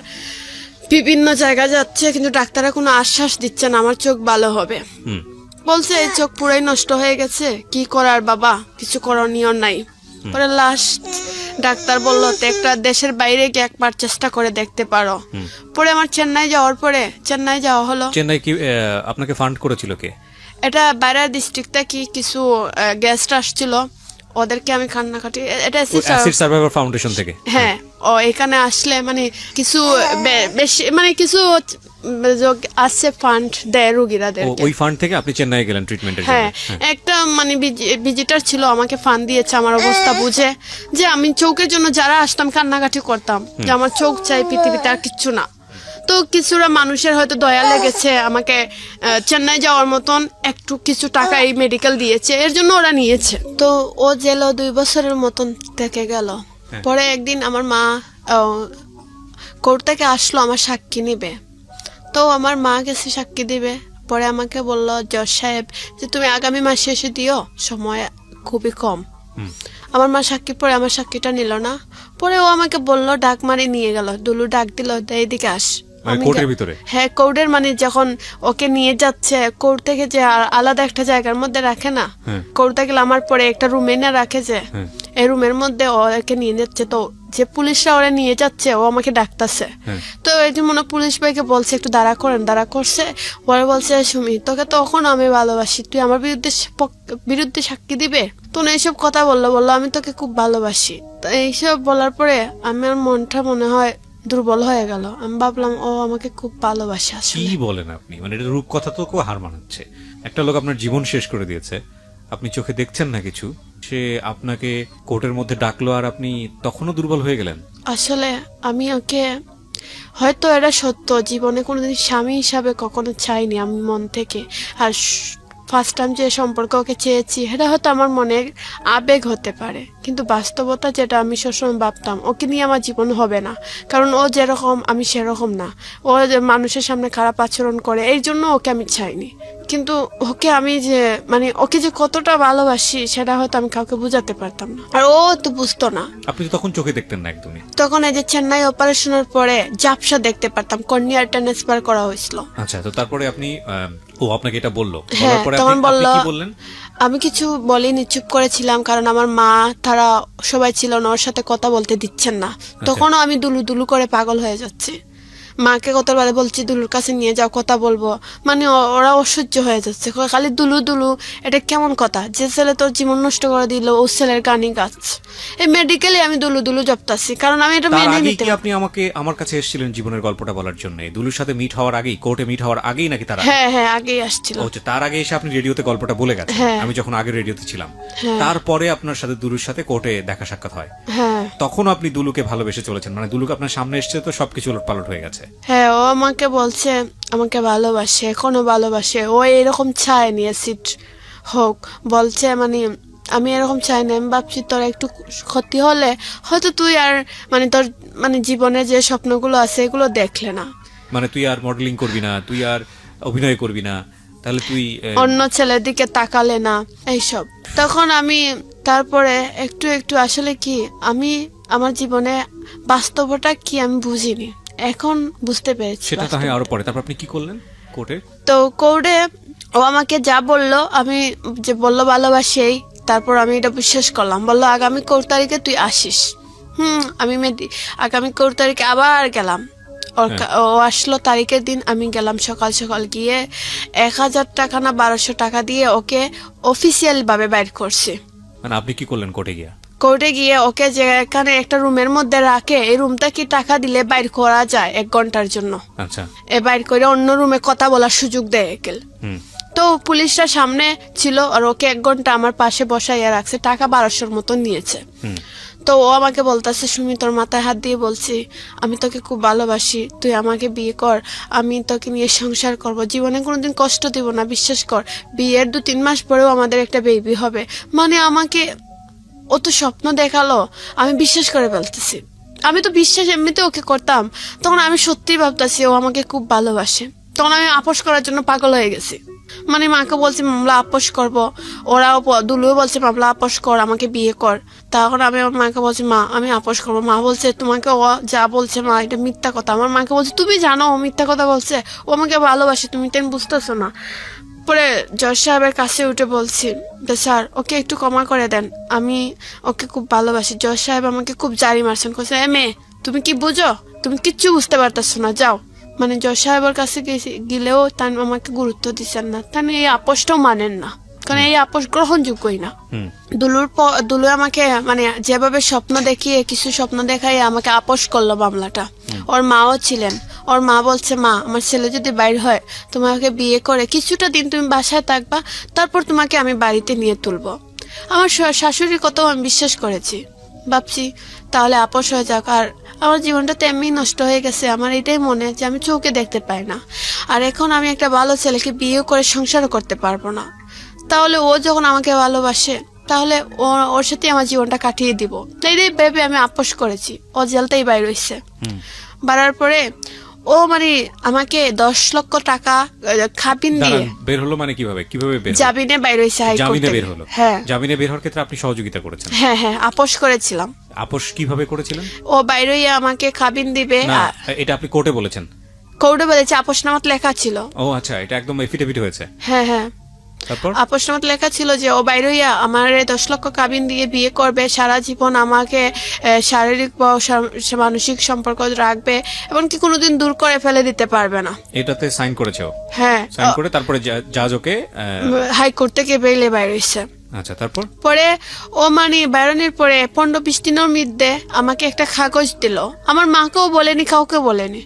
বিভিন্ন জায়গায় যাচ্ছে, কিন্তু ডাক্তাররা কোনো আশ্বাস দিচ্ছে না আমার চোখ ভালো হবে। বলছে এই চোখ পুরাই নষ্ট হয়ে গেছে, কি করার বাবা, কিছু করণীয় নাই। পরে লাস্ট ডাক্তার বললো তো একটা দেশের বাইরে গিয়ে একবার চেষ্টা করে দেখতে পারো। পরে আমার চেন্নাই যাওয়া হলো। চেন্নাই কি আপনাকে ফান্ড করেছিল কে? এটা বাইরের ডিস্ট্রিক্ট থেকে কিছু গেস্ট আসছিল, ওদেরকে আমি কান্নাকাটি, এটা অ্যাসিড সার্ভাইভার ফাউন্ডেশন থেকে। হ্যাঁ, ও এখানে আসলে মানে কিছু বেশি মানে কিছু আসছে ফান্ড দেয় রোগীরাদের। ওই ফান্ড থেকে আপনি চেন্নাই গেলেন ট্রিটমেন্টের জন্য? হ্যাঁ, একটা মানে ভিজিটার ছিল, আমাকে ফান্ড দিয়েছে আমার অবস্থা বুঝে, যে আমি চোখের জন্য যারা আসতাম কান্নাকাটি করতাম যে আমার চোখ চাই, পৃথিবীতে আর কিচ্ছু না। তো কিছুটা মানুষের হয়তো দয়া লেগেছে, আমাকে চেন্নাই যাওয়ার মতন একটু কিছু টাকা এই মেডিকেল দিয়েছে, এর জন্য ওরা নিয়েছে। তো ও জেলও 2 বছরের মতন থেকে গেল। পরে একদিন আমার মা কোর্ট থেকে আসলো আমার সাক্ষী নিবে। তো আমার মা গেছে সাক্ষী দিবে, পরে আমাকে বলল জজ সাহেব যে তুমি আগামী মাসে এসে দিও, সময় খুবই কম। আমার মা সাক্ষী, পরে আমার সাক্ষীটা নিল না। পরে ও আমাকে বলল, ডাক মারি নিয়ে গেল, দুলু ডাক দিল, এইদিকে আস। কোর্টের ভিতরে? হ্যাঁ, কোর্টের মানে যখন ওকে নিয়ে যাচ্ছে কোর্ট থেকে, যে আলাদা একটা জায়গার মধ্যে রাখে না, কোর্ট থেকে আমার পরে একটা রুমে না রাখে, যে এই রুমের মধ্যে ওকে নিয়ে যাচ্ছে। তো যে পুলিশরা ওরা নিয়ে যাচ্ছে, ও আমাকে ডাকতেছে। তো এই যে মনে পুলিশ ভাইকে বলছে একটু দাঁড়া করেন, দাঁড়া করছে। পরে বলছে, সুমি তোকে তখন আমি ভালোবাসি, তুই আমার বিরুদ্ধে সাক্ষী দিবে? তো এইসব কথা বললো আমি তোকে খুব ভালোবাসি। তো এইসব বলার পরে আমার মনটা মনে হয় দুর্বল হয়ে গেল। আমি ভাবলাম ও আমাকে খুব ভালোবাসে। কি বলেন আপনি? মানে এটা রূপ কথা তো হার মানাচ্ছে। একটা লোক আপনার জীবন শেষ করে দিয়েছে, আপনি চোখে দেখছেন না কিছু, সে আপনাকে কোর্টের মধ্যে ডাকলো আর আপনি তখনও দুর্বল হয়ে গেলেন। আসলে আমি ওকে, হয়তো এটা সত্য, জীবনে কোনোদিন স্বামী হিসাবে কখনো চাইনি আমি মন থেকে। আর ফার্স্ট টাইম যে সম্পর্ক ওকে চেয়েছি, এটা হয়তো আমার মনের আবেগ হতে পারে, কিন্তু বাস্তবতা যেটা আমি সবসময় ভাবতাম, ওকে নিয়ে আমার জীবন হবে না। কারণ ও যেরকম আমি সেরকম না। ও যে মানুষের সামনে খারাপ আচরণ করে, এই জন্য ওকে আমি চাইনি। কিন্তু ওকে আমি যে মানে ওকে যে কতটা ভালোবাসি, সেটা হয়তো আমি কাউকে বুঝাতে পারতাম না, আর ও তো বুঝতো না। আপনি তো তখন চোখে দেখতেন না একদমই। তখন এই যে চেন্নাই অপারেশনের পরে ঝাপসা দেখতে পারতাম, কর্নিয়ার ট্রান্সফার করা হয়েছিল। আচ্ছা, তো তারপরে আপনি ও আপনাকে এটা বললো, হ্যাঁ, বলার পরে তখন আপনি বলল, কি বললেন? আমি কিছু বলিনি, চুপ করেছিলাম, কারণ আমার মা তারা সবাই ছিল না, ওর সাথে কথা বলতে দিচ্ছেন না। তখনও আমি দুলু দুলু করে পাগল হয়ে যাচ্ছি। মাকে কতবার বলছি দুলুর কাছে নিয়ে যাও, কথা বলবো, মানে ওরা অসহ্য হয়ে যাচ্ছে, খালি দুলু দুলু। এটা কেমন কথা? যে ছেলে তোর জীবন নষ্ট করে দিল, ও ছেলের গানই গাচ্ছে। এই মেডিকেলে আমি দুলু দুলু জপতাছি, কারণ আমি এটা মেনে নিতে। আপনি আমার কাছে এসেছিলেন জীবনের গল্পটা বলার জন্য দুলুর সাথে মিট হওয়ার আগেই, কোর্টে মিট হওয়ার আগেই নাকি? তারা হ্যাঁ আগেই আসছিল। তার আগে এসে আপনি রেডিওতে গল্পটা বলে গেছেন। আমি যখন আগে রেডিওতে ছিলাম, তারপরে আপনার সাথে দুলুর সাথে কোর্টে দেখা সাক্ষাৎ হয়। তখন আপনি দুলুকে ভালোবেসে চলেছেন, মানে দুলুকে আপনার সামনে এসছে তো সবকিছু উলটপালট হয়ে গেছে। হ্যাঁ, ও আমাকে বলছে আমাকে ভালোবাসে, এখনো ভালোবাসে। ও এরকম চায়নি অ্যাসিড হোক, বলছে মানে আমি এরকম চাই না। আমি ভাবছি তোর একটু ক্ষতি হলে হয়তো তুই আর মানে তোর মানে জীবনে যে স্বপ্নগুলো আছে এগুলো দেখলে না, মানে তুই আর মডেলিং করবি না, তুই আর অভিনয় করবি না, তাহলে তুই অন্য ছেলের দিকে তাকালে না, এইসব। তখন আমি তারপরে একটু একটু আসলে কি আমি আমার জীবনে বাস্তবতা কি আমি বুঝিনি, এখন বুঝতে পেরেছি। সেটা তাহলে আরো পরে। তারপর আপনি কি করলেন কোর্টে? তো কোর্টে ও আমাকে যা বললো, আমি যে বললো ভালোবাসেই, তারপর আমি এটা বিশ্বাস করলাম। বললো আগামী 4 তারিখে তুই আসিস। আমি আগামী 4 তারিখে আবার গেলাম। ও আসলো তারিখের দিন, আমি গেলাম সকাল সকাল, গিয়ে 1000 টাকা না 1200 টাকা দিয়ে ওকে অফিসিয়াল ভাবে বাইর করছি। মানে আপনি কি করলেন কোর্টে গিয়ে? কোর্টে গিয়ে ওকে যে এখানে একটা রুমের মধ্যে রাখে, এই রুমটা কি টাকা দিলে বাইর করা যায় 1 ঘন্টার জন্য। আচ্ছা, বাইর করে অন্য রুমে কথা বলার সুযোগ দেয় একেল। তো পুলিশরা সামনে ছিল আর ওকে 1 ঘন্টা আমার পাশে বসাইয়া রাখছে, টাকা 1200-র মতো নিয়েছে। তো ও আমাকে বলতেছে, সুমি তোর মাথায় হাত দিয়ে বলছি, আমি তোকে খুব ভালোবাসি, তুই আমাকে বিয়ে কর, আমি তোকে নিয়ে সংসার করব, জীবনে কোনোদিন কষ্ট দিব না, বিশ্বাস কর। বিয়ের 2-3 মাস পরেও আমাদের একটা বেবি হবে। মানে আমাকে ও তো স্বপ্ন দেখালো, আমি বিশ্বাস করে ফেলতেছি। আমি তো বিশ্বাস এমনিতে ওকে করতাম, তখন আমি সত্যি ভাবতেছি ও আমাকে খুব ভালোবাসে। তখন আমি আপোষ করার জন্য পাগল হয়ে গেছি। মানে মাকে বলছি মামলা আপোষ করব, ওরাও দুলুও বলছে মামলা আপোষ কর, আমাকে বিয়ে কর। তখন আমি আমার মাকে বলছি মা আমি আপোষ করবো। মা বলছে তোমাকে ও যা বলছে মা এটা মিথ্যা কথা। আমার মাকে বলছে তুমি জানো ও মিথ্যা কথা বলছে, ও আমাকে ভালোবাসে, তুমি তো বুঝতেছো না। পরে জজ সাহেবের কাছে উঠে বলছি স্যার ওকে একটু ক্ষমা করে দেন, আমি ওকে খুব ভালোবাসি। জজ সাহেব আমাকে খুব জারি মারছেন, বলছে মেয়ে তুমি কি বুঝো, তুমি কিচ্ছু বুঝতে পারতেছো না, যাও। মানে জজ সাহেবের কাছে গেলেও তান আমাকে গুরুত্ব দিচ্ছেন না, তান এই আপোষটাও মানেন না, কারণ এই আপোষ গ্রহণযোগ্যই না। দুলু আমাকে মানে যেভাবে স্বপ্ন দেখিয়ে কিছু স্বপ্ন দেখাই আমাকে আপোষ করলো মামলাটা। ওর মাও ছিলেন, ওর মা বলছে মা আমার ছেলে যদি বাইর হয় তোমাকে বিয়ে করে কিছুটা দিন তুমি বাসায় থাকবা, তারপর তোমাকে আমি বাড়িতে নিয়ে তুলবো। আমার শাশুড়ির কথাও আমি বিশ্বাস করেছি, ভাবছি তাহলে আপোষ হয়ে যাক। আর আমার জীবনটা তেমনি নষ্ট হয়ে গেছে, আমার এটাই মনে যে আমি চোখে দেখতে পাই না, আর এখন আমি একটা ভালো ছেলেকে বিয়ে করে সংসারও করতে পারবো না। তাহলে ও যখন আমাকে ভালোবাসে তাহলে ওর সাথে আমার জীবনটা কাটিয়ে দিব। তাই ভেবে আমি আপোষ করেছি। ও জেলতেই বাইর হইছে। বাড়ার পরে ও মানে আমাকে 10 লক্ষ টাকা খাবিন দিয়ে বের হলো। মানে কিভাবে বের হলো? জামিনে বাইর হইছে হাইকোর্ট জামিনে থেকে। বের হলো। হ্যাঁ জামিনে বের হওয়ার ক্ষেত্রে আপনি সহযোগিতা করেছেন? হ্যাঁ আপোষ করেছিলাম। আপোষ কিভাবে করেছিলেন? ও বাইর হইয়া আমাকে খাবিন দিবে। না, এটা আপনি কোর্টে বলেছেন? কোর্টে বলেছে, আপোষনামাত লেখা ছিল। ও আচ্ছা, এটা একদম এফিডেভিট হয়েছে। হ্যাঁ তারপর আপোষনামাত লেখা ছিল যে ও বাইরে হইয়া আমার 10 লক্ষ কাবিন দিয়ে বিয়ে করবে, সারা জীবন আমাকে শারীরিক বা মানসিক সম্পর্ক রাখবে, এমনকি কোনোদিন দূর করে ফেলে দিতে পারবে না। এটাতে সাইন করেছে ও? হ্যাঁ সাইন করে তারপরে জাজ ওকে হাইকোর্ট থেকে বেইলে বাইর হইছে। আচ্ছা, তারপর পরে ও মানে বেরোনোর পরে 15-20 দিনের মধ্যে আমাকে একটা কাগজ দিল। আমার মাকেও বলেনি, কাউকে বলেনি।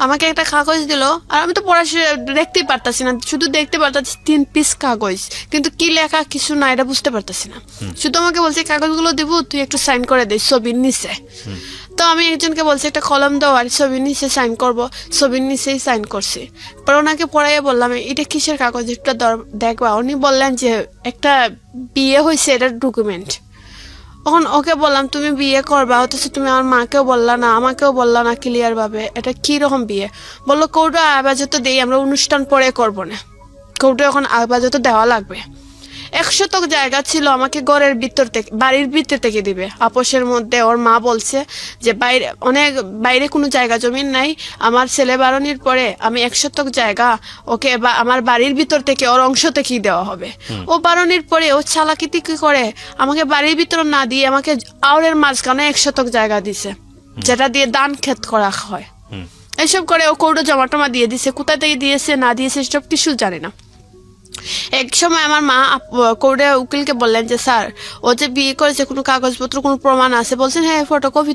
আমাকে একটা কাগজ দিল, আর আমি তো পড়াশোনা দেখতেই পারতাছি না, শুধু দেখতে পারতাছি 3 পিস কাগজ, কিন্তু কি লেখা কিছু না, এটা বুঝতে পারতাছি না। শুধু আমাকে বলছে কাগজগুলো দিব, তুই একটু সাইন করে দে ছবির নিচে। তো আমি একজনকে বলছি একটা কলম দাও, আর ছবির নিচে সাইন করবো। ছবির নিচেই সাইন করছি। পরে ওনাকে পড়াইয়া বললাম, এটা কিসের কাগজ, একটু দেখবা। উনি বললেন যে একটা বিয়ে হয়েছে, এটার ডকুমেন্ট। তখন ওকে বললাম, তুমি বিয়ে করবা, অথচ তুমি আমার মাকেও বললা না, আমাকেও বললা না ক্লিয়ার ভাবে, এটা কি রকম বিয়ে? বললো কৌটো আবাজত দেই, আমরা অনুষ্ঠান পরে করবো না, কৌটো এখন আবাজত দেওয়া লাগবে। 100 জায়গা ছিল, আমাকে ঘরের ভিতর থেকে, বাড়ির ভিতর থেকে দিবে। আপোষের মধ্যে ওর মা বলছে যে বাইরে কোনো জায়গা জমিন নাই, আমার ছেলে বারণের পরে আমি 100 জায়গা ওকে বা আমার বাড়ির ভিতর থেকে ওর অংশ থেকেই দেওয়া হবে। ও বারণের পরে ও চালাকিতি কি করে আমাকে বাড়ির ভিতর না দিয়ে আমাকে আওরের মাঝখানে 100 জায়গা দিছে, যেটা দিয়ে ধান ক্ষেত করা হয়। এসব করে ও কৌটো জমা দিয়ে দিছে, কোথায় থেকে দিয়েছে না দিয়েছে সব কিছু জানি না। এক সময় আমার মা কোর্টে উকিলকে বললেন যে স্যার, ও যে বিয়ে করেছে কোনো কাগজপত্র কোনো প্রমাণ আছে? বলছেন হ্যাঁ, ফটোকপি